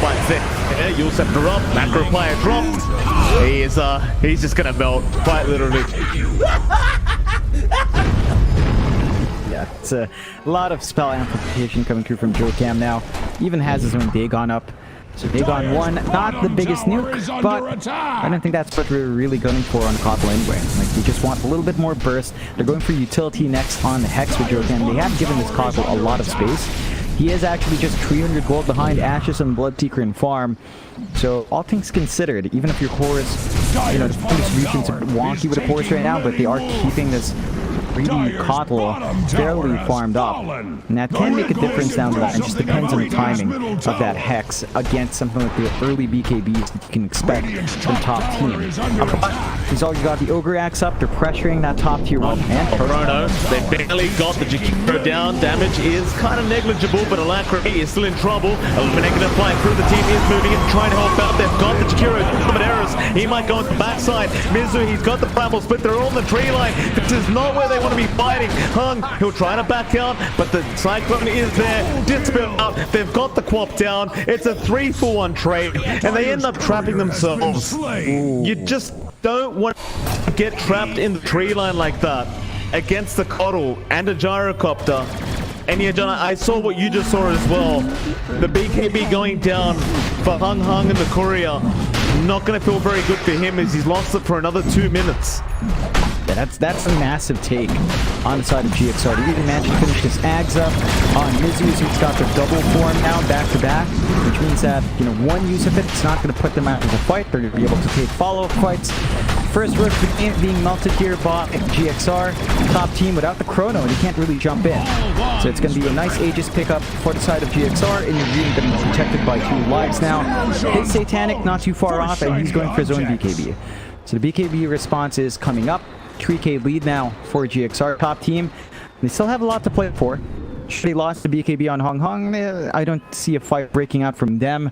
by 6. Yeah, Yule Scepter up. Macro Player dropped. He's just gonna melt, quite literally. Yeah, it's a lot of spell amplification coming through from Jocam now. Even has his own Dagon up. So Dagon 1, not the biggest nuke, but I don't think that's what we're really gunning for on Kotal anyway. Like, we just want a little bit more burst. They're going for utility next on the Hex with Jocam. They have given this Kotal a lot of space. he is actually just 300 gold behind Ashes and Bloodseeker and Farm. So all things considered, even if your chorus, you know, the distribution's a bit wonky with a chorus right now, but they are keeping this greedy Coddle fairly farmed up. And that can make a difference down the line. It just depends on the timing of that Hex against something like the early BKBs that you can expect from top team. He's already got the Ogre Axe up. They're pressuring that top tier one. And Chrono, they barely got the Jakiro down. Damage is kind of negligible, but Alacrity is still in trouble. Eliminating the fight through. The team is moving in, trying to help out. They've got the Jakiro. Errors. He might go on the backside. Mizu, he's got the Primal Split. They're on the tree line. This is not where they want to be fighting. Hung, he'll try to back out, but the Cyclone is there. Dispel out. They've got the Quap down. It's a 3-for-1 trade, and they end up trapping themselves. You just don't want to get trapped in the tree line like that against the Coddle and a Gyrocopter. And yeah, John, I saw what you just saw as well. The BKB going down for Hung and the Courier. Not going to feel very good for him as he's lost it for another 2 minutes. Yeah, that's a massive take on the side of GXR. They even managed to finish his Ags up on Mizu's, who's got their double form now back to back, which means that, you know, one use of it's not going to put them out of the fight. They're going to be able to take follow-up fights. First rush of the game being melted here by GXR. Top team without the Chrono, and he can't really jump in. So it's going to be a nice Aegis pickup for the side of GXR. In the green, going to be protected by 2 lives now. His Satanic not too far off, and he's going for his own BKB. So the BKB response is coming up. 3k lead now for GXR top team. They still have a lot to play for. Should they lost the BKB on Hong, I don't see a fight breaking out from them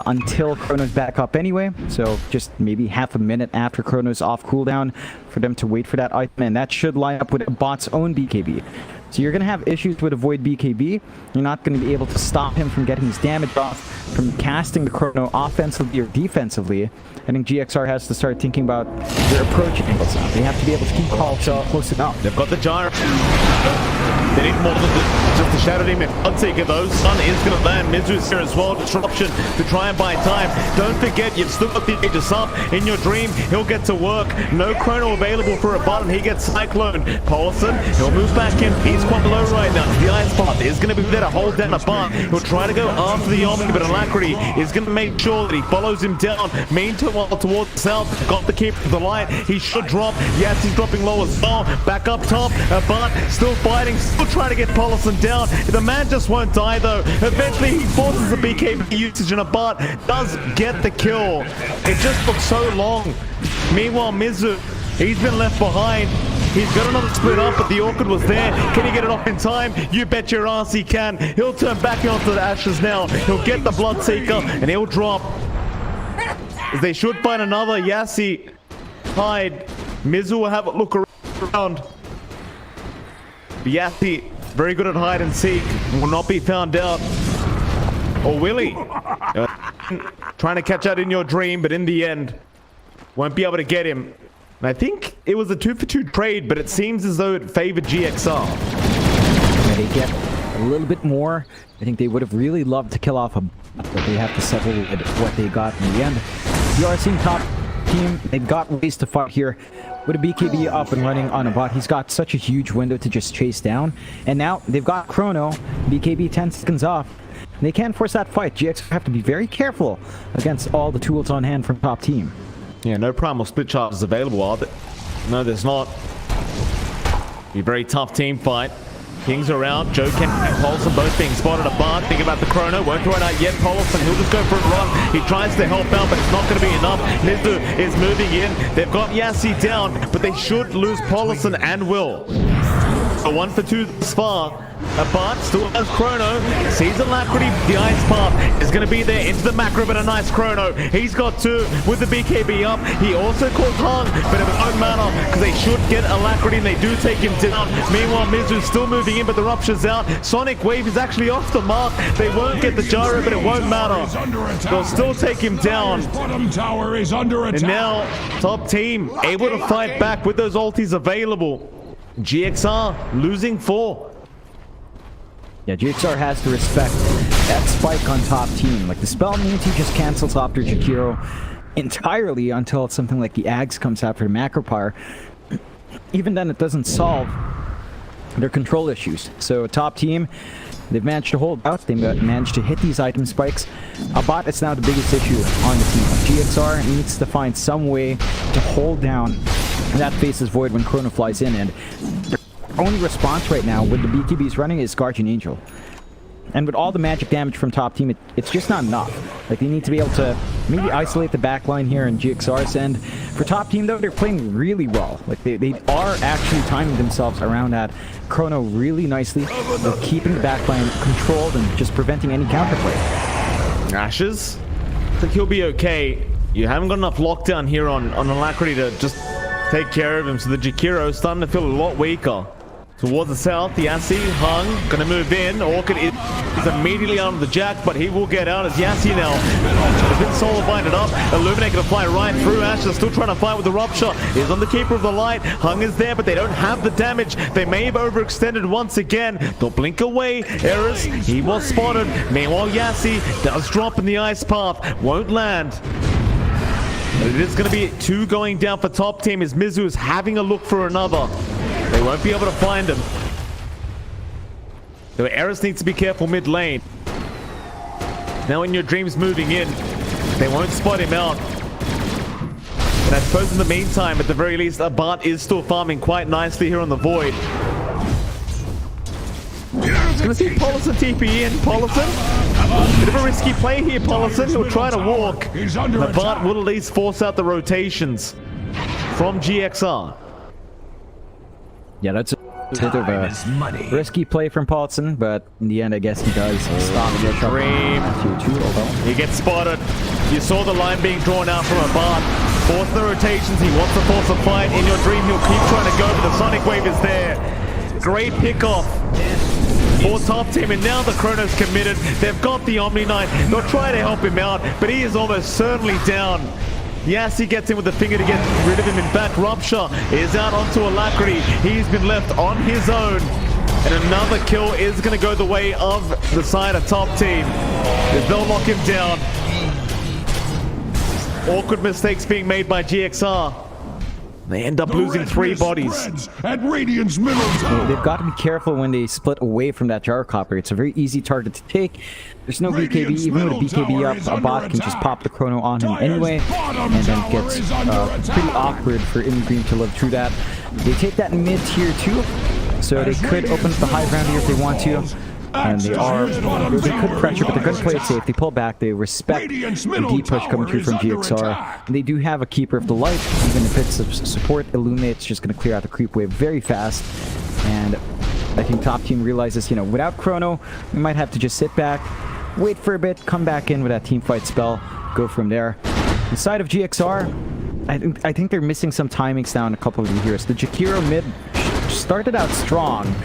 until Chrono's back up anyway. So just maybe half a minute after Chrono's off cooldown for them to wait for that item, and that should line up with bot's own BKB. So you're going to have issues with Avoid BKB. You're not going to be able to stop him from getting his damage off, from casting the Chrono offensively or defensively. I think GXR has to start thinking about their approach angles now. They have to be able to keep calls close enough. They've got the Gyro. They need more than just the Shadow Demon. Bloodseeker though. Sun is going to land. Mizu's here as well. Disruption to try and buy time. Don't forget, you've still got the Aegis up. In your dream, he'll get to work. No Chrono available for a button. He gets Cyclone. Paulson, he'll move back in. He's quite low right now. The Ice Path is going to be there to hold down a bar. He'll try to go after the Omni, but Alacrity is going to make sure that he follows him down. Meanwhile, towards the south, got the keep of the light. He should drop. Yes, he's dropping low as well. Back up top, but still fighting, still trying to get Paulson down. The man just won't die though. Eventually, he forces the BKB usage, and Abart does get the kill. It just took so long. Meanwhile, Mizu, he's been left behind. He's got another split up, but the Orchid was there. Can he get it off in time? You bet your ass he can. He'll turn back onto the Ashes now. He'll get the Bloodseeker, and he'll drop. As they should find another Yassi. Hide. Mizu will have a look around. Yassi, very good at hide and seek. Will not be found out. Or will he? Trying to catch out in your dream, but in the end, won't be able to get him. And I think it was a 2-for-2 trade, but it seems as though it favored GXR. Yeah, they get a little bit more. I think they would have really loved to kill off a, but they have to settle with what they got in the end. You are seeing top team. They've got ways to fight here. With a BKB up and running on a bot, he's got such a huge window to just chase down. And now they've got Chrono. BKB 10 seconds off. They can't force that fight. GX have to be very careful against all the tools on hand from top team. Yeah, no primal split charges available, are there? No, there's not. Be a very tough team fight. Kings around, Joe Ken and Paulson both being spotted apart. Think about the Chrono, won't throw it out yet. Paulson, he'll just go for a run. He tries to help out, but it's not going to be enough. Mizu is moving in. They've got Yassi down, but they should lose Paulson and Will. So 1-for-2 thus far. Apart, still has Chrono. Sees Alacrity. The Ice Path is going to be there into the macro, but a nice Chrono. He's got 2 with the BKB up. He also caught Hung, but it won't matter because they should get Alacrity and they do take him down. Meanwhile, Mizu's still moving in, but the Rupture's out. Sonic Wave is actually off the mark. They won't get the Gyro, but it won't matter. They'll still take him down. And now, top team able to fight back with those ultis available. GXR losing 4. Yeah, GXR has to respect that spike on top team. Like, the spell immunity just cancels off their Jakiro entirely until something like the Ags comes out for the macro power. Even then, it doesn't solve their control issues. So top team They've managed to hold out. They managed to hit these item spikes. A bot is now the biggest issue on the team. GXR needs to find some way to hold down that Faceless Void when Chrono flies in, and their only response right now with the BKBs running is Guardian Angel. And with all the magic damage from top team, it's just not enough. Like, they need to be able to maybe isolate the backline here in GXR's end. For top team, though, they're playing really well. Like, they are actually timing themselves around that Chrono really nicely. They're keeping the backline controlled and just preventing any counterplay. Ashes, I think he'll be okay. You haven't got enough lockdown here on Alacrity to just take care of him, so the Jakiro's starting to feel a lot weaker. Towards the south, Yassi, Hung, gonna move in. Orchid is immediately on the jack, but he will get out as Yassi now. A bit solo binded up. Illuminate gonna fly right through. Ashes still trying to fight with the Rupture. Is on the Keeper of the Light. Hung is there, but they don't have the damage. They may have overextended once again. They'll blink away. Eris, he was spotted. Meanwhile, Yassi does drop in the ice path. Won't land. But it is going to be 2 going down for top team as Mizu is having a look for another. They won't be able to find him. So Eris needs to be careful mid lane. Now in your dreams moving in, they won't spot him out. And I suppose in the meantime, at the very least, Bart is still farming quite nicely here on the Void. Gonna see Paulison TP in. Paulison, bit of a risky play here. Paulison, he'll try to walk. But Bart will at least force out the rotations from GXR. Yeah, that's a bit of a risky play from Paulson, but in the end, I guess he does stop the Dream. He gets spotted. You saw the line being drawn out from a Bart. Force the rotations. He wants to force a fight. In your dream, he'll keep trying to go, but the Sonic Wave is there. Great pickoff for top team, and now the Chrono's committed. They've got the Omni Knight. They'll try to help him out, but he is almost certainly down. Yassi gets in with the finger to get rid of him. In fact, Rupture is out onto Alacrity. He's been left on his own. And another kill is going to go the way of the side of top team. They'll lock him down. Awkward mistakes being made by GXR. They end up losing 3 bodies. At Radiant's middle tower. They've got to be careful when they split away from that Gyrocopter. It's a very easy target to take. There's no BKB. Even with a BKB up, a bot can just pop the Chrono on him anyway, and then it gets pretty awkward for in-green to live through that. They take that mid-tier too, so they could open up the high ground here if they want to. And they could pressure, but they're going to play it safe. They pull back. They respect the deep push coming through from GXR. And they do have a Keeper of the Light. Even if it's a support, Illuminate's just going to clear out the creep wave very fast. And I think top team realizes, you know, without Chrono, we might have to just sit back, wait for a bit, come back in with that team fight spell, go from there. Inside of GXR, I think they're missing some timings now on a couple of the heroes. The Jakiro mid started out strong.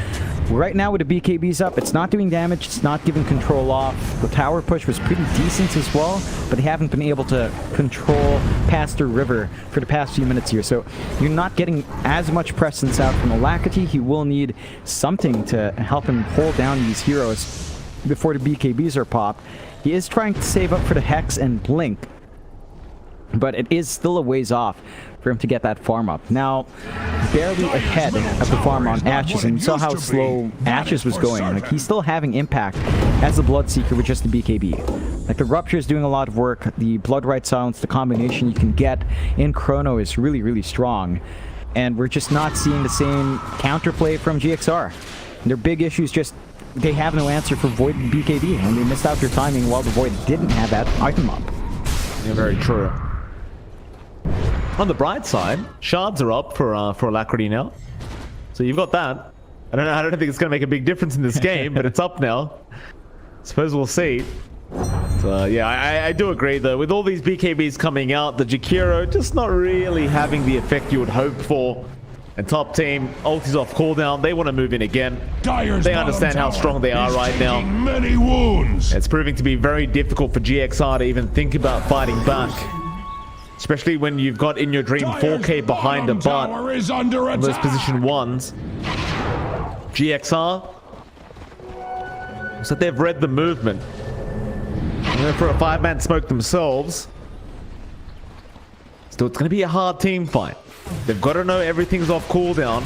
Right now with the BKBs up, it's not doing damage, it's not giving control off. The tower push was pretty decent as well, but they haven't been able to control past the river for the past few minutes here. So you're not getting as much presence out from Alacrity. He will need something to help him hold down these heroes before the BKBs are popped. He is trying to save up for the Hex and Blink, but it is still a ways off for him to get that farm up. Now, barely ahead of the farm on Ashes, and you saw how slow Ashes was going. Like, he's still having impact as a Bloodseeker with just the BKB. Like, the Rupture is doing a lot of work. The Blood Right Silence, the combination you can get in Chrono is really, really strong. And we're just not seeing the same counterplay from GXR. Their big issue is just they have no answer for Void and BKB, and they missed out their timing while the Void didn't have that item up. Yeah, very true. On the bright side, shards are up for Alacrity now, so you've got that. I don't think it's going to make a big difference in this game, but it's up now. Suppose we'll see. So yeah, I do agree though. With all these BKBs coming out, the Jakiro just not really having the effect you would hope for. And top team, ulti's off cooldown. They want to move in again. They understand how strong they are right now. Many wounds. It's proving to be very difficult for GXR to even think about fighting back. Especially when you've got in your dream 4K behind a bot on those position 1s. GXR, so they've read the movement. And for a 5-man smoke themselves, still it's going to be a hard team fight. They've got to know everything's off cooldown.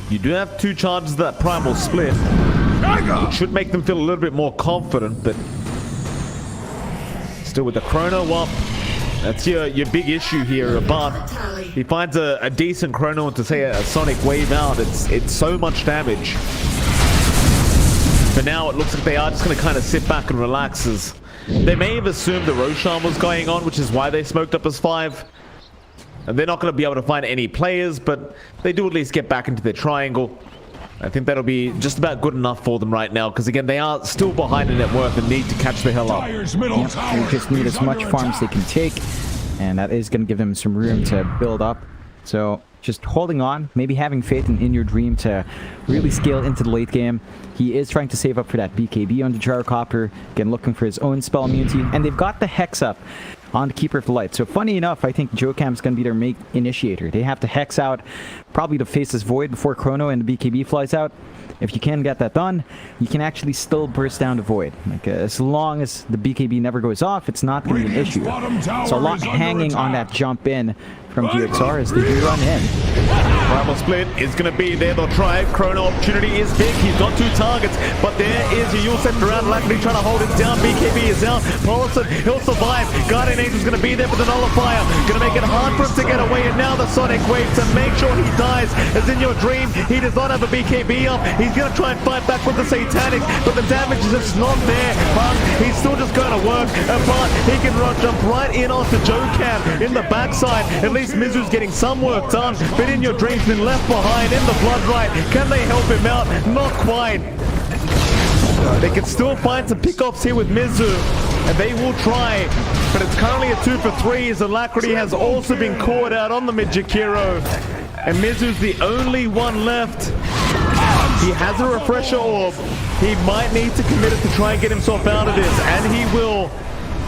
You do have 2 charges of that primal split. It should make them feel a little bit more confident, but still with the chrono up, that's your big issue here. But he finds a decent chrono to say a sonic wave out. It's so much damage. For now, it looks like they are just going to kind of sit back and relax. As they may have assumed the Royale was going on, which is why they smoked up as 5. And they're not going to be able to find any players, but they do at least get back into their triangle. I think that'll be just about good enough for them right now, because again, they are still behind in net worth and need to catch the hell up. They just need as much farm as they can take, and that is going to give them some room to build up. So just holding on, maybe having faith in your dream to really scale into the late game. He is trying to save up for that BKB on the Gyrocopter, again looking for his own spell immunity, and they've got the Hex up on the Keeper of the Light. So funny enough, I think Jocam's going to be their main initiator. They have to Hex out probably to face this Void before Chrono and the BKB flies out. If you can get that done, you can actually still burst down the Void. Like, as long as the BKB never goes off, it's not going to be an issue. So a lot hanging on that jump in from GXR as they do run in. Primal split is going to be there. They'll try it. Chrono opportunity is big. He's got 2 targets, but there is a Yule set around. Lackley trying to hold it down. BKB is out. Paulson, he'll survive. Guardian Angel's going to be there for the nullifier. Going to make it hard for him to get away, and now the Sonic Wave to make sure he dies. As in your dream, he does not have a BKB up. He's going to try and fight back with the Satanic, but the damage is just not there. He's still just going to work, but he can jump right in onto Jocam in the backside. At least Mizu's getting some work done, but in your dream's been left behind in the Blood Right. Can they help him out? Not quite. They can still find some pickoffs here with Mizu, and they will try, but it's currently a 2 for 3 as Alacrity has also been caught out on the mid-Jakiro, and Mizu's the only one left. He has a refresher orb. He might need to commit it to try and get himself out of this, and he will.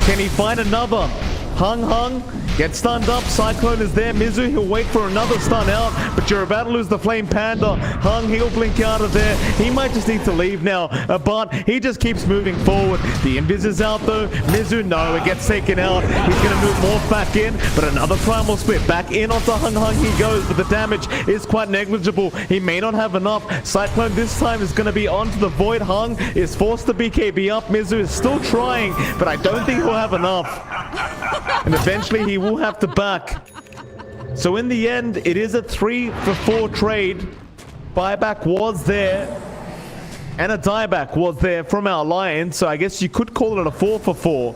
Can he find another? Hung gets stunned up. Cyclone is there. Mizu, he'll wait for another stun out, but you're about to lose the Flame Panda. Hung, he'll blink out of there. He might just need to leave now, but he just keeps moving forward. The Invis is out though. Mizu, no, it gets taken out. He's going to move Morph back in, but another Primal Split. Back in onto Hung he goes, but the damage is quite negligible. He may not have enough. Cyclone this time is going to be onto the Void. Hung is forced to BKB up. Mizu is still trying, but I don't think he'll have enough. And eventually he will have to back. So in the end, it is a 3 for 4 trade. Buyback was there, and a dieback was there from our Lions. So I guess you could call it a 4 for 4.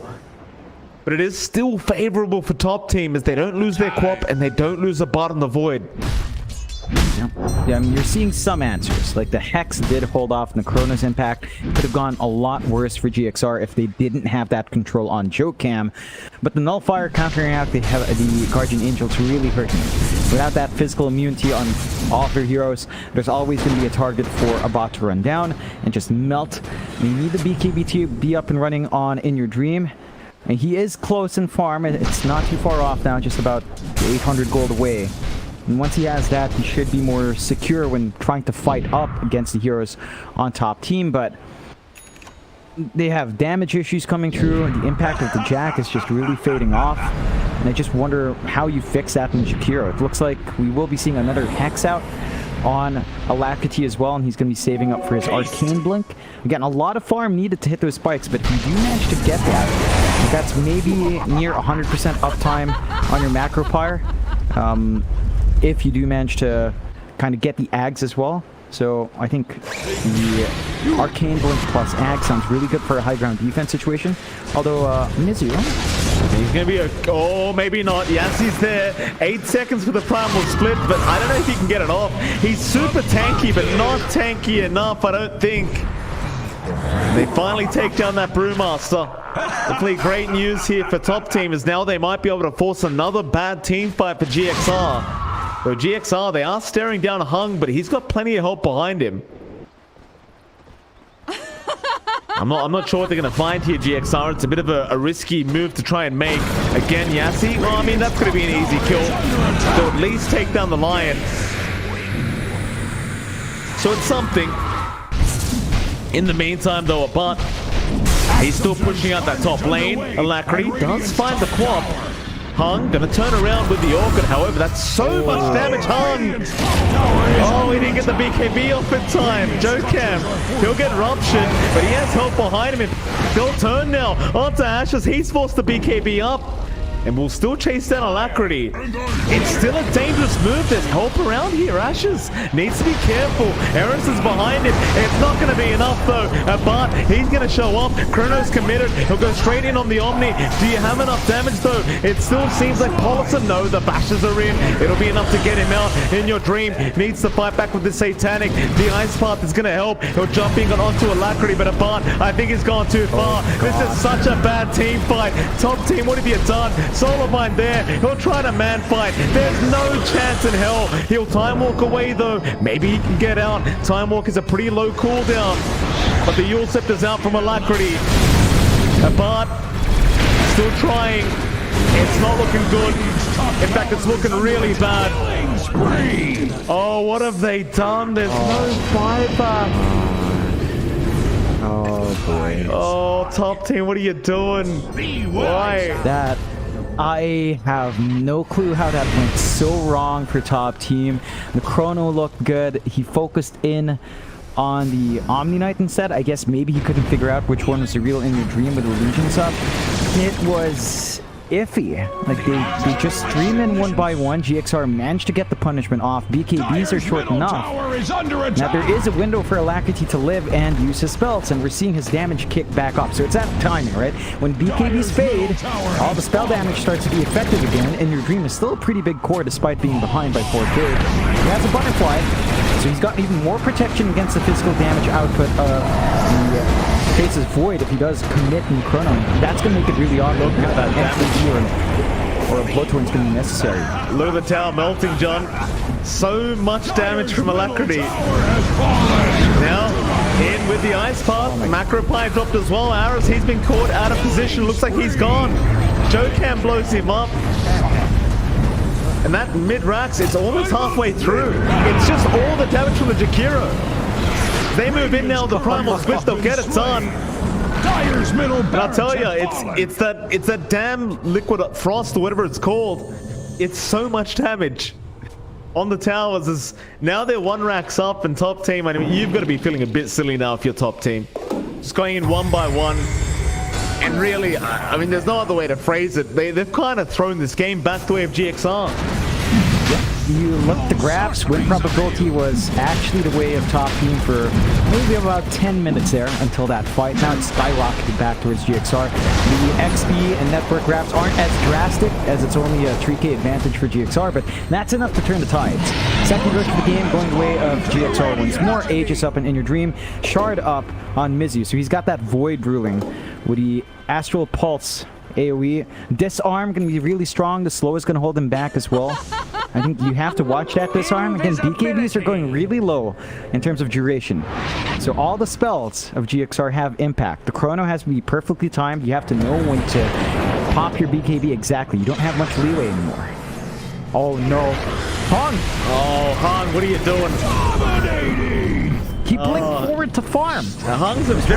But it is still favorable for top team as they don't lose their Quap and they don't lose a bot on the Void. Yeah, I mean, you're seeing some answers. Like the Hex did hold off and the Chronos impact. Could have gone a lot worse for GXR if they didn't have that control on Jocam. But the Nullifier countering out the Guardian Angel to really hurt him. Without that physical immunity on all of their heroes, there's always going to be a target for a bot to run down and just melt. You need the BKB to be up and running on In Your Dream. And he is close in farm. It's not too far off now, just about 800 gold away. And once he has that, he should be more secure when trying to fight up against the heroes on top team. But they have damage issues coming through. The impact of the Jack is just really fading off. And I just wonder how you fix that in Jakiro. It looks like we will be seeing another Hex out on Alacrity as well, and he's going to be saving up for his Arcane Blink. Again, a lot of farm needed to hit those spikes, but if you do manage to get that, that's maybe near 100% uptime on your Macro Pyre. If you do manage to kind of get the Ags as well. So I think the Arcane Blink plus Ag sounds really good for a high ground defense situation. Although Mizu, he's gonna be maybe not. Yes, he's there. 8 seconds for the Primal Split, but I don't know if he can get it off. He's super tanky, but not tanky enough, I don't think. They finally take down that Brewmaster. Hopefully great news here for top team is now they might be able to force another bad team fight for GXR. So GXR, they are staring down Hung, but he's got plenty of help behind him. I'm not sure what they're going to find here, GXR. It's a bit of a risky move to try and make. Again, Yassi, well, I mean, that's going to be an easy kill. They'll at least take down the Lion. So it's something. In the meantime, though, he's still pushing out that top lane. Alacrity does find the Quap. Hung gonna turn around with the Orchid. However, that's so much damage. Hung. Oh, he didn't get the BKB off in time. Jokam, he'll get ruptured, but he has help behind him. They'll turn now onto Ashes. He's forced the BKB up. And we'll still chase down Alacrity. It's still a dangerous move. There's help around here. Ashes needs to be careful. Eris is behind him. It's not going to be enough, though. Bart, he's going to show up. Chrono's committed. He'll go straight in on the Omni. Do you have enough damage, though? It still seems like Paulson. No, the bashes are in. It'll be enough to get him out. In Your Dream needs to fight back with the Satanic. The Ice Path is going to help. He'll jump in onto Alacrity, but Bart, I think he's gone too far. This is such a bad team fight. Top team, what have you done? Solarbind there. He'll try to man fight. There's no chance in hell. He'll time walk away, though. Maybe he can get out. Time walk is a pretty low cooldown. But the Yule Scepter's out from Alacrity. Bart still trying. It's not looking good. In fact, it's looking really bad. Oh, what have they done? There's no fiber. Oh boy. Oh, top team, what are you doing? Why? That I have no clue how that went so wrong for top team. The Chrono looked good. He focused in on the Omni Knight instead. I guess maybe he couldn't figure out which one was the real In Your Dream with the Legions up. It was iffy. Like they just stream in one by one. GXR managed to get the punishment off. BKBs are short enough. Now there is a window for Alacrity to live and use his spells, and we're seeing his damage kick back up. So it's that timing, right? When BKBs fade, all the spell damage starts to be effective again, and Your Dream is still a pretty big core despite being behind by 4K. He has a butterfly, so he's got even more protection against the physical damage output of the Face's Void if he does commit in Chrono. That's going to make it really awkward. Look at that damage. Or a Bloodthorn's going to be necessary. Look at the tower melting, John. So much damage from Alacrity. Now, in with the Ice Path. Macro Pie dropped as well. Aris, he's been caught out of position. Looks like he's gone. Jokam blows him up. And that mid-racks, it's almost halfway through. It's just all the damage from the Jakiro. They move in now, the Primal Swift, they'll get it done. And I'll tell you, it's that damn Liquid Frost or whatever it's called. It's so much damage on the towers. Now they're 1 racks up and top team. I mean, you've got to be feeling a bit silly now if you're top team. Just going in 1 by 1. And really, I mean, there's no other way to phrase it. They've kind of thrown this game back the way of GXR. You look at the graphs, win probability was actually the way of top team for maybe about 10 minutes there until that fight. Now it's skyrocketed back towards GXR. The XP and network graphs aren't as drastic as it's only a 3K advantage for GXR, but that's enough to turn the tides. Second rush of the game going the way of GXR once more. Aegis up and In Your Dream. Shard up on Mizu, so he's got that Void ruling with the Astral Pulse AoE. Disarm going to be really strong. The slow is going to hold him back as well. I think you have to watch that disarm. Again, BKBs are going really low in terms of duration. So all the spells of GXR have impact. The Chrono has to be perfectly timed. You have to know when to pop your BKB exactly. You don't have much leeway anymore. Oh no. Hung! Oh, Hung, what are you doing? He blinked forward to farm. Now, Hung's he's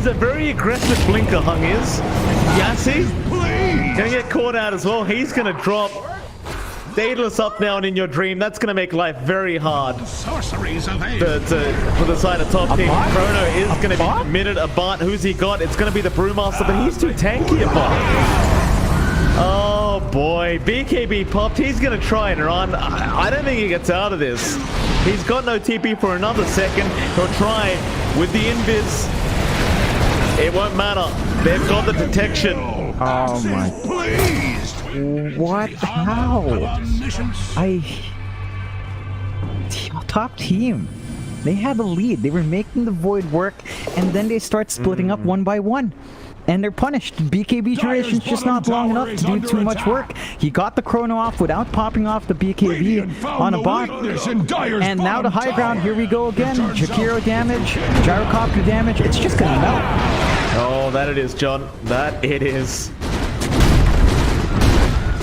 a very aggressive blinker, Hung is. Yassi, gonna get caught out as well. He's gonna drop. Daedalus up now and In Your Dream. That's going to make life very hard for the side of top team. Chrono is going to be committed. A Bart, who's he got? It's going to be the Brewmaster, but he's too tanky, a Bart. Oh boy, BKB popped. He's going to try and run. I don't think he gets out of this. He's got no TP for another second. He'll try with the invis. It won't matter. They've got the detection. Oh my. What? How? Top team. They had the lead. They were making the Void work, and then they start splitting up 1 by 1. And they're punished. BKB duration's just not long enough to do too much work. He got the Chrono off without popping off the BKB on a bot. And now the high ground. Here we go again. Jakiro damage. Gyrocopter damage. It's just gonna melt. Oh, that it is, John. That it is.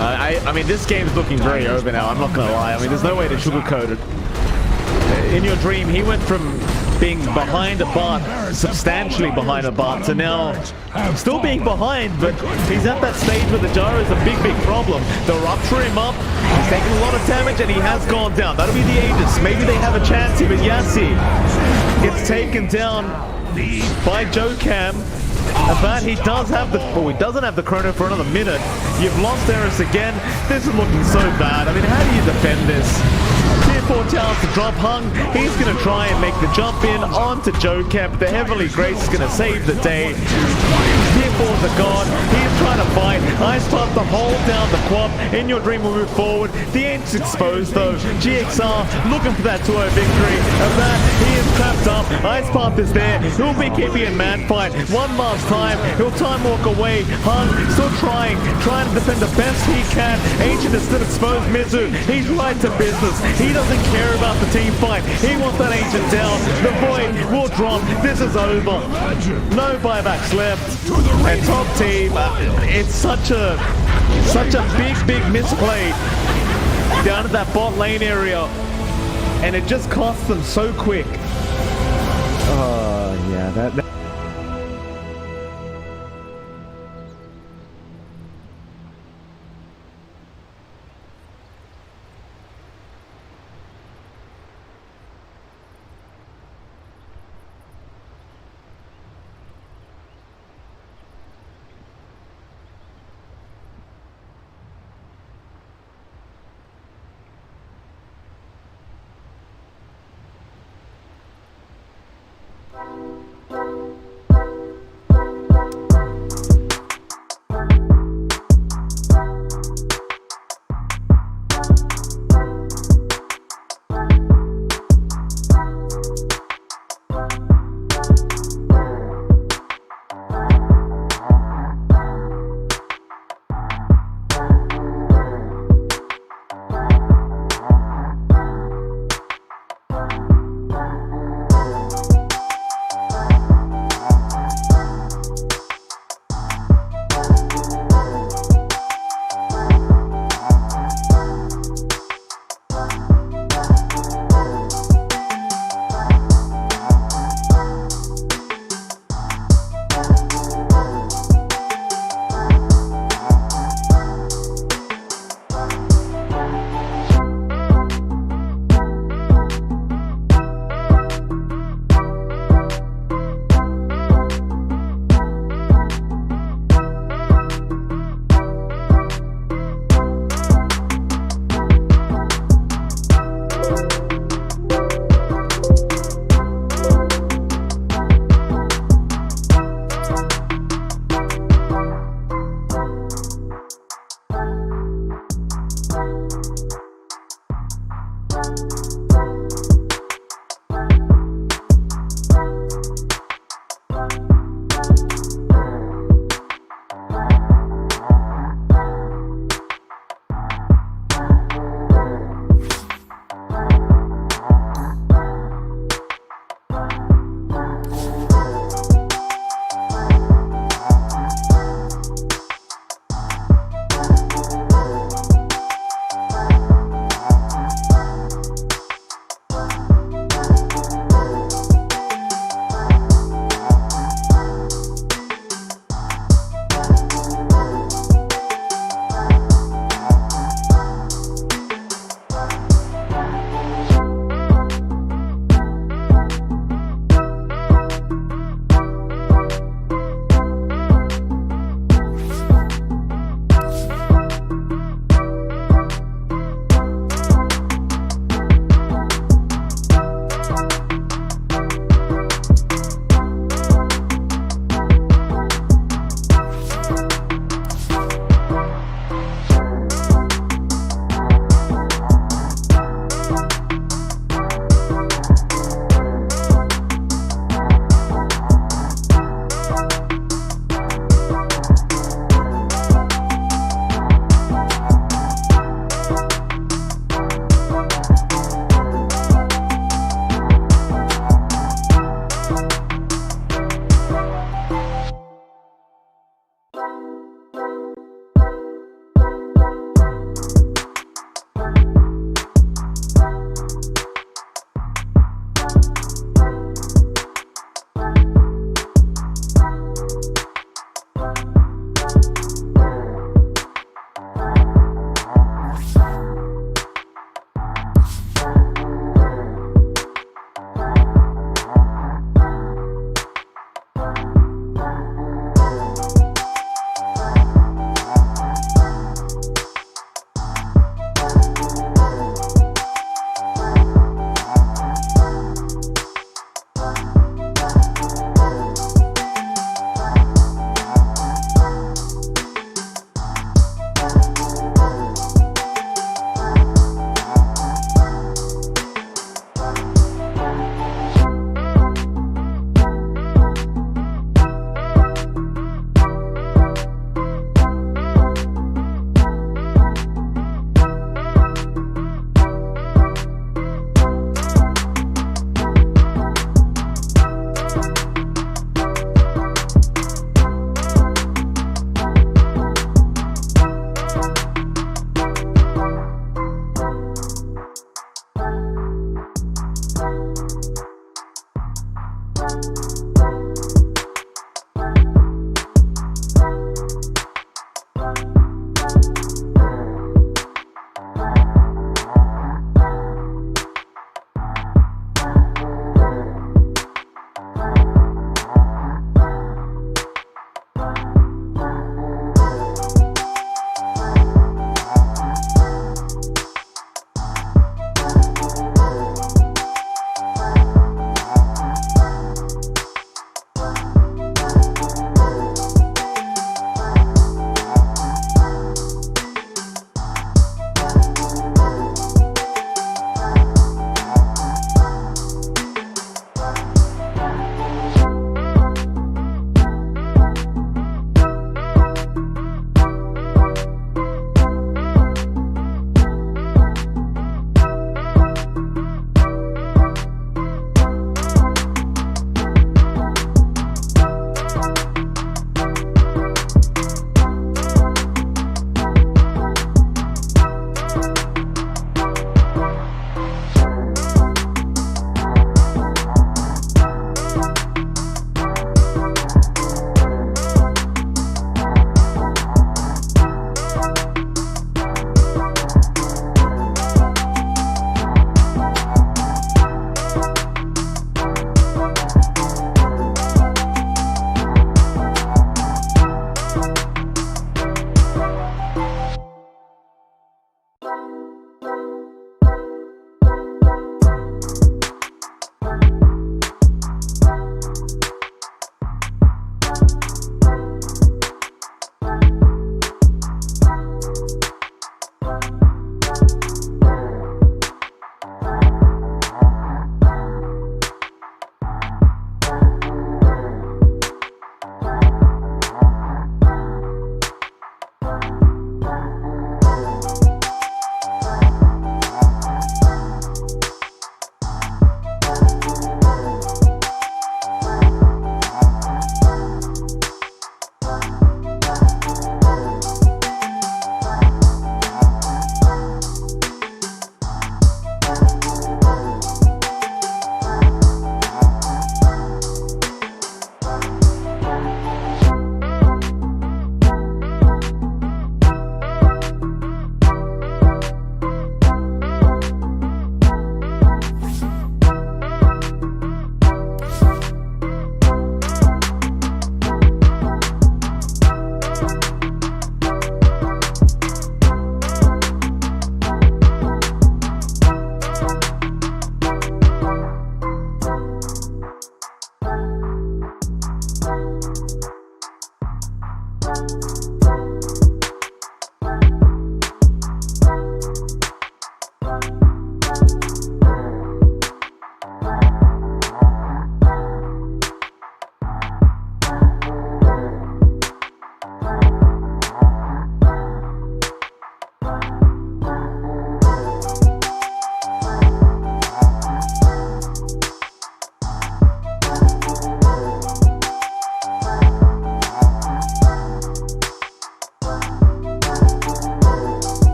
I mean, this game's looking very over now. I'm not gonna lie. I mean, there's no way to sugarcoat it. In Your Dream, he went from being behind a bot, substantially behind a bot, to now still being behind, but he's at that stage where the gyro is a big problem. They'll rupture him up, he's taking a lot of damage, and he has gone down. That'll be the Aegis. Maybe they have a chance here, but Yassi gets taken down by Jocam. But he does have the, he doesn't have the chrono for another minute. You've lost Eris again. This is looking so bad. I mean, how do you defend this? Tier 4 towers to drop Hung. He's going to try and make the jump in onto Jocam. The Heavenly Grace is going to save the day. Tier 4's a god. He's trying to fight. Ice Pop to hold down the quad. In Your Dream will move forward. The Anc's exposed though. GXR looking for that 2-0 victory. And that he is trapped up. Ice Pop is there. He'll be keeping in man fight. One last time. He'll time walk away. Hung still trying to defend the best he can. Ancient is still exposed. Mizu, he's right to business. He doesn't care about the team fight. He wants that Ancient down. The Void will drop. This is over. No buybacks left. And top team, it's such a big misplay down at that bot lane area, and it just costs them so quick. Yeah, that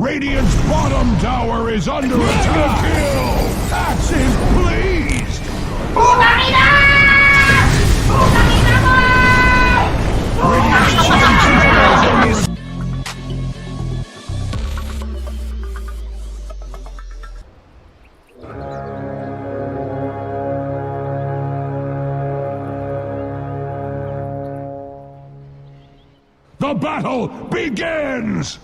Radiant's bottom tower is under attack. Kill. Axis pleased. Radiant's bottom tower is under attack. The battle begins!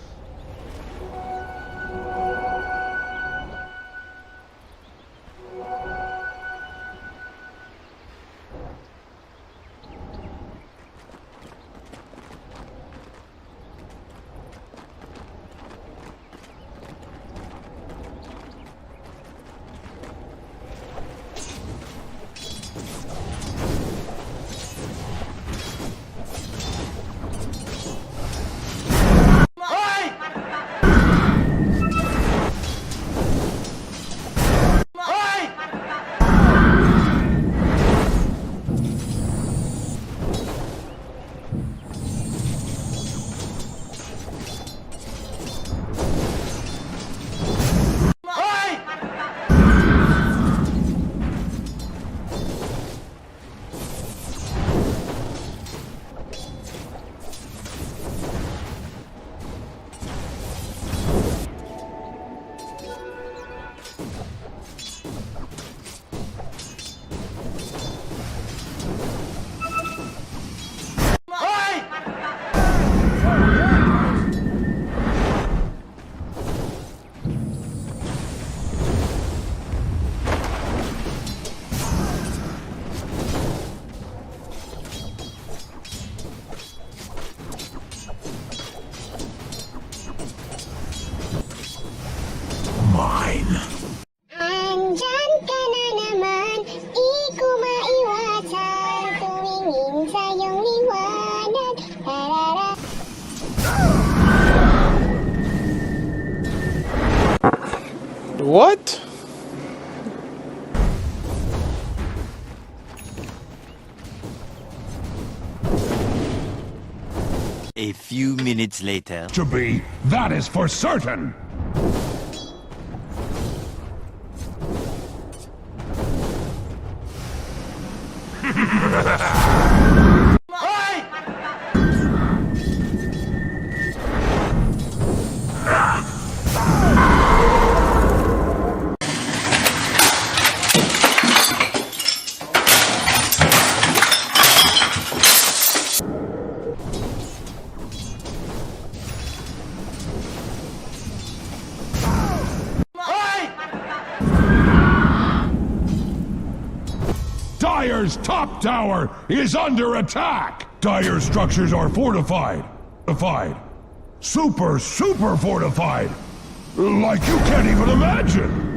Andyan ka na naman, di ko maiwasan. Tumingin sa iyong liwanag. Tarara. What? A few minutes later. To be, that is for certain. Dire's top tower is under attack! Dire structures are fortified. Super fortified! Like you can't even imagine!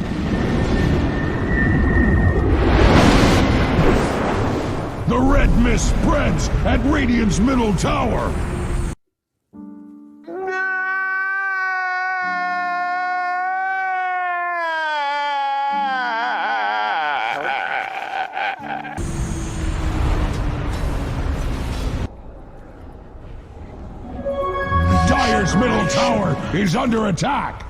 The red mist spreads at Radiant's middle tower! Dire's middle tower is under attack!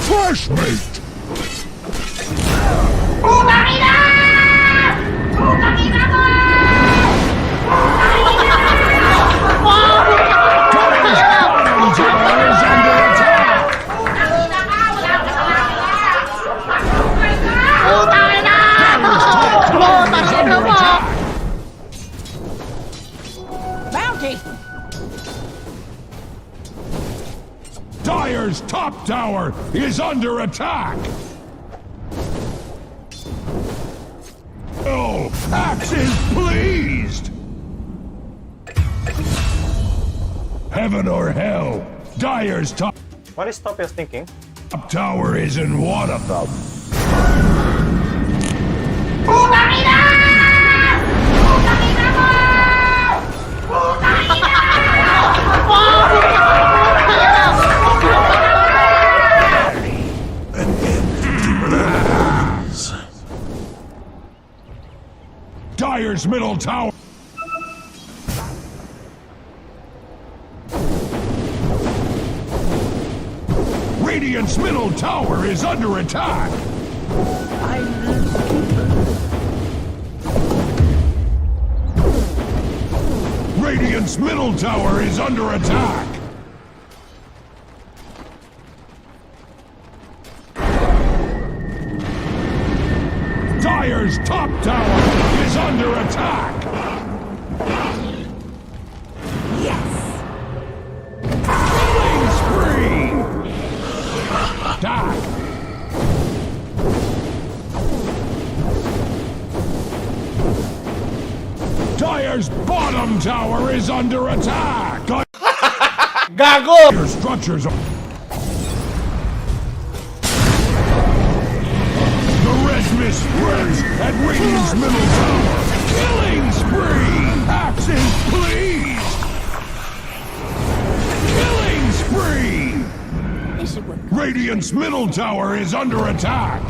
Flashmate! Dire's top tower is under attack! Oh, Axe is pleased! Heaven or hell, Dire's top What is Topia's thinking? tower isn't one of them. Dire's middle tower. Radiant's middle tower is under attack. Radiant's middle tower is under attack. Dire's top tower is under attack. Killing spree. Die. Dire's bottom tower is under attack. Gago! Your structures are... The red mist spreads at Radiant's middle tower. Killing spree. Axes, please. Killing spree. Radiant's middle tower is under attack.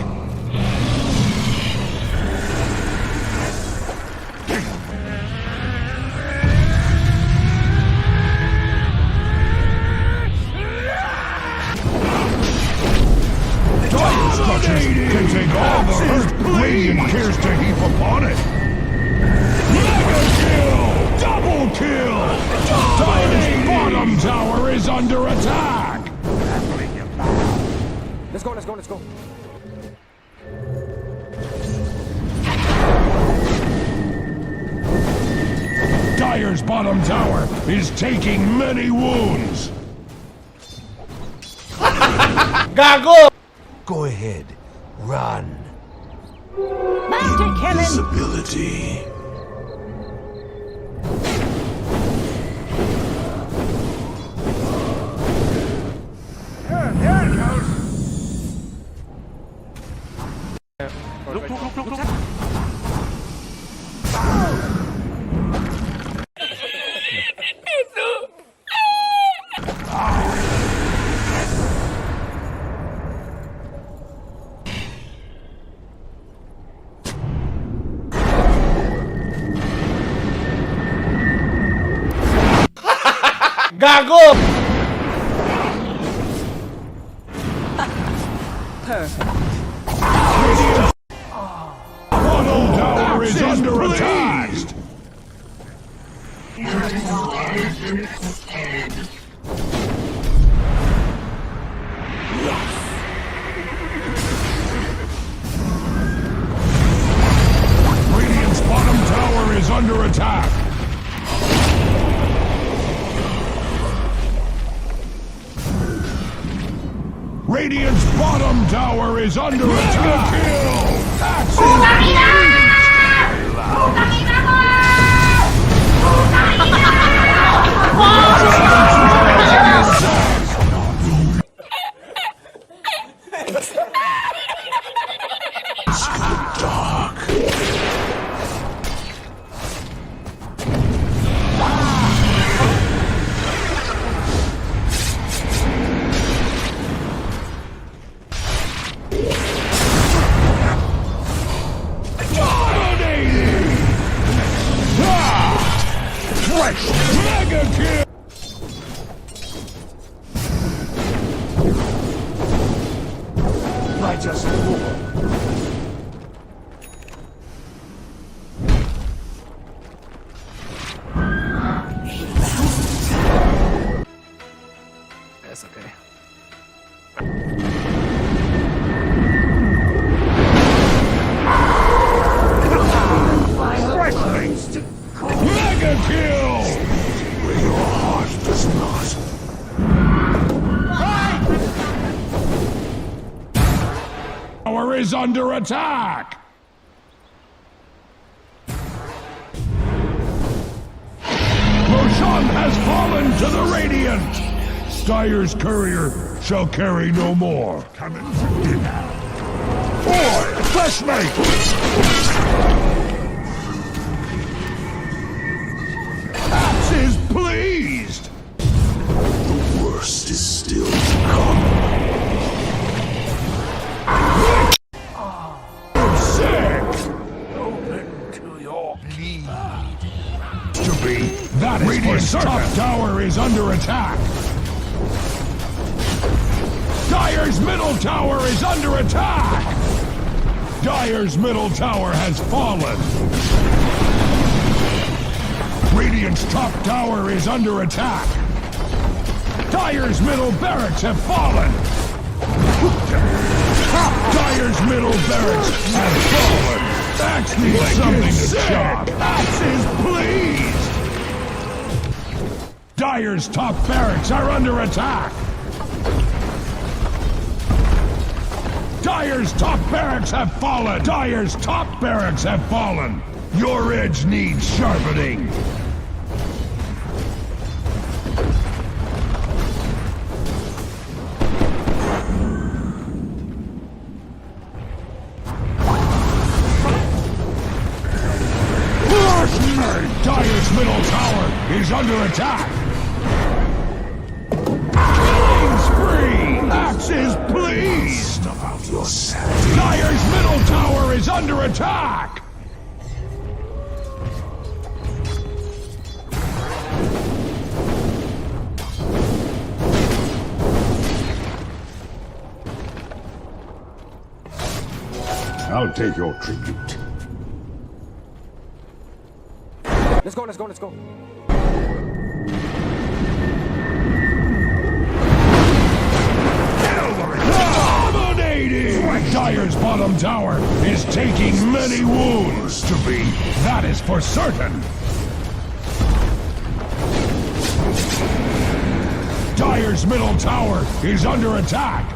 Can take all the hurt Radiant cares to heap upon it. Mega kill! Double kill! Dire's bottom tower is under attack! Let's go, let's go, let's go. Dire's bottom tower is taking many wounds. Gago! Go ahead. Run. Master Kevin! Invisibility. Gago! Bottom tower is under attack! Radiant's bottom tower is under attack! Radiant's bottom tower is under attack! Kill! Axis! Mega kill! I just That's okay. Mega kill! Where your heart does not. Tower is under attack! Roshan has fallen to the Radiant! Dire's courier shall carry no more. Coming for dinner. Boy, flashlight! Is pleased! The worst is still to come. Sick! Open to your To be. That is Radiant's top tower is under attack. Dire's middle tower is under attack. Dire's middle tower has fallen. Radiant's top tower is under attack. Dire's middle barracks have fallen. Dire's middle barracks have fallen. Axe needs something to chop. Axes, please! Dire's top barracks are under attack. Dire's top barracks have fallen. Dire's top barracks have fallen. Your edge needs sharpening. Dire's middle tower is under attack. Killing spree! Axes, please! Snuff out your sanity. Dire's middle tower is under attack! I'll take your tribute. Let's go, let's go, let's go. Dominating! Dire's bottom tower is taking many wounds. To be. That is for certain. Dire's middle tower is under attack.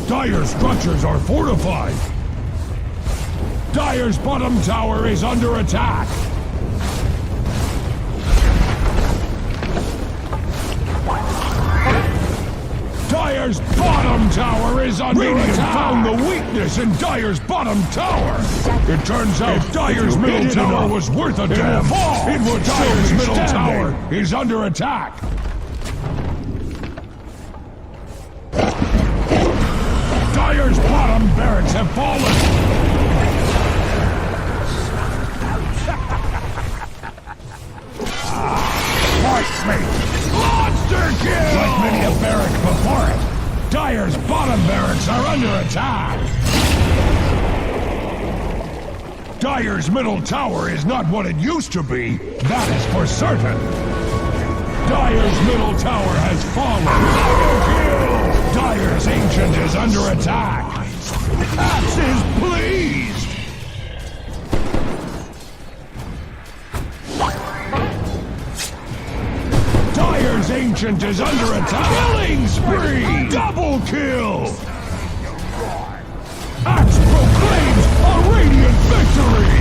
Dire's structures are fortified. Dire's bottom tower is under attack. Dire's bottom tower is under attack. Found the weakness in Dire's bottom tower. It turns out Dire's middle tower was worth a damn. It would. Dire's middle tower is under attack. Dire's bottom barracks have fallen. Fight me! Monster kill! Like many a barrack before it, Dire's bottom barracks are under attack. Dire's middle tower is not what it used to be. That is for certain. Dire's middle tower has fallen. Dire's ancient is under attack. Axes, please! Dire's ancient is under attack. Killing spree! Double kill! Axe proclaims a radiant victory!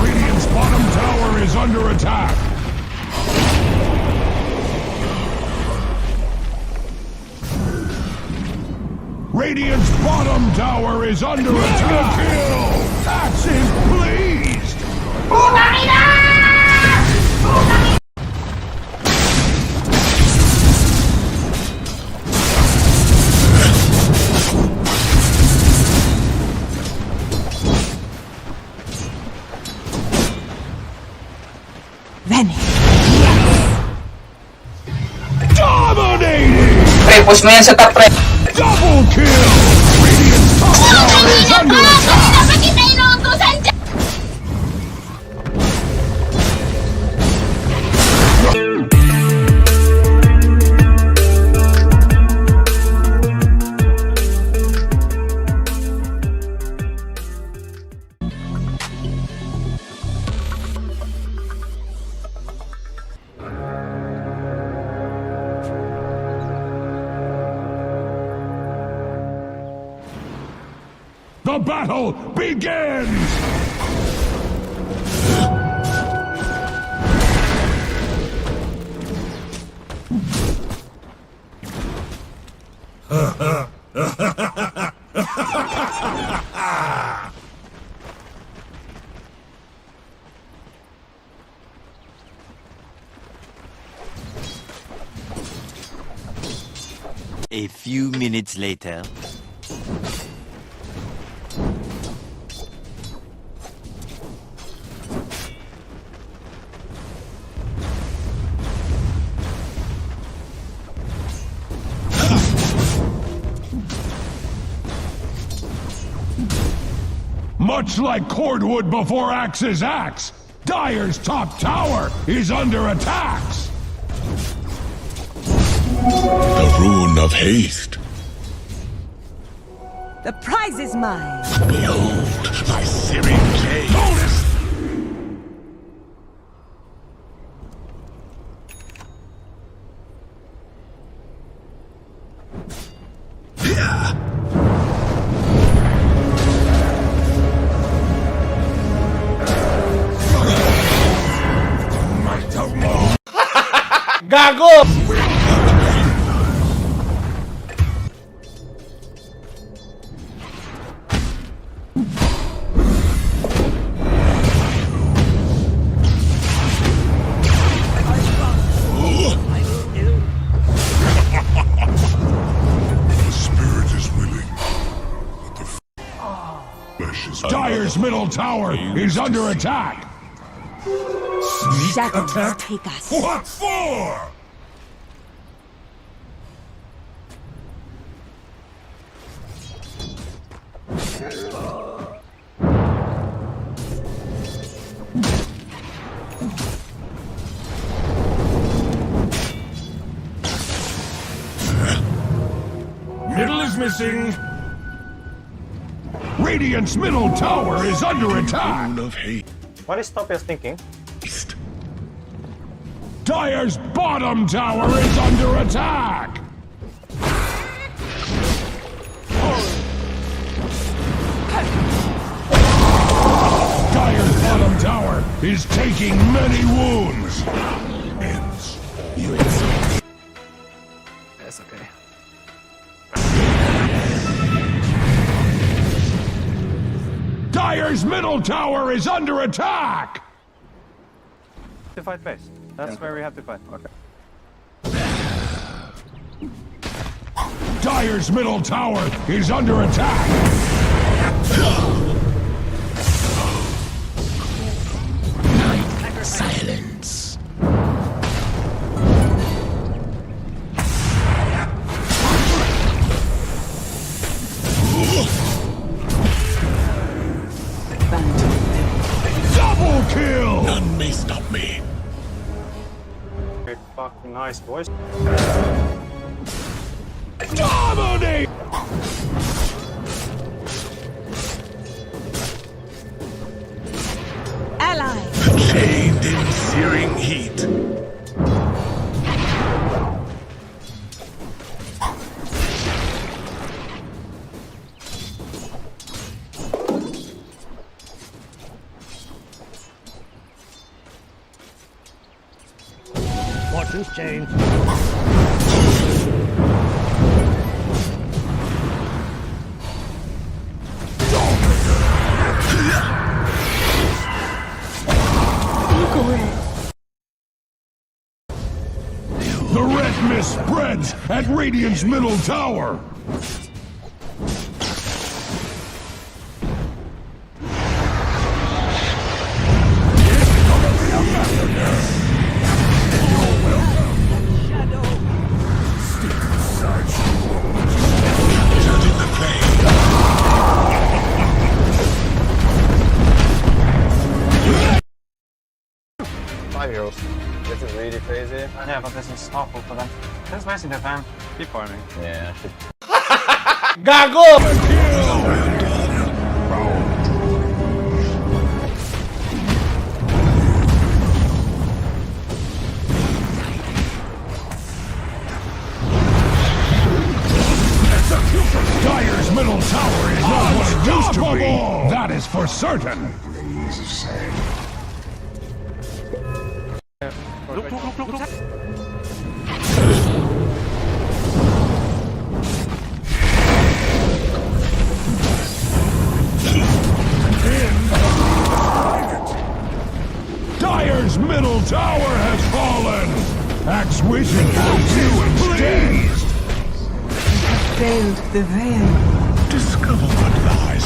Radiant's bottom tower is under attack. Radiant's bottom tower is under attack. Kill! Axes, please! Dominating! Push mo yan sa top, pre. Double kill! Radiant's top tower is under attack! The battle begins! A few minutes later. Much like cordwood before axe's axe, Dyer's top tower is under attacks. The rune of haste. The prize is mine. Behold my searing blade. Bonus! Gago! The spirit is willing, but the flesh is Dyer's middle tower is under attack. Shadows take us. What for? Middle is missing. Radiant's middle tower is under attack. rune of haste. What is Topia's thinking? Dyer's bottom tower is under attack. Dyer's bottom tower is taking many wounds. That's okay. Dyer's middle tower is under attack. To fight base. That's where we have to fight. Okay. Dyer's middle tower is under attack. Silence. Double kill! None may stop me. Very fucking nice, boys. Dominate! Ally. Chained in searing heat. Fortune's changed. The red mist spreads at Radiant's middle tower. Judging the flame. Five heroes. This is really crazy. Yeah, but this is awful for them. That's nice in the fan. Keep farming. Yeah, I should. Dyer's middle tower is not what it used to be. That is for certain. tower has fallen! Axe wishing for you instead! Failed the veil. Discover what lies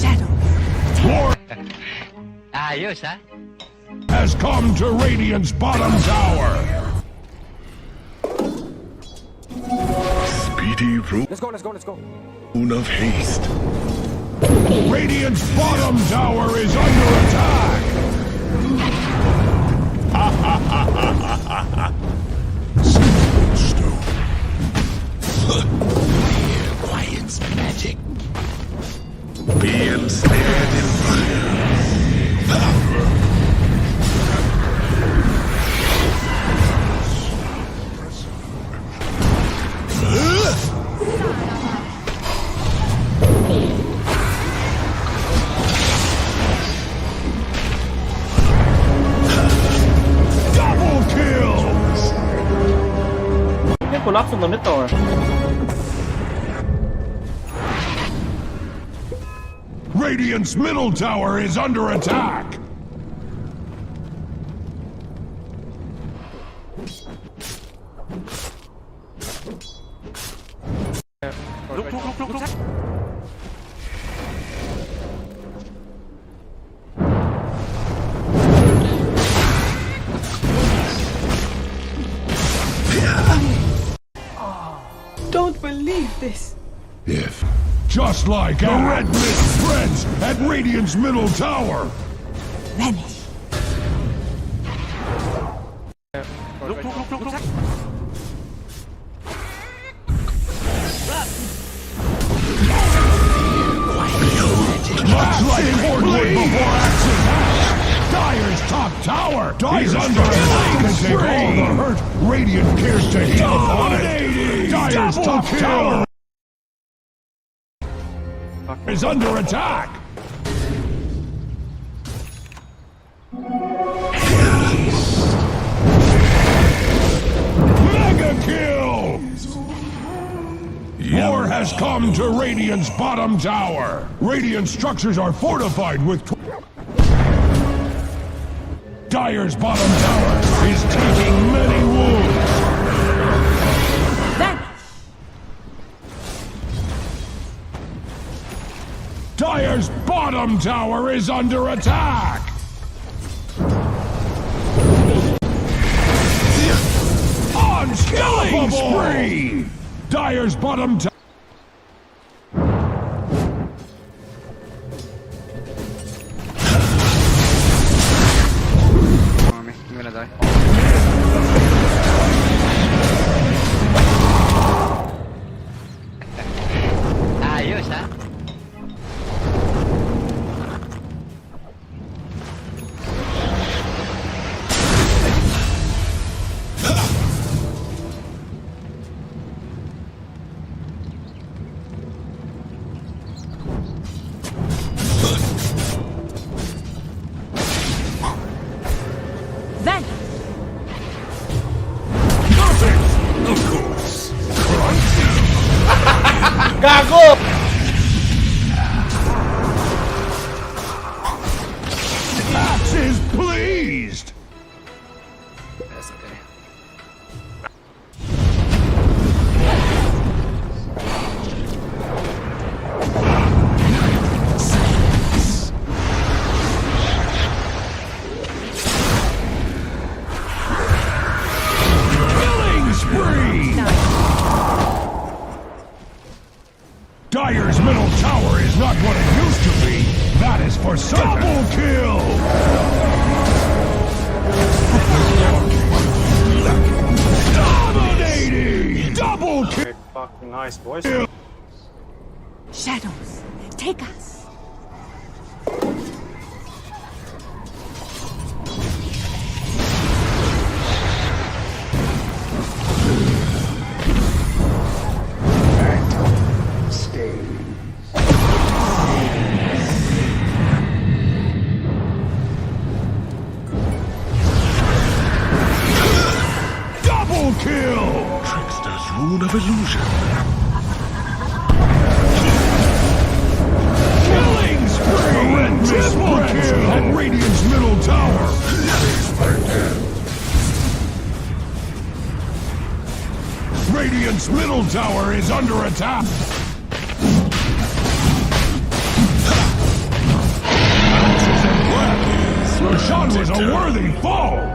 Shadow. War has come to Radiant's bottom tower! speedy rune Let's go. of haste. Radiant's bottom tower is under attack! Stone. Quiet's magic. Be ensnared in fire. Double kill! They collapse on the mid tower. Radiant's middle tower is under attack! Look. Don't believe this. If just like the red mist spreads at Radiant's middle tower! Vanish. Look. Much like Fordwood before Axe's hatch, Dire's top tower is under attack to take all the hurt Radiant cares to heap upon it. Dire's top tower is under attack. Mega kill! War has come to Radiant's bottom tower. Radiant structures are fortified with... Dire's bottom tower is taking many wounds. Dire's bottom tower is under attack. Unstoppable! Spree! Dire's bottom tower. I'm gonna die. Ayos, ha? Gago! Max is pleased. That's okay. Killing spree! Dire's middle tower is not what it used to be. That is for certain. Double kill! Dominating! Double kill! Very fucking nice, boys. Shadows. Take us. Double kill! Trickster's rune of illusion. Killing spree! Triple kill! Radiant's middle tower is under attack. Roshan was a worthy foe.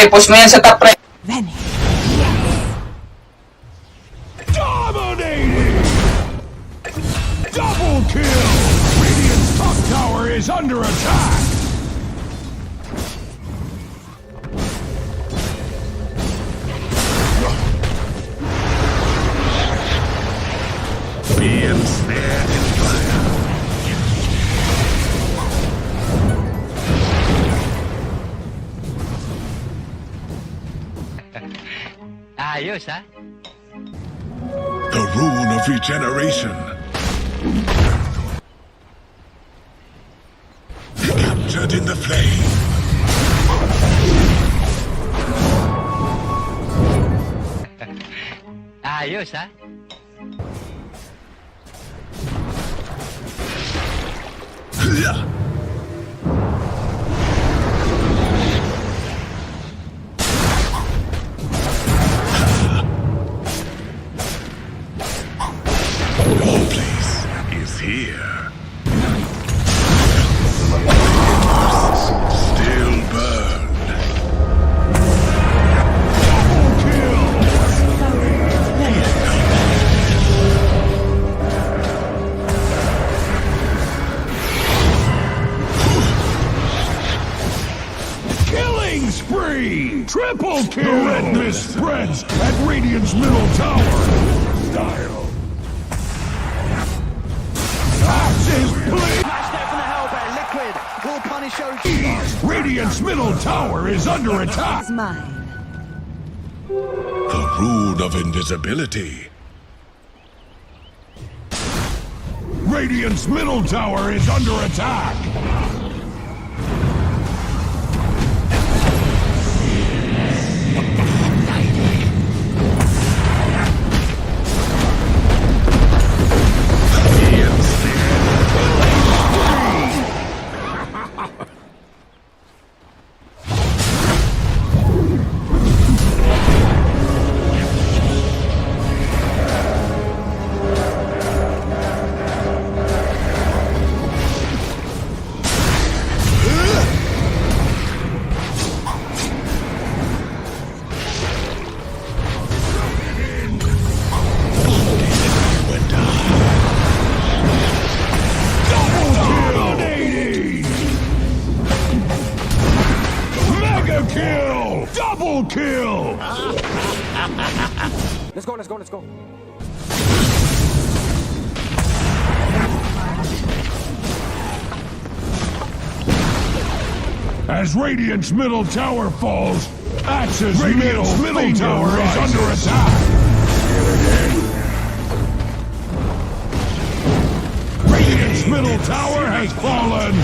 Push mo yan sa top, pre. Vanish. Dominating! Double kill! Radiant's top tower is under attack! Being snared in fire. Ayos, ha? The rune of regeneration. Captured in the flame. Ayos, ha? Your place is here. Still burned. Double kill! Killing spree! Triple kill! The red mist spreads at Radiant's middle tower. Style. Axes, please! Radiant's middle tower is under attack! It's mine. The rune of invisibility. Radiant's middle tower is under attack! Double kill! Let's go. As Radiant's middle tower falls, Axe's middle tower is under attack! Radiant's middle tower has fallen!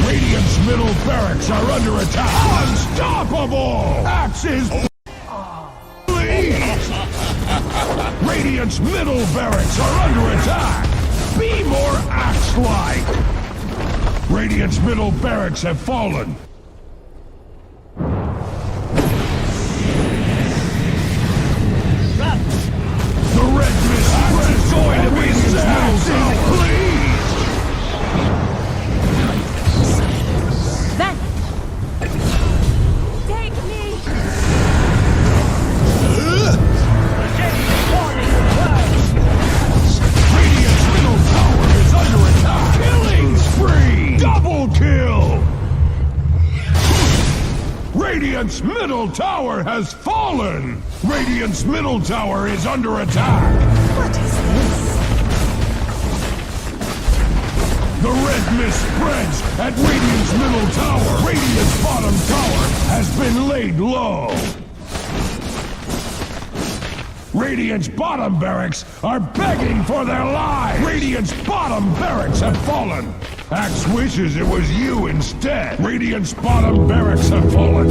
Radiant's middle barracks are under attack! Unstoppable! Axe's... Please! Radiant's middle barracks are under attack! Be more axe-like! Radiant's middle barracks have fallen! The red mist is going to be middle please! Take me! Radiant's Radiant's middle tower has fallen! Radiant's middle tower is under attack! What is this? The red mist spreads at Radiant's middle tower! Radiant's bottom tower has been laid low! Radiant's bottom barracks are begging for their lives! Radiant's bottom barracks have fallen! Axe wishes it was you instead! Radiant's bottom barracks have fallen!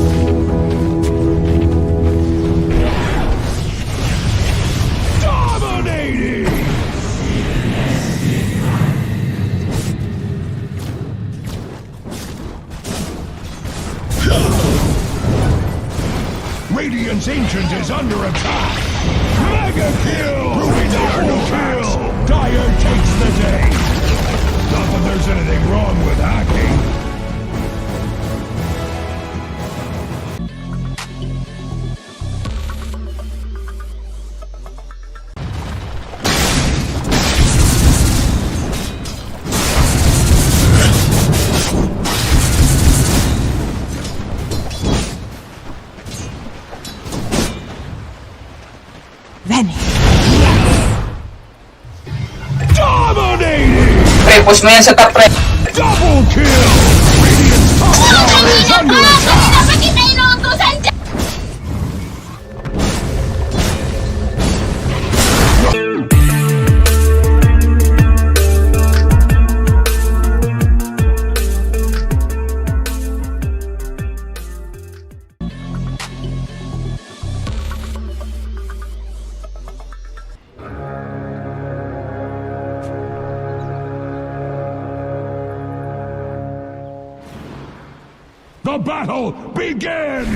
Dominating! Radiant's Ancient is under attack! Mega kill! Proving there are no kills! Dire takes the day! Not that there's anything wrong with hacking. Vanish. Dominating! Pre, push mo yan sa top, pre. Double kill! Radiant's top tower is under attack! The battle begins!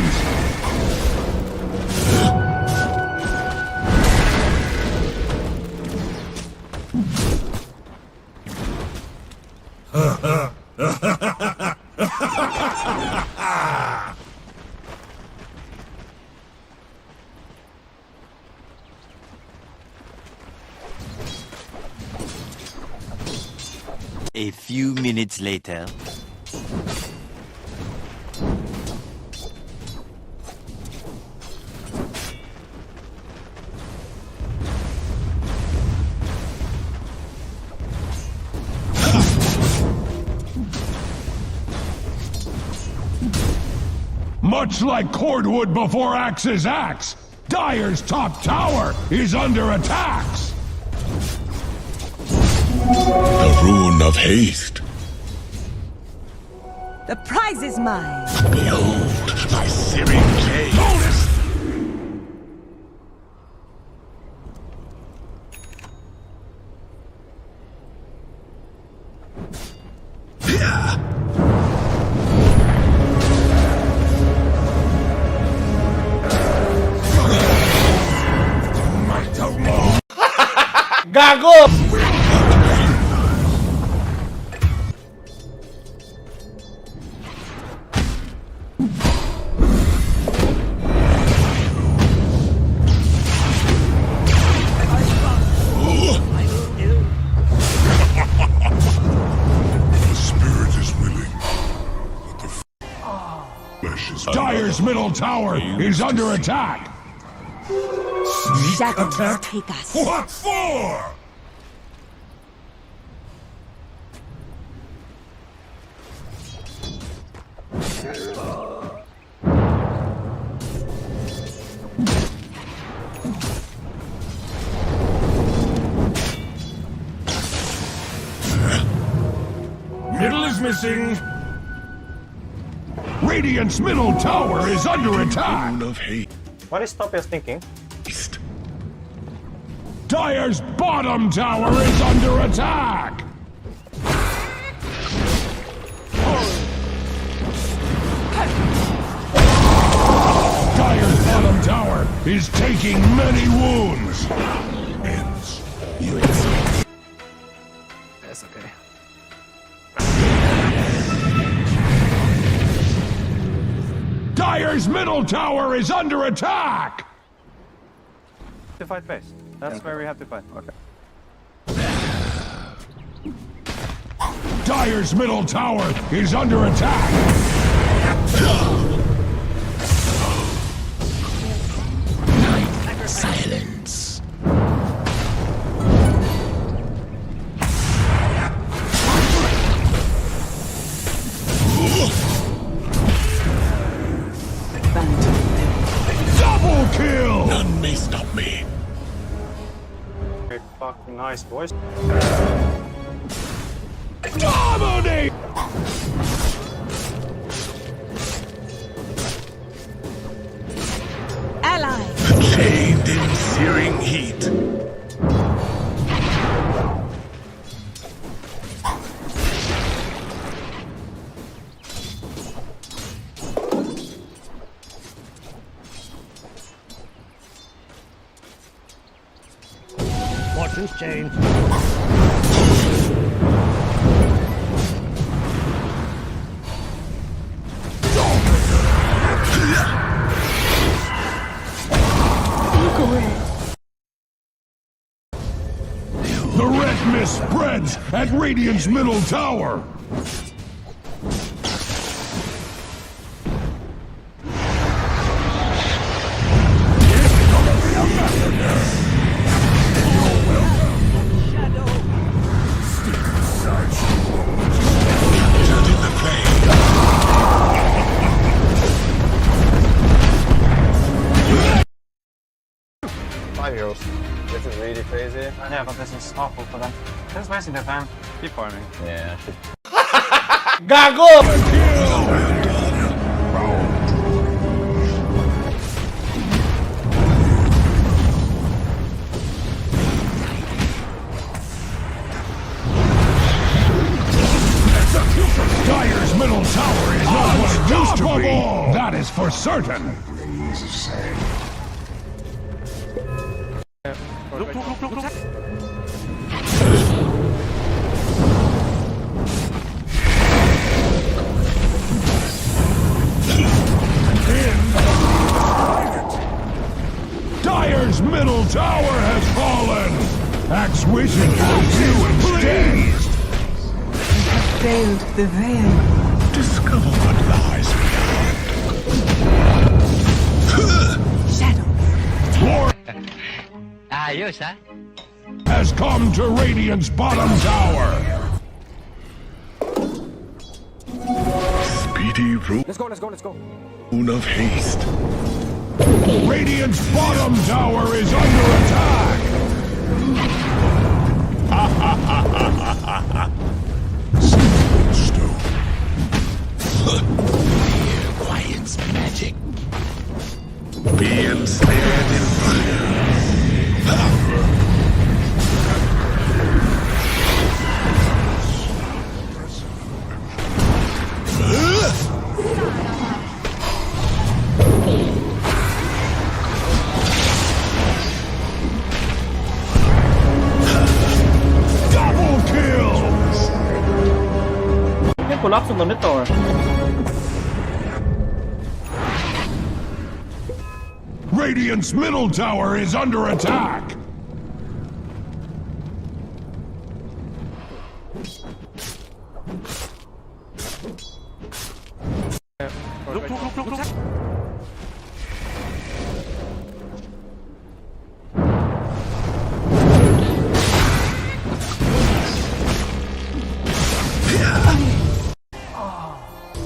A few minutes later. Much like cordwood before Axe's axe, Dire's top tower is under attacks! The rune of haste. The prize is mine. Behold, my searing blade. Bonus! Gago! Dire's middle tower is under attack! Shadows take us. What for? Middle is missing. Radiant's middle tower is under attack. Of hate. What is Topia's thinking? Dire's bottom tower is under attack. Dire's bottom tower is taking many wounds. Ends. That's okay. Dire's middle tower is under attack! To fight base. That's where we have to fight. Okay. Dire's middle tower is under attack! silence. Double kill! None may stop me. Very fucking nice, boys. Dominate! Ally. Chained in searing heat. Fortune's changed. The red mist spreads at Radiant's middle tower. Heroes. This is really crazy. Yeah, but this is awful for them. Just wasting their time. Keep farming. Yeah, I should. Dire's middle tower is not what it used to be. That is for certain. Dire's middle tower has fallen. Axe wishing for you instead. Failed the veil. Discover what lies beyond. Shadow. War Ayos, ha? has come to Radiant's bottom tower. Speedy rune Let's go, let's go, let's go. of haste. Radiant's bottom tower is under attack. Stone. Quiet's magic. Be ensnared in fire. Double kill. Can collapse on the mid tower. Radiant's middle tower is under attack.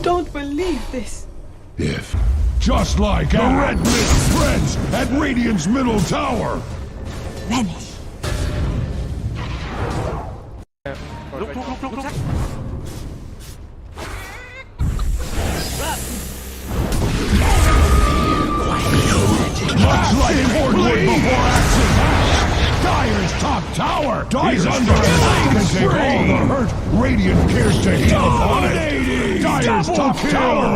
Don't believe this. If Just like a red mist spreads at Radiant's middle tower. Vanish. Much like Fordwood before Axe's Hash, Dire's top tower is under attack and take all the hurt Radiant cares to heal upon it. Dire's top tower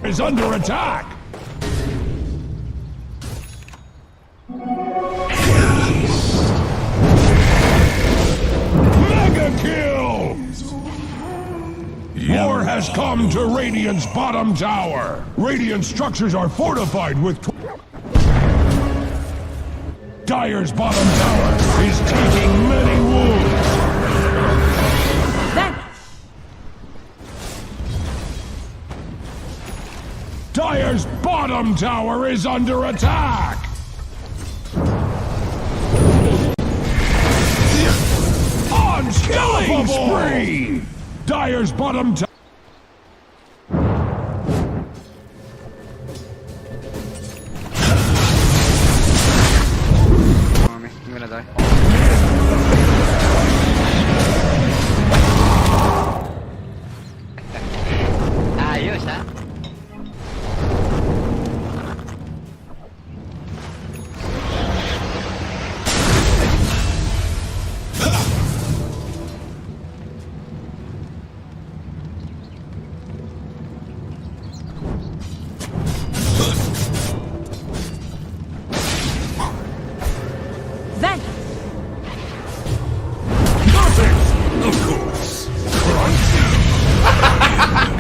is under attack. Mega kill! War has come to Radiant's bottom tower. Radiant structures are fortified with... Dire's bottom tower is taking many wounds. Dire's bottom bottom tower is under attack! Killing spree! Dire's bottom tower. I'm gonna die. Ayos, ha?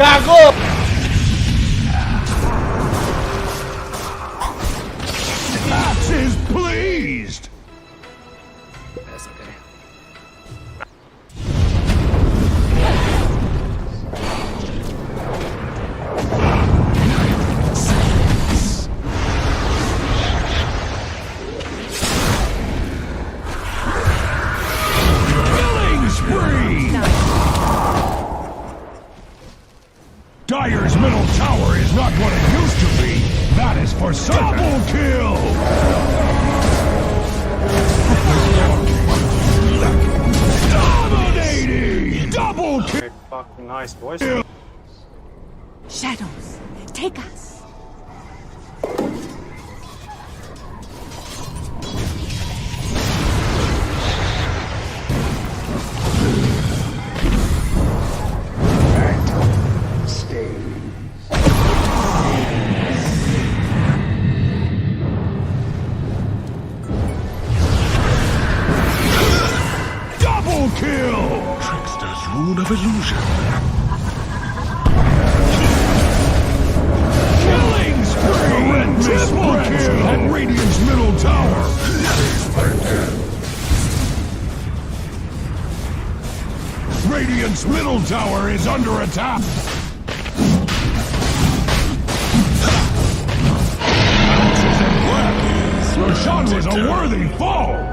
Gago! Max is pleased! That's okay. Killing spree! Dire's middle tower is not what it used to be. That is for certain. Double kill! Dominating! Double kill! Fucking nice, boys. Shadows, take us. Double kill! Trickster's rune of illusion. Killing spree! Triple kill! And Radiant's middle tower! Radiant's middle tower is under attack! Roshan was a worthy foe!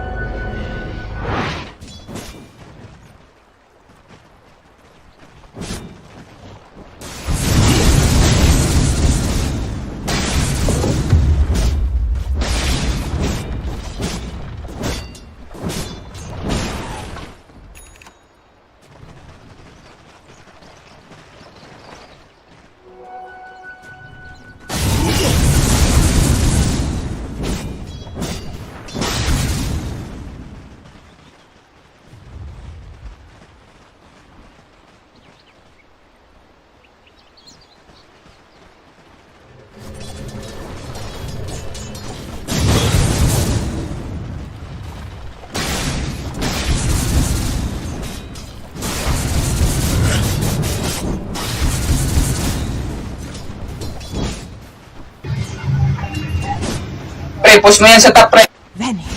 Pre, push mo yan sa top, pre. Vanish.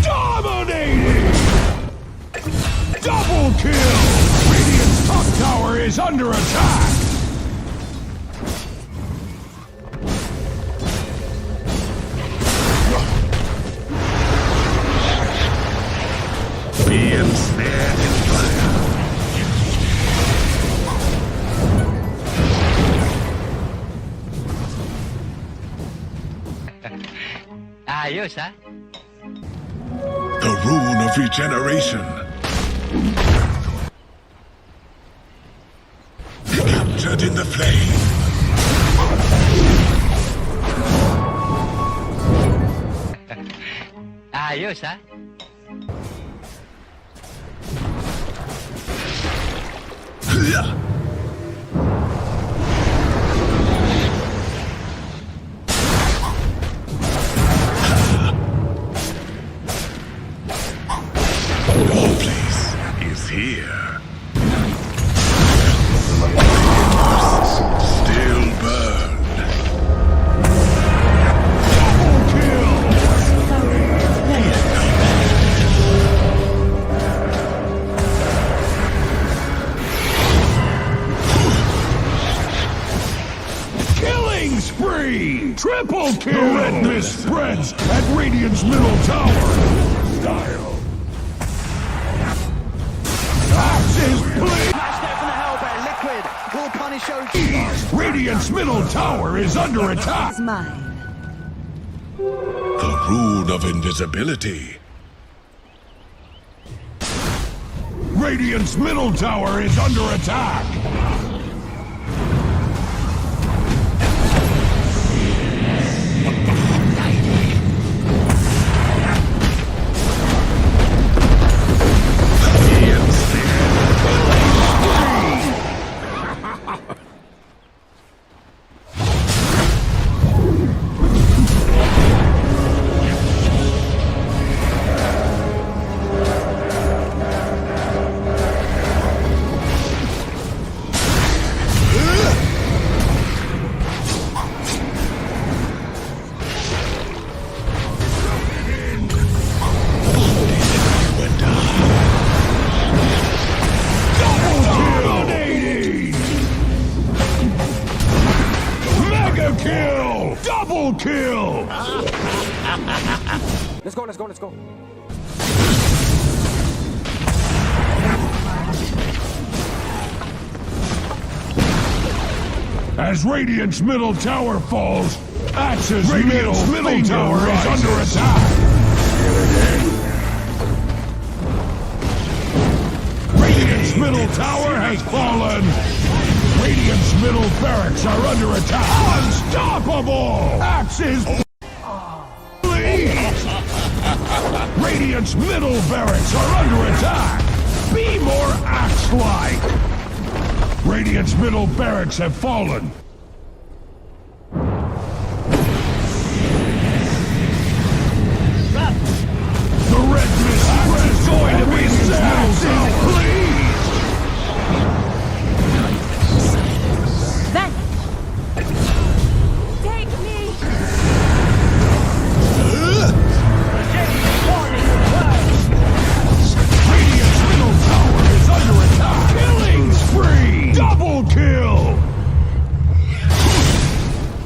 Dominating! Double kill! Radiant's top tower is under attack! Be ensnared in fire. Ayos, ha? The rune of regeneration. Captured in the flame. Ayos, ha? Your place is here. Still burned. Double kill! Radiant's middle tower. Style. Axes, please. Will punish OG. Radiant's middle tower is under attack. Mine. The rune of invisibility. Radiant's middle tower is under attack. Double kill! Let's go, let's go, let's go. As Radiant's middle tower falls, Axe's middle tower is under attack. Radiant's middle tower has fallen. Radiant's middle barracks are under attack. Unstoppable! Axes, please! Radiant's middle barracks are under attack. Be more axe-like. Radiant's middle barracks have fallen. The red mist is going to be Radiant's middle tower. Please! Take me. Radiant's middle tower is under attack. Killing spree! Double kill!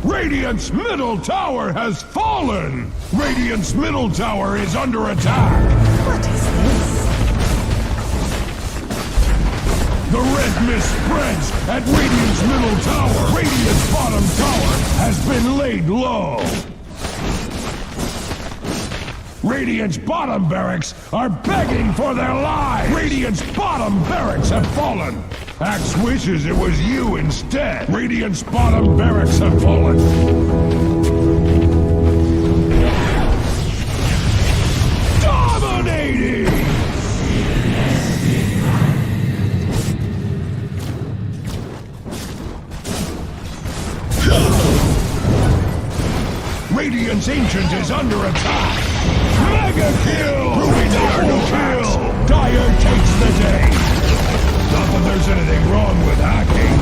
Radiant's middle tower has fallen! Radiant's middle tower is under attack. What is this? The red mist spreads at Radiant's middle tower. Radiant's bottom tower has been laid low. Radiant's bottom barracks are begging for their lives. Radiant's bottom barracks have fallen. Axe wishes it was you instead. Radiant's bottom barracks have fallen. Dominating! Radiant's Ancient is under attack! Mega kill! Proving there are no kills! Dire takes the day! Not that there's anything wrong with hacking.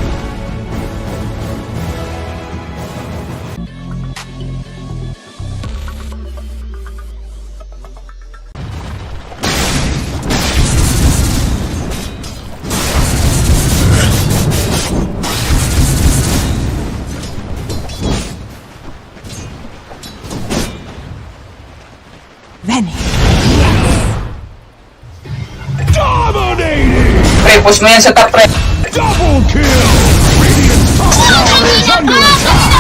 Dominating! Pre, push mo yan sa top, pre. Double kill! Radiant's top tower is under attack!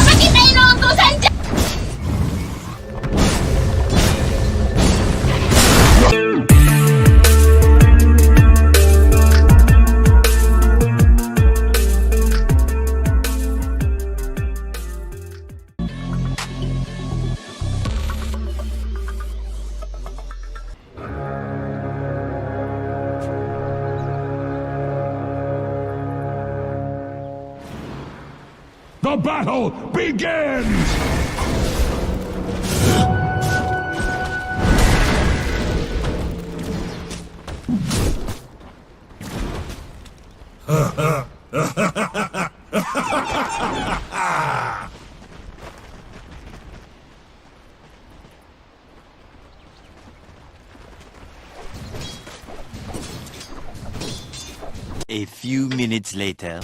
The battle begins! A few minutes later.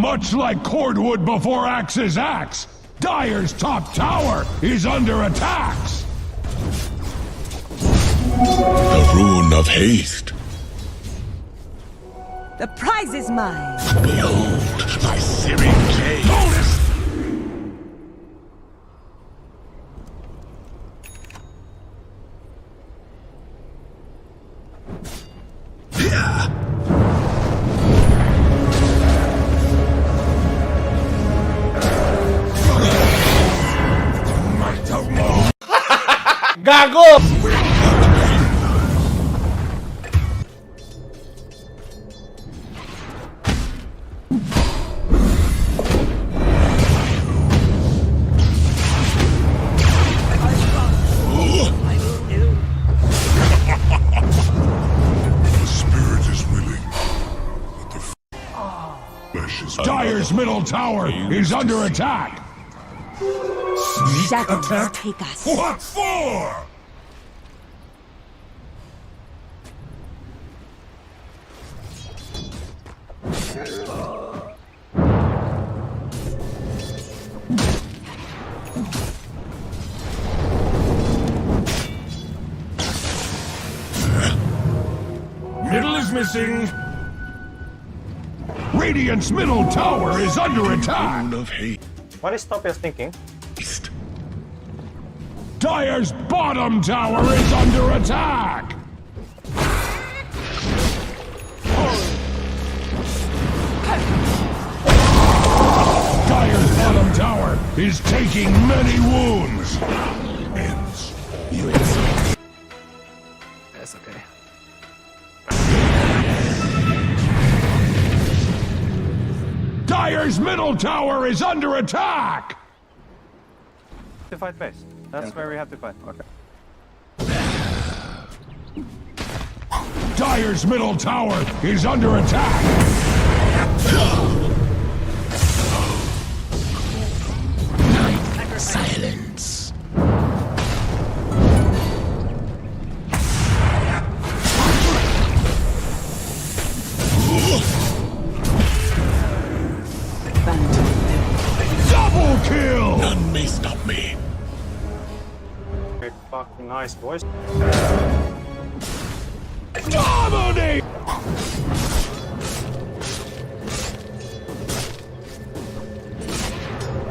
Much like cordwood before axe's axe, Dire's top tower is under attacks. The rune of haste. The prize is mine. Behold my searing gaze. Bonus! Gago! The spirit is willing, but the flesh is Dire's middle tower is under attack. Shadows take us. What for? Middle is missing. Radiant's middle tower is under attack. rune of haste. What is Topia's thinking? Dire's bottom tower is under attack. Dire's bottom tower is taking many wounds. Ends. That's okay. Dire's middle tower is under attack. To fight base. That's where we have to fight. Okay. Dire's middle tower is under attack. Silence. Double kill! None may stop me. Very fucking nice, boys. Dominate!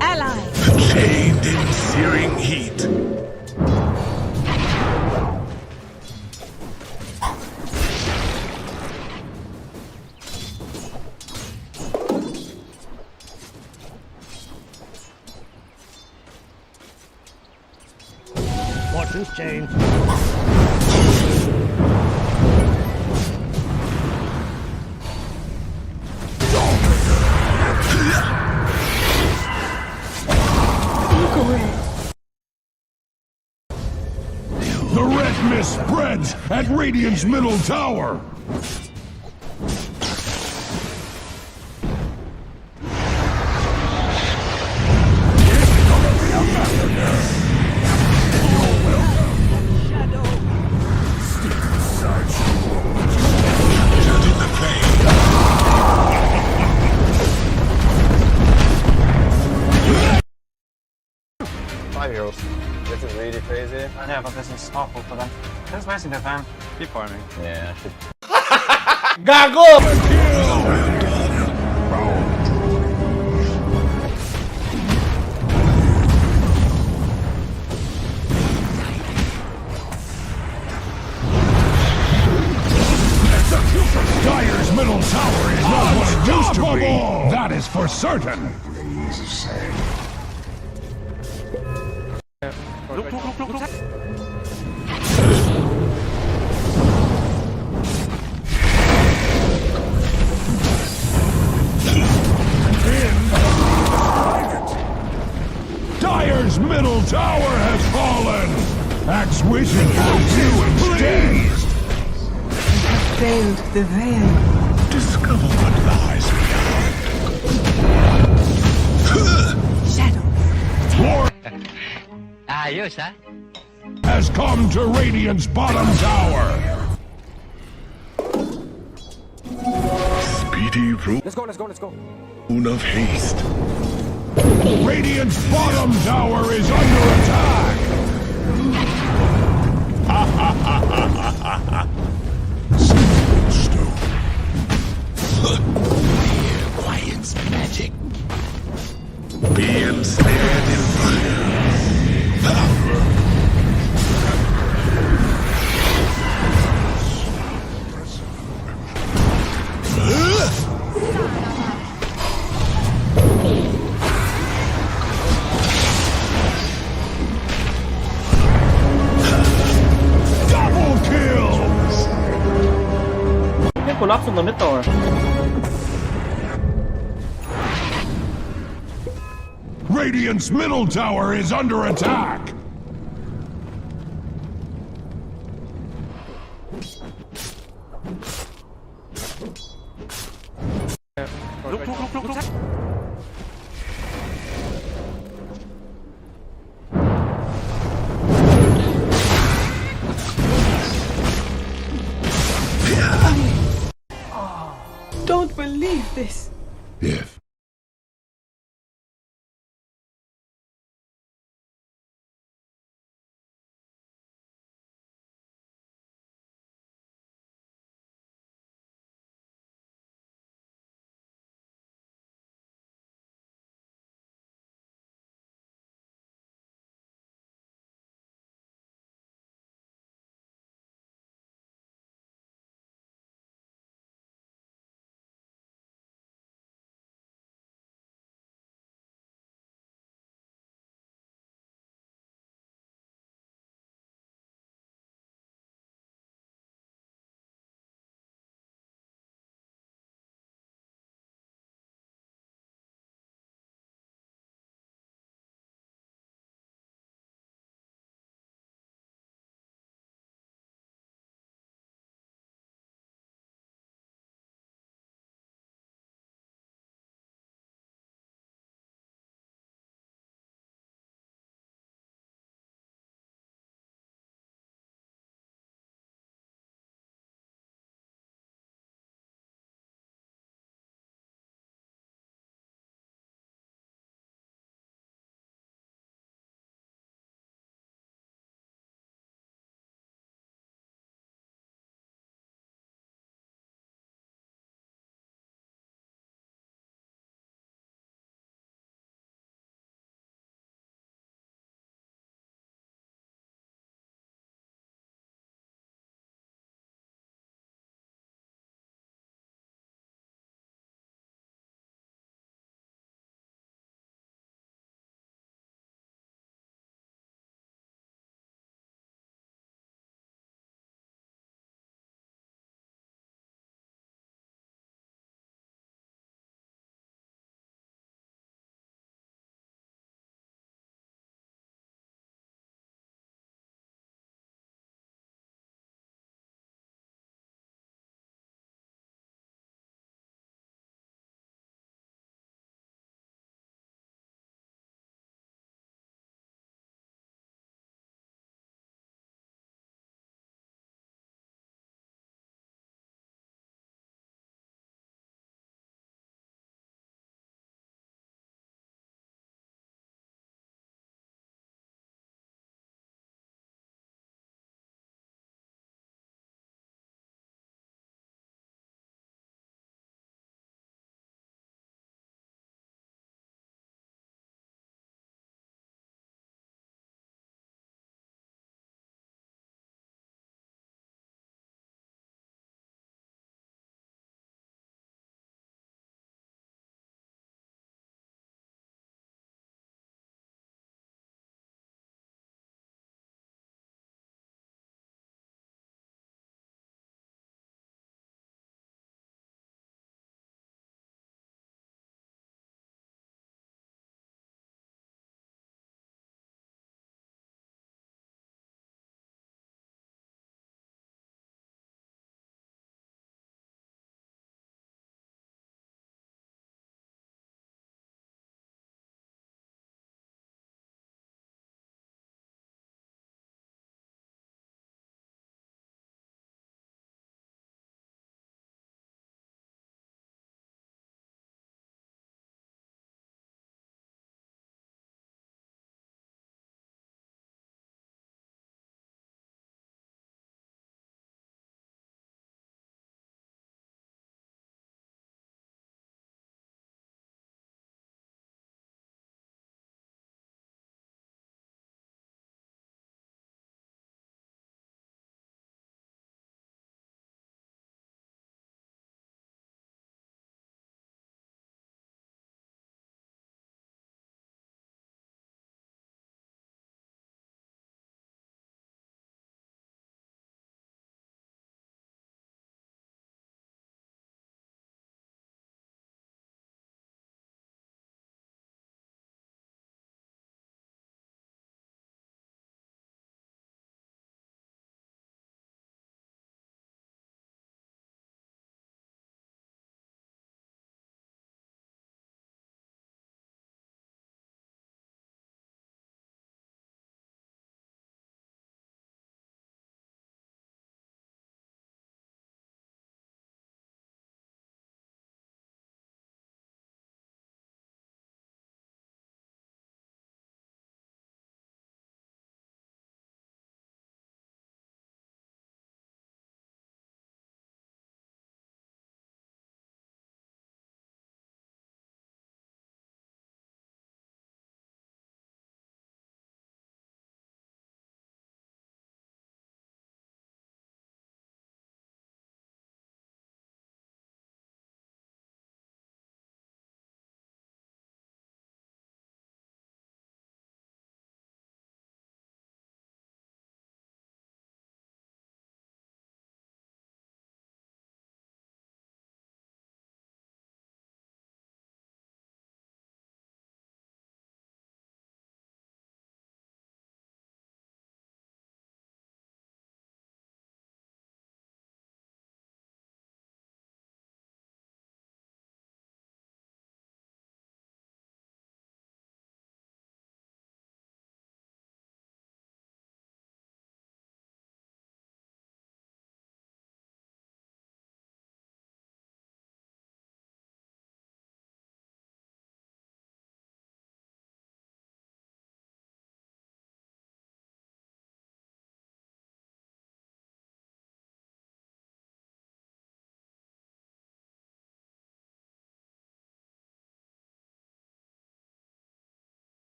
Ally. Chained in searing heat. Fortune's change. The red mist spreads at Radiant's middle tower. Heroes. This is really crazy. Yeah, but this is awful for them. Just wasting their time. Keep farming. Yeah, I should. Gago! Dire's middle tower is not what it used to be. That is for certain. Dire's middle tower has fallen. Axe wishing for you instead. Failed the veil. Discover what lies beyond. Shadow. Lord Ayos, ha? has come to Radiant's bottom tower. Speed mighty rune Let's go. of haste. Radiant's bottom tower is under attack! Stone. Quiet's magic. Be ensnared in fire. Double kill! I think collapse on the mid tower. Radiant's middle tower is under attack! Look. Don't believe this. If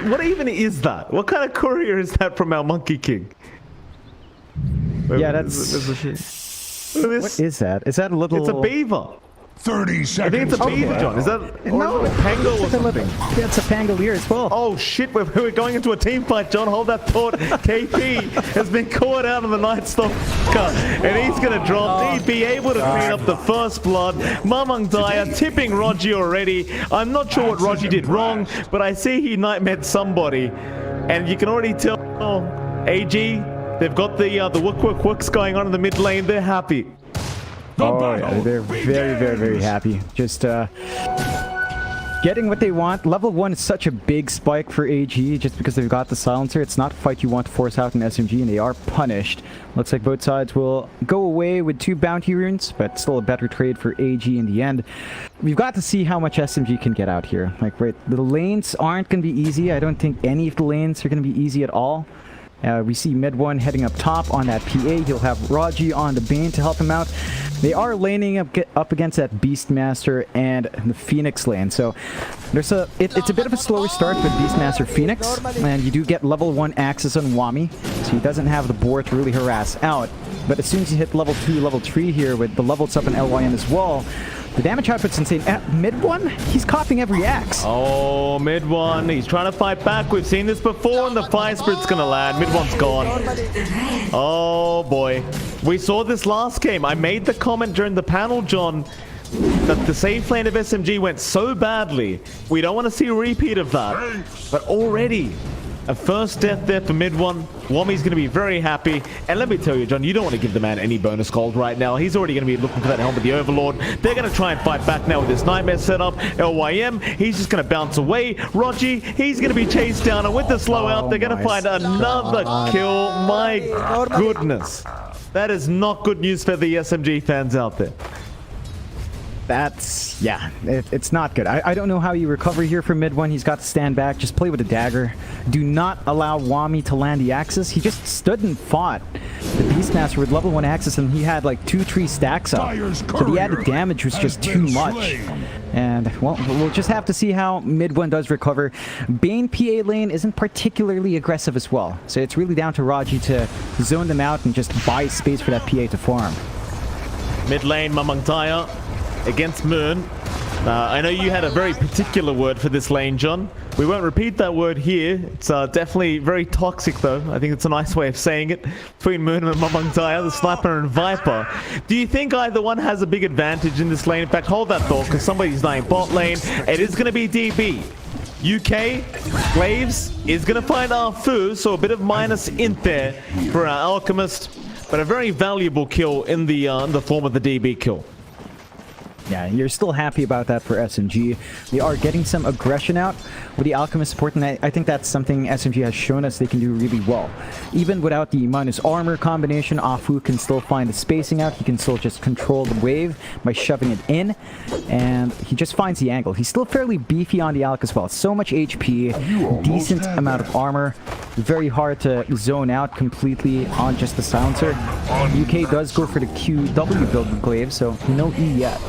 What even is that? What kind of courier is that from our Monkey King? Yeah, that's... What is that? Is that a little... It's a beaver. 30 I seconds. think it's a beaver, John. Is that... No, a pango or something? Yeah, it's a pangolier as well. Oh shit, we're going into a team fight, John. Hold that thought. KP has been caught out of the Night Stalker, and he's gonna drop. He'd be able to clean up the first blood. Mamang Daya tipping Rogi already. I'm not sure what Rogi did wrong, but I see he nightmared somebody, and you can already tell. Oh, AG, they've got the wooks going on in the mid lane. They're happy. Oh, yeah, they're very happy. Just getting what they want. Level 1 is such a big spike for AG just because they've got the silencer. It's not a fight you want to force out in SMG, and they are punished. Looks like both sides will go away with 2 bounty runes, but still a better trade for AG in the end. We've got to see how much SMG can get out here. Like, right, the lanes aren't going to be easy. I don't think any of the lanes are going to be easy at all. We see mid 1 heading up top on that PA. He'll have Rogi on the Bane to help him out. They are laning up against that Beastmaster and the Phoenix lane. So there's it's a bit of a slower start with Beastmaster Phoenix, and you do get level 1 access on Wami, so he doesn't have the board to really harass out. But as soon as you hit level 2, level 3 here with the levels up in LYM as well, the damage output's insane. At mid 1, he's copying every axe. Oh, mid 1, he's trying to fight back. We've seen this before, and the Fire Spirit's gonna land. Mid 1's gone. Oh boy. We saw this last game. I made the comment during the panel, John, that the safe lane of SMG went so badly. We don't want to see a repeat of that. But already, a first death there for mid 1. Wami's going to be very happy. And let me tell you, John, you don't want to give the man any bonus gold right now. He's already going to be looking for that helmet, the Overlord. They're going to try and fight back now with this Nightmare setup. LYM, he's just going to bounce away. Rogi, he's going to be chased down. And with the slow out, they're going to find another kill. My goodness. That is not good news for the SMG fans out there. That's, yeah, it's not good. I don't know how you recover here from mid 1. He's got to stand back. Just play with a dagger. Do not allow Wami to land the axis. He just stood and fought the Beastmaster with level 1 axis, and he had like 2-3 stacks up. So the added damage was just too much. And, well, we'll just have to see how mid 1 does recover. Bane PA lane isn't particularly aggressive as well. So it's really down to Rogi to zone them out and just buy space for that PA to farm. Mid lane, Mamang Daya against Moon. I know you had a very particular word for this lane, John. We won't repeat that word here. It's definitely very toxic, though. I think it's a nice way of saying it. Between Moon and Mamang Daya, the Sniper and Viper. Do you think either one has a big advantage in this lane? In fact, hold that thought, because somebody's dying bot lane. It is going to be DB. UK, Glaves is going to find our Fu, so a bit of minus in there for our Alchemist, but a very valuable kill in the form of the DB kill. Yeah, you're still happy about that for SMG. They are getting some aggression out with the Alchemist support, and I think that's something SMG has shown us they can do really well. Even without the minus armor combination, Afu can still find the spacing out. He can still just control the wave by shoving it in, and he just finds the angle. He's still fairly beefy on the Alc as well. So much HP, decent amount of armor. Very hard to zone out completely on just the silencer. UK does go for the QW build with Glaive, so no E yet.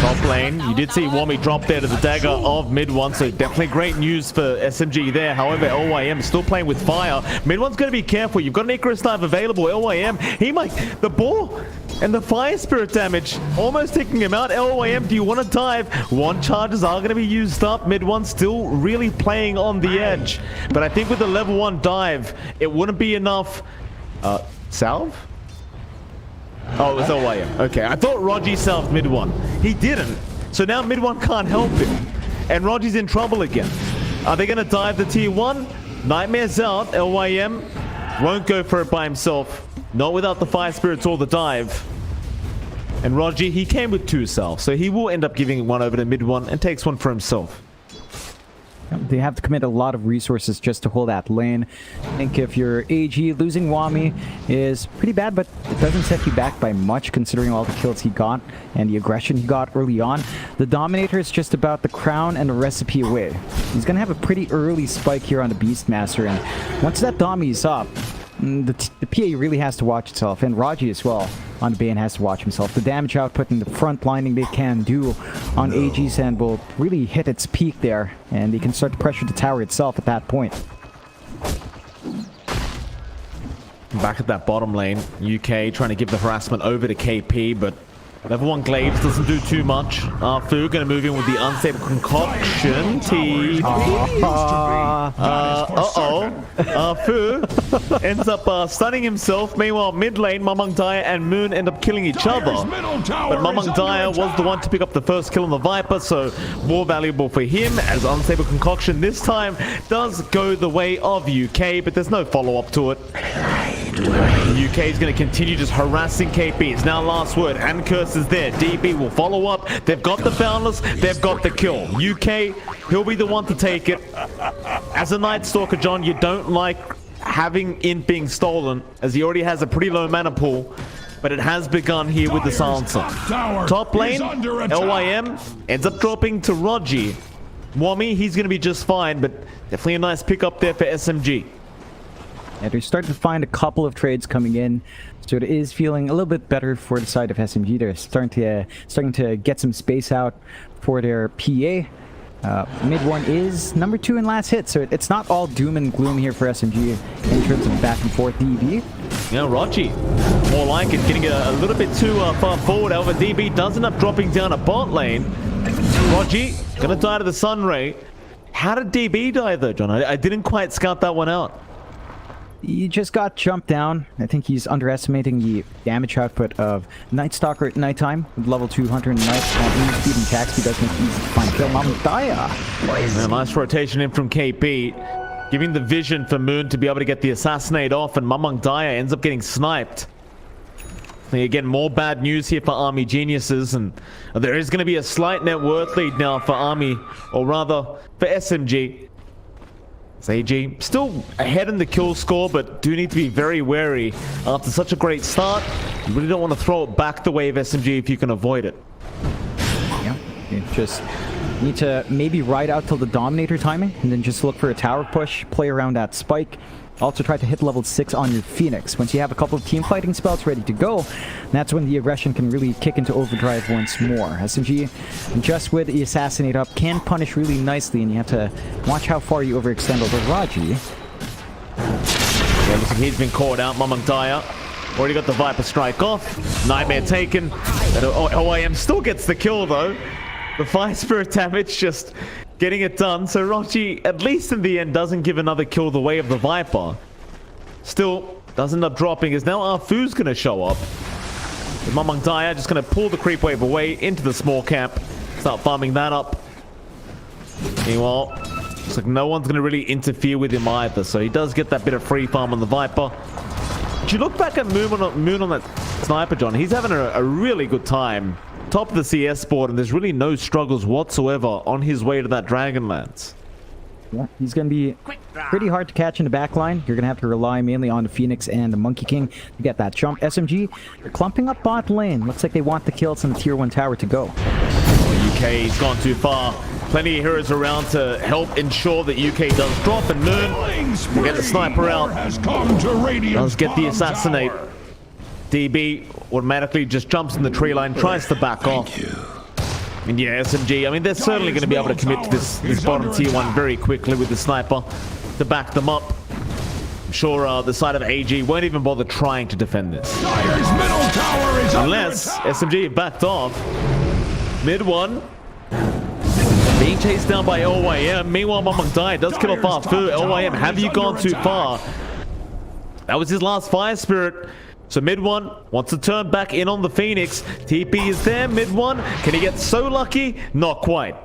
Top lane, you did see Wami drop there to the dagger of mid 1, so definitely great news for SMG there. However, LYM is still playing with fire. Mid 1's going to be careful. You've got an Icarus dive available. LYM, he might... The ball and the Fire Spirit damage almost taking him out. LYM, do you want to dive? 1 charges are going to be used up. Mid 1 still really playing on the edge. But I think with the level 1 dive, it wouldn't be enough. Salve? Oh, it was LYM. Okay, I thought Rogi salved mid 1. He didn't. So now mid 1 can't help him. And Rogi's in trouble again. Are they going to dive the tier 1? Nightmare's out. LYM won't go for it by himself. Not without the Fire Spirits or the dive. And Rogi, he came with 2 salves. So he will end up giving 1 over to mid 1 and takes 1 for himself. They have to commit a lot of resources just to hold that lane. I think if you're AG, losing Wami is pretty bad, but it doesn't set you back by much considering all the kills he got and the aggression he got early on. The Dominator is just about the crown and the recipe away. He's going to have a pretty early spike here on the Beastmaster, and once that Domi is up, the PA really has to watch itself, and Rogi as well. on Bane has to watch himself. The damage output and the front lining they can do on AG's end will really hit its peak there, and they can start to pressure the tower itself at that point. Back at that bottom lane, UK trying to give the harassment over to KP, but level 1 Glaives doesn't do too much. Fu gonna move in with the unstable concoction. Fu ends up stunning himself. Meanwhile, mid lane, Mamang Daya and Moon end up killing each other. But Mamang Daya was the one to pick up the first kill on the Viper, so more valuable for him, as unstable concoction this time does go the way of UK, but there's no follow-up to it. UK is going to continue just harassing KP. It's now last word, and Curse is there. DB will follow up. They've got the Boundless. They've got the kill. UK, he'll be the one to take it. As a Night Stalker, John, you don't like having Int being stolen, as he already has a pretty low mana pool. But it has begun here with the Silencer. Top lane, LYM ends up dropping to Rogi. Wami, he's going to be just fine, but definitely a nice pickup there for SMG. And they're starting to find a couple of trades coming in, so it is feeling a little bit better for the side of SMG. They're starting to get some space out for their PA. Mid one is number 2 in last hit, so it's not all doom and gloom here for SMG in terms of back and forth DB. Yeah, Rogi, more like it, getting a little bit too far forward. However, DB does end up dropping down a bot lane. Rogi gonna die to the Sunray. How did DB die though, John? I didn't quite scout that one out. He just got jumped down. I think he's underestimating the damage output of Night Stalker at nighttime. With level 200 and Night speed and attack speed does make it easy to find kill. Mamang Daya. Nice rotation in from KP, giving the vision for Moon to be able to get the assassinate off, and Mamang Daya ends up getting sniped. Again, more bad news here for Army Geniuses, and there is going to be a slight net worth lead now for Army, or rather for SMG. AG still ahead in the kill score, but do need to be very wary after such a great start. You really don't want to throw it back the way of SMG if you can avoid it. Yeah, you just need to maybe ride out till the Dominator timing, and then just look for a tower push, play around that spike. Also try to hit level 6 on your Phoenix. Once you have a couple of team fighting spells ready to go, that's when the aggression can really kick into overdrive once more. SMG, just with the Assassinate up, can punish really nicely, and you have to watch how far you overextend over Raji. Yeah, looks like he's been caught out. Mamang Daya already got the Viper strike off. Nightmare taken. OIM still gets the kill though. The Fire Spirit damage just getting it done. So Raji, at least in the end, doesn't give another kill the way of the Viper. Still does end up dropping, as now Arfu's going to show up. Mamang Daya just going to pull the creep wave away into the small camp. Start farming that up. Meanwhile, looks like no one's going to really interfere with him either. So he does get that bit of free farm on the Viper. If you look back at Moon on that sniper, John, he's having a really good time. Top of the CS board, and there's really no struggles whatsoever on his way to that Dragonlance. Yeah, he's going to be pretty hard to catch in the back line. You're going to have to rely mainly on the Phoenix and the Monkey King to get that jump. SMG, they're clumping up bot lane. Looks like they want the kills on the tier 1 tower to go. UK's gone too far. Plenty of heroes around to help ensure that UK does drop, and Moon will get the sniper out. Does get the assassinate. DB automatically just jumps in the tree line, tries to back off. And yeah, SMG, I mean, they're certainly going to be able to commit to this bottom tier 1 very quickly with the sniper to back them up. I'm sure the side of AG won't even bother trying to defend this. Unless SMG backed off. Mid 1. Being chased down by LYM. Meanwhile, Mamang Daya does kill off Arfu. LYM, have you gone too far? That was his last Fire Spirit. So mid 1 wants to turn back in on the Phoenix. TP is there. Mid 1, can he get so lucky? Not quite.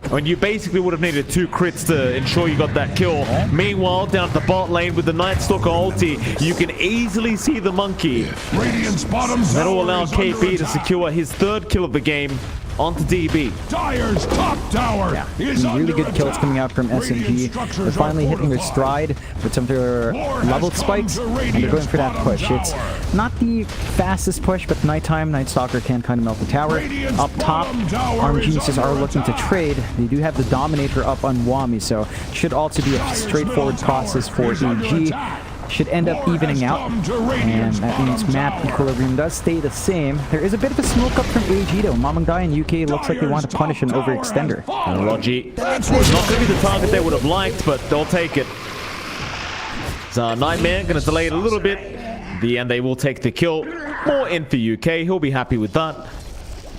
I mean, you basically would have needed 2 crits to ensure you got that kill. Meanwhile, down at the bot lane with the Night Stalker ulti, you can easily see the monkey. That'll allow KP to secure his 3rd kill of the game onto DB. Dyer's top tower. Yeah, some really good kills coming out from SMG. They're finally hitting their stride with some of their leveled spikes, and they're going for that push. It's not the fastest push, but nighttime, Night Stalker can kind of melt the tower. Up top, Army Geniuses are looking to trade. They do have the Dominator up on Wami, so it should also be a straightforward process for AG. should end up evening out, and that means map equilibrium does stay the same. There is a bit of a smoke up from AG though. Mamangdai and UK looks like they want to punish an overextender. And Logi was not going to be the target they would have liked, but they'll take it. So Nightmare going to delay it a little bit. In the end, they will take the kill. More in for UK. He'll be happy with that.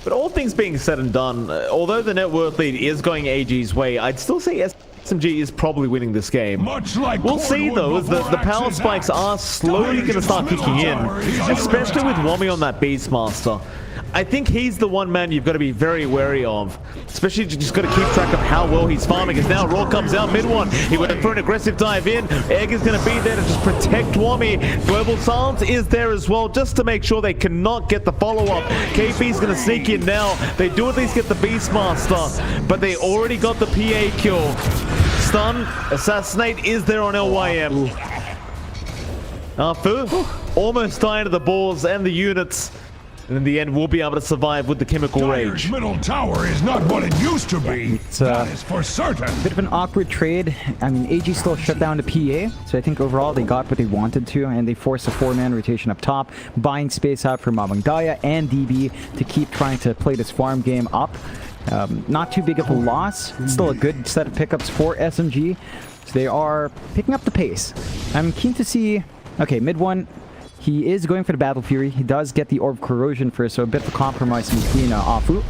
But all things being said and done, although the net worth lead is going AG's way, I'd still say SMG is probably winning this game. We'll see though, as the power spikes are slowly going to start kicking in, especially with Wami on that Beastmaster. I think he's the one man you've got to be very wary of. Especially just got to keep track of how well he's farming. As now Raw comes out mid one. He went for an aggressive dive in. Egg is going to be there to just protect Wami. Global Silence is there as well, just to make sure they cannot get the follow-up. KP's going to sneak in now. They do at least get the Beastmaster, but they already got the PA kill. Stun, Assassinate is there on LYM. Fu almost dying to the balls and the units. And in the end, we'll be able to survive with the chemical rage. Middle tower is not what it used to be. That is for certain. Bit of an awkward trade. I mean, AG still shut down the PA, so I think overall they got what they wanted to, and they forced a 4-man rotation up top, buying space out for Mamangdaya and DB to keep trying to play this farm game up. Not too big of a loss. Still a good set of pickups for SMG. So they are picking up the pace. I'm keen to see... Okay, mid one. He is going for the Battle Fury. He does get the Orb Corrosion first, so a bit of a compromise between Afu.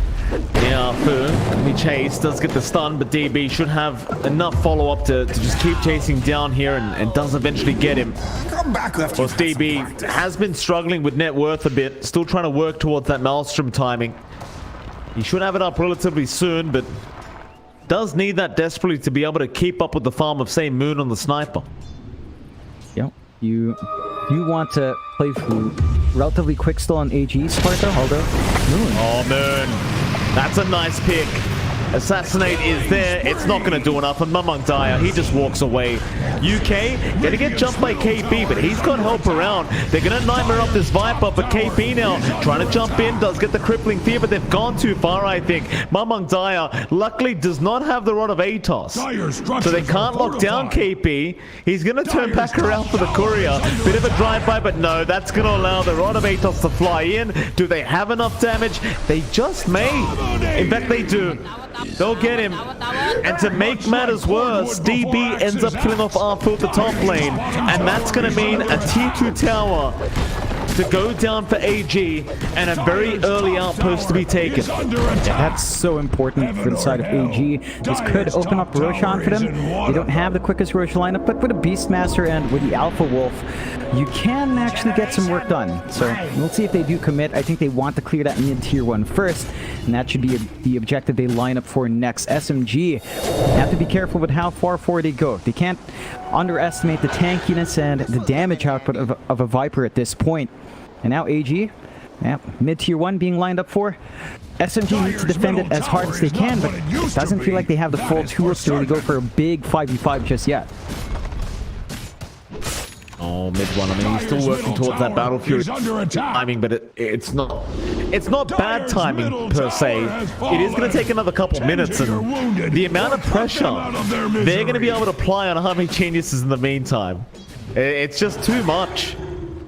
Yeah, Fu, he chased, does get the stun, but DB should have enough follow-up to just keep chasing down here and does eventually get him. Well, DB has been struggling with net worth a bit, still trying to work towards that Maelstrom timing. He should have it up relatively soon, but does need that desperately to be able to keep up with the farm of, say, Moon on the Sniper. Yep, you want to play relatively quick still on AG's part though, although Moon. Oh, Moon. That's a nice pick. Assassinate is there. It's not going to do enough. And Mamangdaya, he just walks away. UK going to get jumped by KP, but he's got help around. They're going to Nightmare up this Viper, but KP now trying to jump in, does get the Crippling Fear, but they've gone too far, I think. Mamangdaya luckily does not have the Rod of Atos, so they can't lock down KP. He's going to turn back around for the Courier. Bit of a drive-by, but no, that's going to allow the Rod of Atos to fly in. Do they have enough damage? They just may. In fact, they do. They'll get him. And to make matters worse, DB ends up killing off Arfu at the top lane. And that's going to mean a tier 2 tower to go down for AG and a very early outpost to be taken. That's so important for the side of AG. This could open up Roshan for them. They don't have the quickest Roshan lineup, but with a Beastmaster and with the Alpha Wolf, you can actually get some work done. So we'll see if they do commit. I think they want to clear that mid-tier 1 first, and that should be the objective they line up for next. SMG have to be careful with how far forward they go. They can't underestimate the tankiness and the damage output of a Viper at this point. And now AG, yeah, mid-tier 1 being lined up for. SMG needs to defend it as hard as they can, but it doesn't feel like they have the full tools to really go for a big 5v5 just yet. Oh, mid one. I mean, he's still working towards that Battle Fury timing, but it's not bad timing per se. It is going to take another couple minutes, and the amount of pressure they're going to be able to apply on Army Geniuses in the meantime, it's just too much.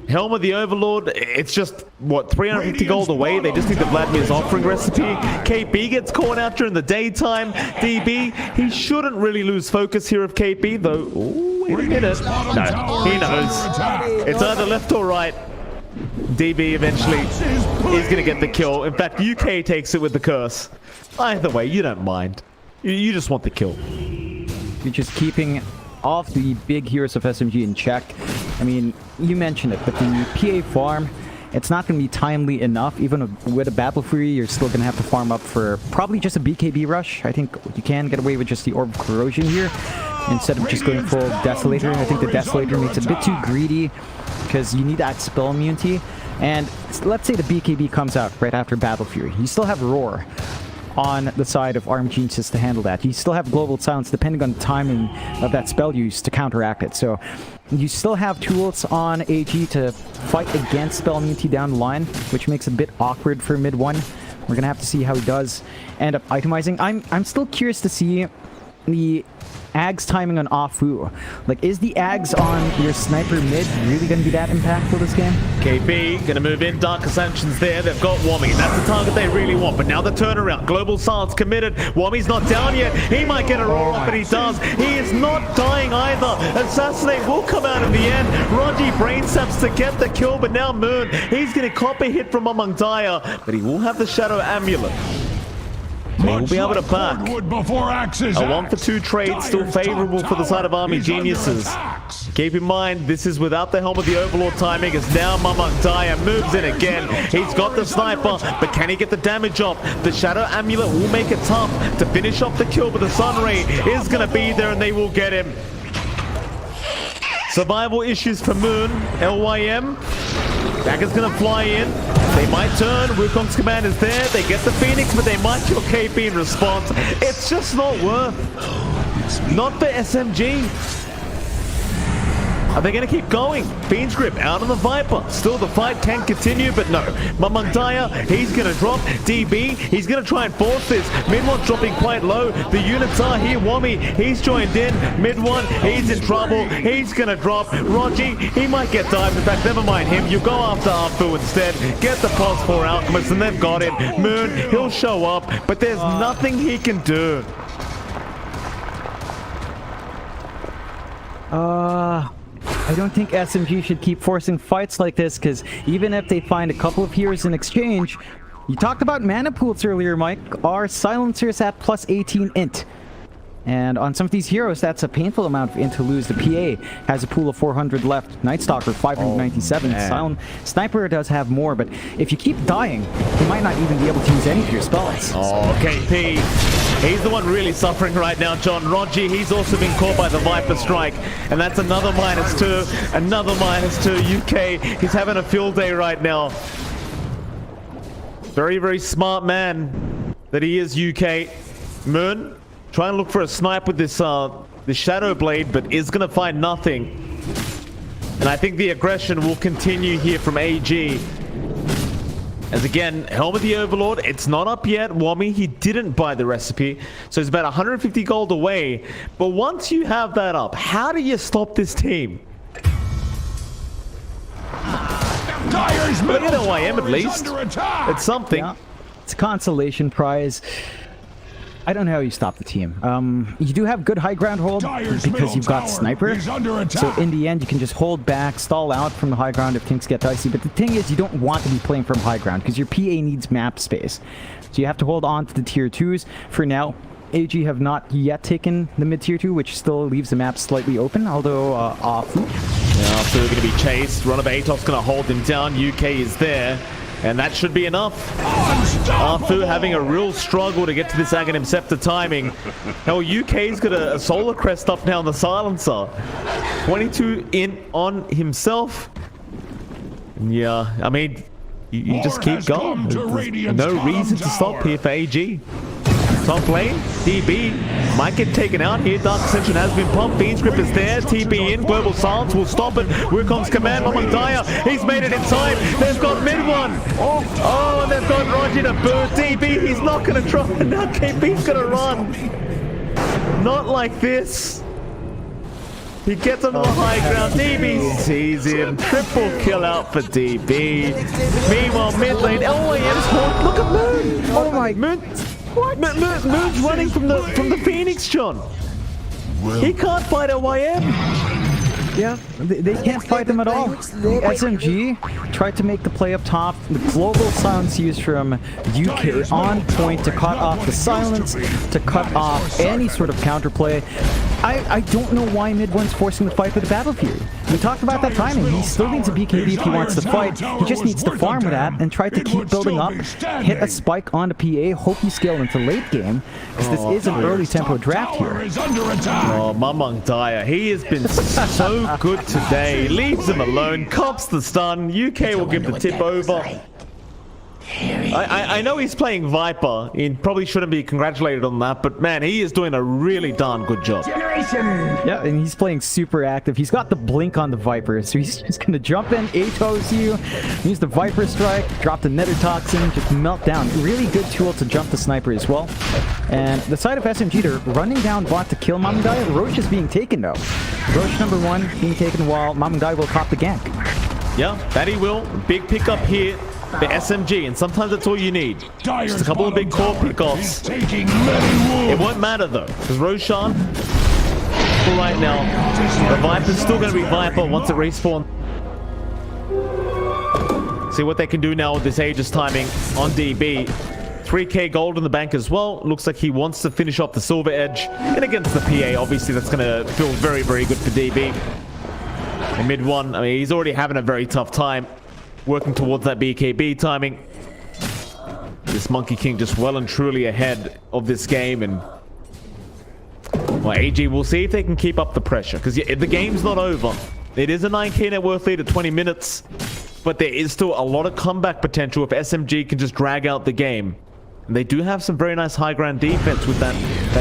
Helm of the Overlord, it's just, what, 350 gold away? They just need the Vladimir's offering recipe. KP gets caught out during the daytime. DB, he shouldn't really lose focus here of KP, though. Ooh, wait a minute. No, he knows. It's either left or right. DB eventually is going to get the kill. In fact, UK takes it with the curse. Either way, you don't mind. You just want the kill. You're just keeping off the big heroes of SMG in check. I mean, you mentioned it, but the PA farm, it's not going to be timely enough. Even with a Battle Fury, you're still going to have to farm up for probably just a BKB rush. I think you can get away with just the Orb Corrosion here instead of just going full Desolator. I think the Desolator makes it a bit too greedy because you need that spell immunity. And let's say the BKB comes out right after Battle Fury. You still have Roar on the side of Armed Geniuses to handle that. You still have Global Silence depending on the timing of that spell use to counteract it. So you still have tools on AG to fight against spell immunity down the line, which makes it a bit awkward for mid one. We're gonna have to see how he does end up itemizing. I'm still curious to see the Ags timing on Afu. Like, is the Ags on your sniper mid really going to be that impactful this game? KB gonna move in. Dark Ascension's there. They've got Wommy. That's the target they really want. But now the turnaround. Global Silence committed. Wommy's not down yet. He might get a roar up, but he does. He is not dying either. Assassinate will come out in the end. Rogi brain saps to get the kill, but now Moon, he's gonna cop a hit from Among Daya, but he will have the Shadow Amulet. He will be able to back. A 1-for-2 trade, still favorable for the side of Army Geniuses. Keep in mind, this is without the Helm of the Overlord timing, as now Among Daya moves in again. He's got the sniper, but can he get the damage off? The Shadow Amulet will make it tough to finish off the kill, but the Sun Ray is going to be there and they will get him. Survival issues for Moon. LYM. Dagger's going to fly in. They might turn. Wukong's command is there. They get the Phoenix, but they might kill KP in response. It's just not worth. Not for SMG. Are they going to keep going? Fiend's Grip out on the Viper. Still, the fight can continue, but no. Among Daya, he's going to drop. DB, he's going to try and force this. Mid one's dropping quite low. The units are here. Wommy, he's joined in. Mid one, he's in trouble. He's going to drop. Rogi, he might get dived. In fact, never mind him. You go after Afu instead. Get the pulse for Alchemist, and they've got it. Moon, he'll show up, but there's nothing he can do. I don't think SMG should keep forcing fights like this, because even if they find a couple of heroes in exchange, you talked about mana pools earlier, Mike. Our silencers at plus 18 int. And on some of these heroes, that's a painful amount of int to lose. The PA has a pool of 400 left. Night Stalker, 597. Sniper does have more, but if you keep dying, you might not even be able to use any of your spells. Oh, KP. He's the one really suffering right now, John. Rogi, he's also been caught by the Viper Strike. And that's another -2. Another -2. UK, he's having a field day right now. Very, very smart man that he is, UK. Moon, try and look for a snipe with this Shadow Blade, but is going to find nothing. And I think the aggression will continue here from AG. As again, Helm of the Overlord, it's not up yet. Wommy, he didn't buy the recipe, so it's about 150 gold away. But once you have that up, how do you stop this team? Look at OIM at least. It's something. Yeah. It's a consolation prize. I don't know how you stop the team. You do have good high ground hold because you've got Sniper. So in the end, you can just hold back, stall out from the high ground if things get dicey. But the thing is, you don't want to be playing from high ground because your PA needs map space. So you have to hold on to the tier 2s for now. AG have not yet taken the mid tier 2, which still leaves the map slightly open, although Afu. Yeah, Afu going to be chased. Run of Atos going to hold him down. UK is there. And that should be enough. Afu having a real struggle to get to this Aghanim Scepter timing. Now UK's got a Solar Crest up now on the Silencer. 22 in on himself. Yeah, I mean, you just keep going. There's no reason to stop here for AG. Top lane, DB might get taken out here. Dark Ascension has been pumped. Fiend's Grip is there. TP in. Global Silence will stop it. Wukong's command. Among Daya. He's made it in time. They've got mid one. Oh, and they've got Rogi to boot. DB, he's not going to try. Now KP's going to run. Not like this. He gets onto the high ground. DB sees him. Triple kill out for DB. Meanwhile, mid lane. LYM's caught. Look at Moon. Oh my Moon. What? Moon's running from the Phoenix, John. He can't fight LYM. Yeah, they can't fight them at all. SMG tried to make the play up top. The global silence used from UK on point to cut off the silence, to cut off any sort of counterplay. I don't know why mid one's forcing the fight with the Battle Fury. We talked about that timing. He still needs a BKB if he wants to fight. He just needs to farm with that and try to keep building up, hit a spike on the PA, hope you scale into late game, because this is an early tempo draft here. Oh, Among Daya, he has been so good today. Leaves him alone, cops the stun. UK will give the tip over. I know he's playing Viper. He probably shouldn't be congratulated on that, but man, he is doing a really darn good job. Yeah, and he's playing super active. He's got the blink on the Viper, so he's just gonna jump in, ATOS you, use the Viper strike, drop the Nether Toxin, just melt down. Really good tool to jump the sniper as well. And the side of SMG, they're running down bot to kill Mamandai. Roche is being taken though. Roche number 1 being taken while Mamandai will cop the gank. Yeah, that he will. Big pickup here. The SMG, and sometimes that's all you need. Just a couple of big core pickoffs. It won't matter though, because Roshan, for right now, the Viper's still going to be Viper once it respawns. See what they can do now with this Aegis timing on DB. 3k gold in the bank as well. Looks like he wants to finish off the Silver Edge. And against the PA, obviously that's going to feel very, very good for DB. In mid 1, I mean, he's already having a very tough time working towards that BKB timing. This Monkey King just well and truly ahead of this game, and well, AG, we'll see if they can keep up the pressure, because the game's not over. It is a 9k net worth lead at 20 minutes, but there is still a lot of comeback potential if SMG can just drag out the game. And they do have some very nice high ground defense with that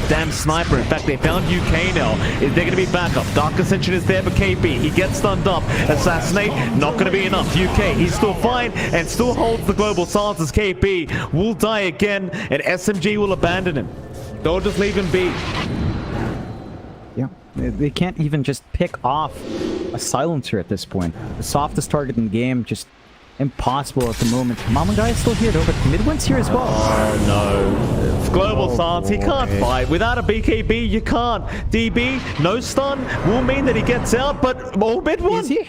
damn sniper. In fact, they found UK now. Is there going to be backup? Dark Ascension is there for KB. He gets stunned up. Assassinate, not going to be enough. UK, he's still fine and still holds the global silence as KB will die again, and SMG will abandon him. They'll just leave him be. Yeah, they can't even just pick off a silencer at this point. The softest target in the game, just impossible at the moment. Mamandai is still here though, but Midwin's here as well. Oh no. It's global silence. He can't fight. Without a BKB, you can't. DB, no stun, will mean that he gets out, but Midwin. Is he?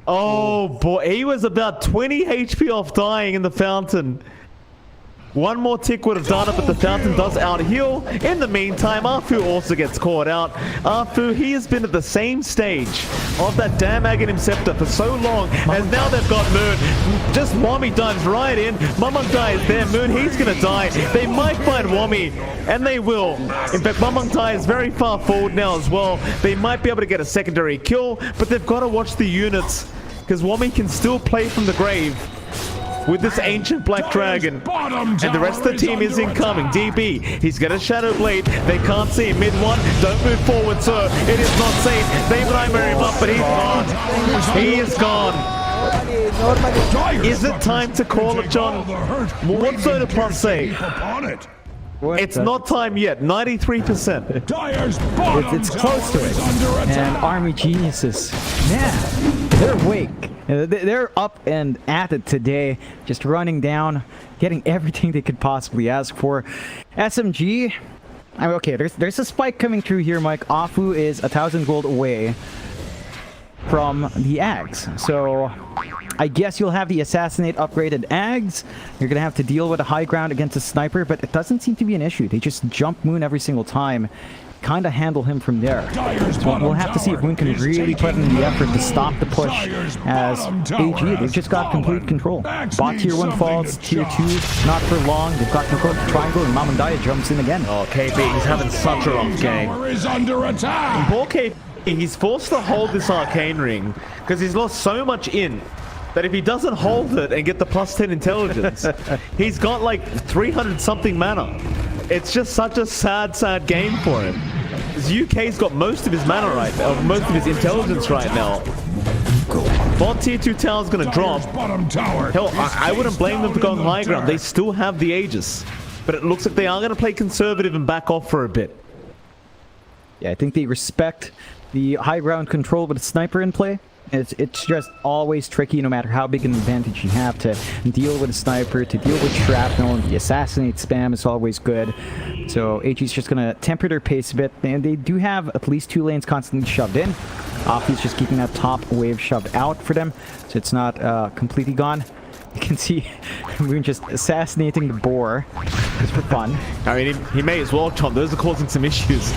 Oh boy, he was about 20 HP off dying in the fountain. One more tick would have done it, but the fountain does out-heal. In the meantime, Afu also gets caught out. Afu, he has been at the same stage of that damn Aghanim Scepter for so long, as now they've got Moon. Just Wami dives right in. Mamandai is there. Moon, he's going to die. They might find Wami, and they will. In fact, Mamandai is very far forward now as well. They might be able to get a secondary kill, but they've got to watch the units, because Wami can still play from the grave with this ancient black dragon, and the rest of the team is incoming. DB, he's got a shadow blade. They can't see him. Mid 1, don't move forward, sir. It is not safe. They primary him up, but he's gone. He is gone. Is it time to call it, John? What's Dota Plus say? It's not time yet. 93%. It's close to it. And Army Geniuses, man, they're awake. They're up and at it today, just running down, getting everything they could possibly ask for. SMG, I mean, okay, there's a spike coming through here, Mike. Afu is 1,000 gold away from the Ags, so I guess you'll have the Assassinate upgraded Ags. You're gonna have to deal with a high ground against a sniper, but it doesn't seem to be an issue. They just jump Moon every single time, kind of handle him from there. So we'll have to see if Moon can really put in the effort to stop the push, as AG, they've just got complete control. Bot tier 1 falls, tier 2 not for long. They've got control of the triangle, and Mamandai jumps in again. Oh, KB, he's having such a rough game. Poor KB, he's forced to hold this arcane ring because he's lost so much in that if he doesn't hold it and get the plus 10 intelligence, he's got like 300 something mana. It's just such a sad game for him. Because UK's got most of his mana right now, most of his intelligence right now. Bot tier 2 tower's gonna drop. Hell, I wouldn't blame them for going high ground. They still have the Aegis. But it looks like they are gonna play conservative and back off for a bit. Yeah, I think they respect the high ground control with a sniper in play. It's just always tricky, no matter how big an advantage you have, to deal with a sniper, to deal with shrapnel, and the assassinate spam is always good. So AG's just gonna temper their pace a bit, and they do have at least 2 lanes constantly shoved in. Afi's just keeping that top wave shoved out for them, so it's not completely gone. You can see Moon just assassinating the boar, just for fun. I mean, he may as well, John. Those are causing some issues.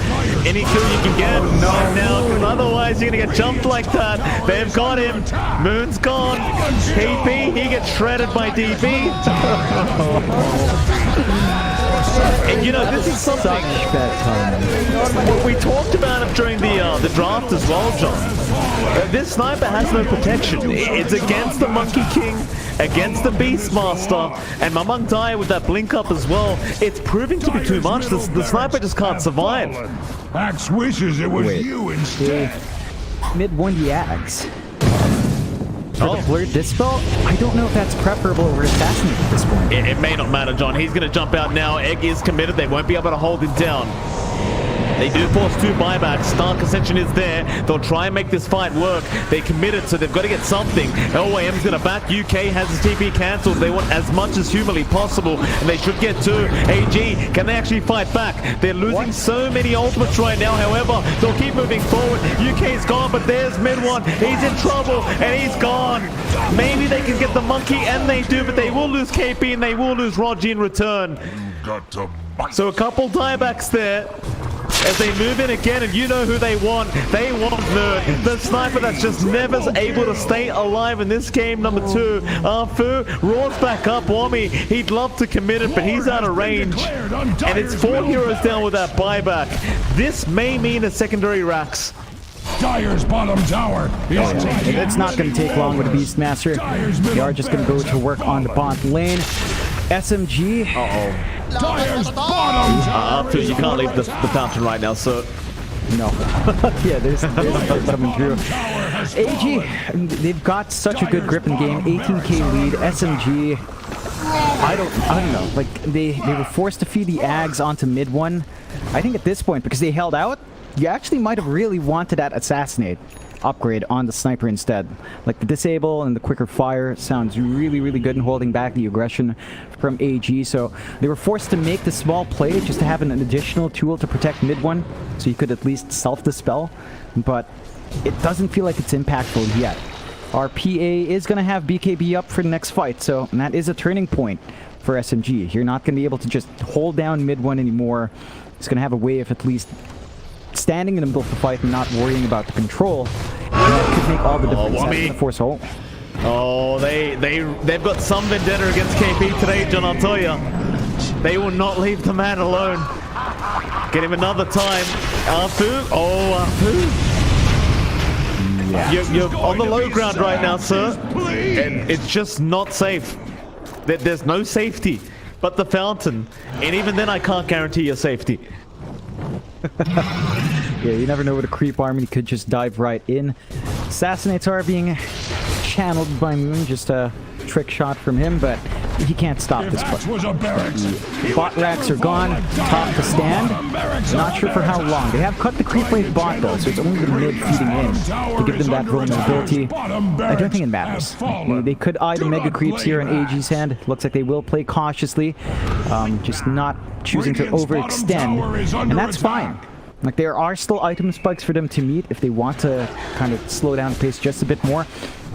Any kill you can get, not now, because otherwise you're gonna get jumped like that. They've got him. Moon's gone. KP, he gets shredded by DB. And you know, this is something we talked about it during the draft as well, John. This sniper has no protection. It's against the Monkey King. against the Beastmaster, and Mamang Dai with that blink up as well. It's proving to be too much. The sniper just can't survive. Axe wishes it was you instead. Mid won the Axe. For the Blurred Dispel, I don't know if that's preferable over Assassinate at this point. It may not matter, John. He's going to jump out now. Egg is committed. They won't be able to hold him down. They do force 2 buybacks. Dark Ascension is there. They'll try and make this fight work. They committed, so they've got to get something. LYM's going to back. UK has his TP cancelled. They want as much as humanly possible, and they should get 2. AG, can they actually fight back? They're losing so many ultimates right now. However, they'll keep moving forward. UK's gone, but there's mid one. He's in trouble, and he's gone. Maybe they can get the monkey, and they do, but they will lose KP, and they will lose Roger in return. So a couple diebacks there. As they move in again, and you know who they want. They want Nerd, the sniper that's just never able to stay alive in this game. Number 2, Arfu roars back up. Wami, he'd love to commit it, but he's out of range. And it's 4 heroes down with that buyback. This may mean a secondary Rax. Dyer's bottom tower is taking. It's not going to take long with the Beastmaster. They are just going to go to work on the bot lane. SMG. Dyer's bottom tower. Arfu, you can't leave the fountain right now, so. No. Yeah, there's coming through. AG, they've got such a good grip in the game. 18k lead. SMG. I don't know. Like they were forced to feed the Ags onto mid one. I think at this point, because they held out, you actually might have really wanted that Assassinate upgrade on the sniper instead. Like the disable and the quicker fire sounds really, really good in holding back the aggression from AG. So they were forced to make the small play just to have an additional tool to protect mid one, so you could at least self-dispel. But it doesn't feel like it's impactful yet. Our PA is going to have BKB up for the next fight, so that is a turning point for SMG. You're not going to be able to just hold down mid one anymore. It's going to have a way of at least standing in the middle of the fight and not worrying about the control. And that could make all the difference. The force ult. Oh, they've got some vendetta against KP today, John, I'll tell you. They will not leave the man alone. Get him another time. Arfu. Oh, Arfu. Yeah. You're on the low ground right now, sir. And it's just not safe. There's no safety but the fountain. And even then, I can't guarantee your safety. Yeah, you never know what a creep army could just dive right in. Assassinates are being channeled by Moon, just a trick shot from him, but he can't stop this push. Bot racks are gone, top to stand. Not sure for how long. They have cut the creep wave bot though, so it's only the mid feeding in to give them that vulnerability. I don't think it matters. They could eye the mega creeps here in AG's hand. Looks like they will play cautiously, just not choosing to overextend, and that's fine. Like, there are still item spikes for them to meet if they want to kind of slow down the pace just a bit more.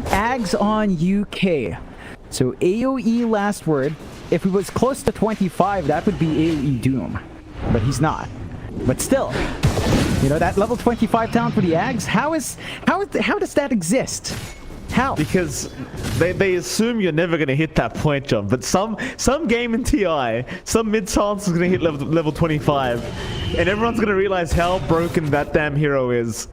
Ags on UK. So AoE last word. If he was close to 25, that would be AoE Doom. But he's not. But still, you know, that level 25 talent for the Ags, how does that exist? How? Because they assume you're never going to hit that point, John. But some game in TI, some mid-talents is going to hit level 25. And everyone's going to realize how broken that damn hero is.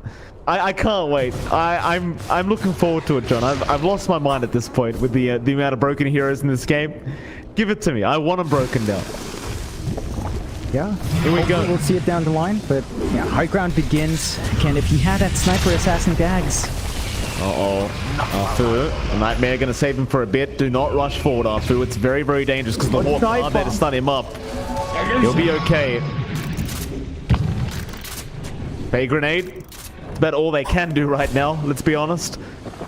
I can't wait. I'm looking forward to it, John. I've lost my mind at this point with the amount of broken heroes in this game. Give it to me. I want them broken down. Yeah. Here we go. We'll see it down the line. But yeah, high ground begins. Again, if he had that sniper assassin Ags. Arfu. Nightmare going to save him for a bit. Do not rush forward, Arfu. It's very, very dangerous because the Hawks are there to stun him up. He'll be okay. Bay grenade. That's about all they can do right now, let's be honest.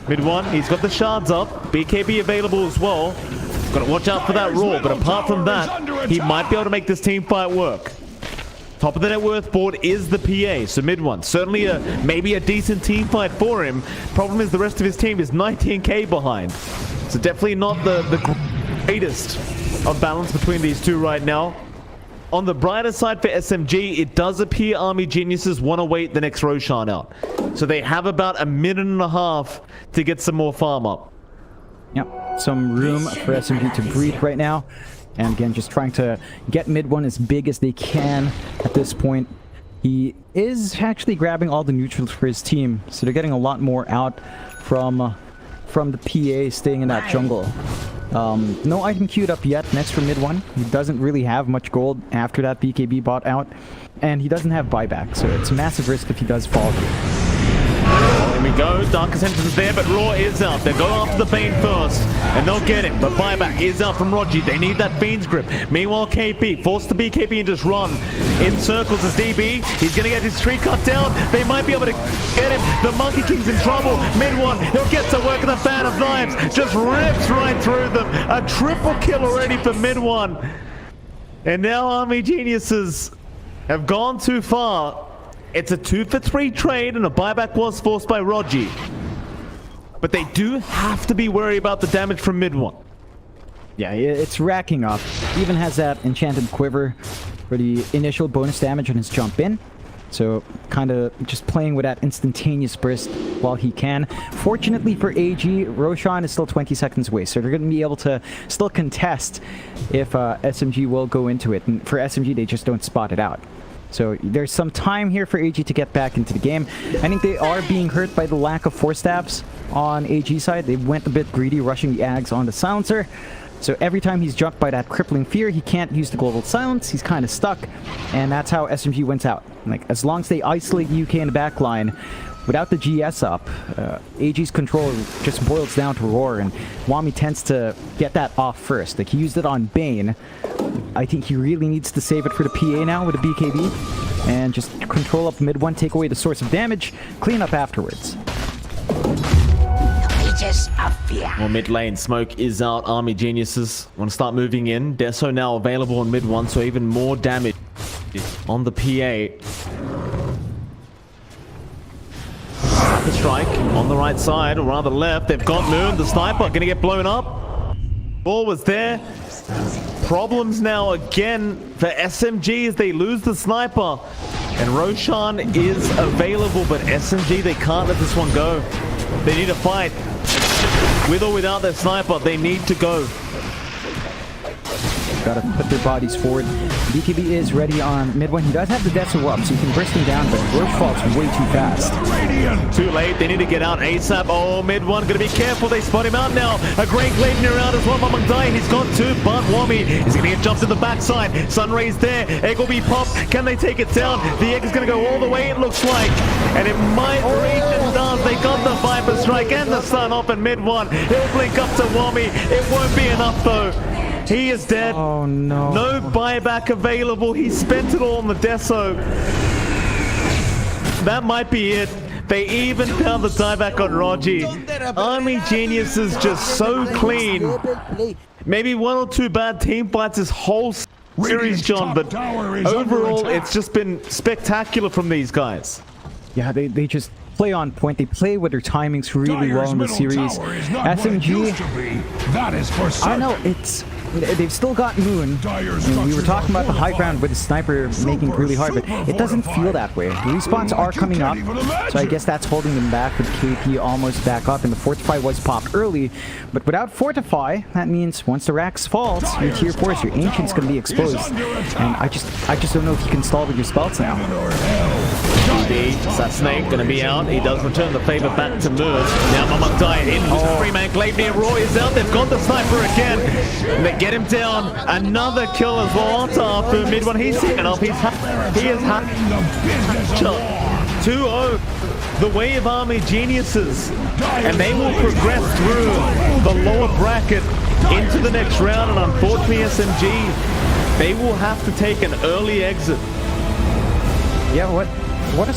Mid one, he's got the shards up. BKB available as well. Got to watch out for that roar, but apart from that, he might be able to make this team fight work. Top of the net worth board is the PA, so mid one. Certainly maybe a decent team fight for him. Problem is the rest of his team is 19k behind. So definitely not the greatest of balance between these two right now. On the brighter side for SMG, it does appear Army Geniuses want to wait the next Roshan out. So they have about a minute and a half to get some more farm up. Yep, some room for SMG to breathe right now. And again, just trying to get mid one as big as they can at this point. He is actually grabbing all the neutrals for his team, so they're getting a lot more out from from the PA staying in that jungle. No item queued up yet next for mid 1. He doesn't really have much gold after that BKB bought out. And he doesn't have buyback, so it's a massive risk if he does fall here. Here we go, Darkest Entrance is there, but Raw is out. They go after the Bane first, and they'll get him. But buyback is out from Rogi. They need that Fiend's Grip. Meanwhile, KP forced to BKB and just run in circles as DB. He's going to get his tree cut down. They might be able to get him. The Monkey King's in trouble. Mid 1, he'll get to work in the Fan of Knives. Just rips right through them. A triple kill already for mid 1. And now Army Geniuses have gone too far. It's a 2-for-3 trade, and a buyback was forced by Rogi. But they do have to be worried about the damage from mid 1. Yeah, it's racking up. He even has that enchanted quiver for the initial bonus damage on his jump in. So kind of just playing with that instantaneous burst while he can. Fortunately for AG, Roshan is still 20 seconds away, so they're going to be able to still contest if SMG will go into it. And for SMG, they just don't spot it out. So there's some time here for AG to get back into the game. I think they are being hurt by the lack of force stabs on AG side. They went a bit greedy, rushing the Ags on the silencer. So every time he's jumped by that crippling fear, he can't use the global silence. He's kind of stuck, and that's how SMG wins out. Like, as long as they isolate UK in the back line, without the GS up, AG's control just boils down to Roar, and Wami tends to get that off first. Like, he used it on Bane. I think he really needs to save it for the PA now with the BKB, and just control up mid 1, take away the source of damage, clean up afterwards. Well, mid lane, smoke is out. Army Geniuses want to start moving in. Deso now available on mid 1, so even more damage on the PA. The strike on the right side, or rather left. They've got Moon, the sniper, going to get blown up. Ball was there. Problems now again for SMG as they lose the sniper. And Roshan is available, but SMG, they can't let this one go. They need a fight. With or without their sniper, they need to go. Gotta put their bodies forward. BKB is ready on mid 1. He does have the Deso up, so he can burst him down, but Roche falls way too fast. Too late, they need to get out ASAP. Oh, mid 1, gonna be careful, they spot him out now. A great Gladen around as well, Mamangdai, he's got 2, but Wami is gonna get jumped to the backside. Sunray's there, egg will be popped. Can they take it down? The egg is gonna go all the way, it looks like. And it might reach and does. They got the Viper Strike and the stun off in mid 1. He'll blink up to Wami. It won't be enough though. He is dead. Oh no. No buyback available. He spent it all on the Deso. That might be it. They even found the dieback on Rogi. Army Genius is just so clean. Maybe 1 or 2 bad team fights this whole series, John, but overall it's just been spectacular from these guys. Yeah, they just play on point. They play with their timings really well in the series. SMG, that is for certain. I know it's... They've still got Moon. We were talking about the high ground with the sniper making it really hard, but it doesn't feel that way. Respawns are coming up, so I guess that's holding them back with KP almost back up, and the Fortify was popped early. But without Fortify, that means once the Rax falls, your tier 4s, your Ancient's going to be exposed. And I just don't know if you can stall with your spells now. That Snake going to be out. He does return the favor back to Moon. Now Mamangdai in with the 3-man Glaive near Roy is out. They've got the sniper again. And they get him down. Another kill as well after mid 1. He's taken off. He is 2-0. The way of Army Geniuses. And they will progress through the lower bracket into the next round. And unfortunately SMG, they will have to take an early exit. Yeah, what a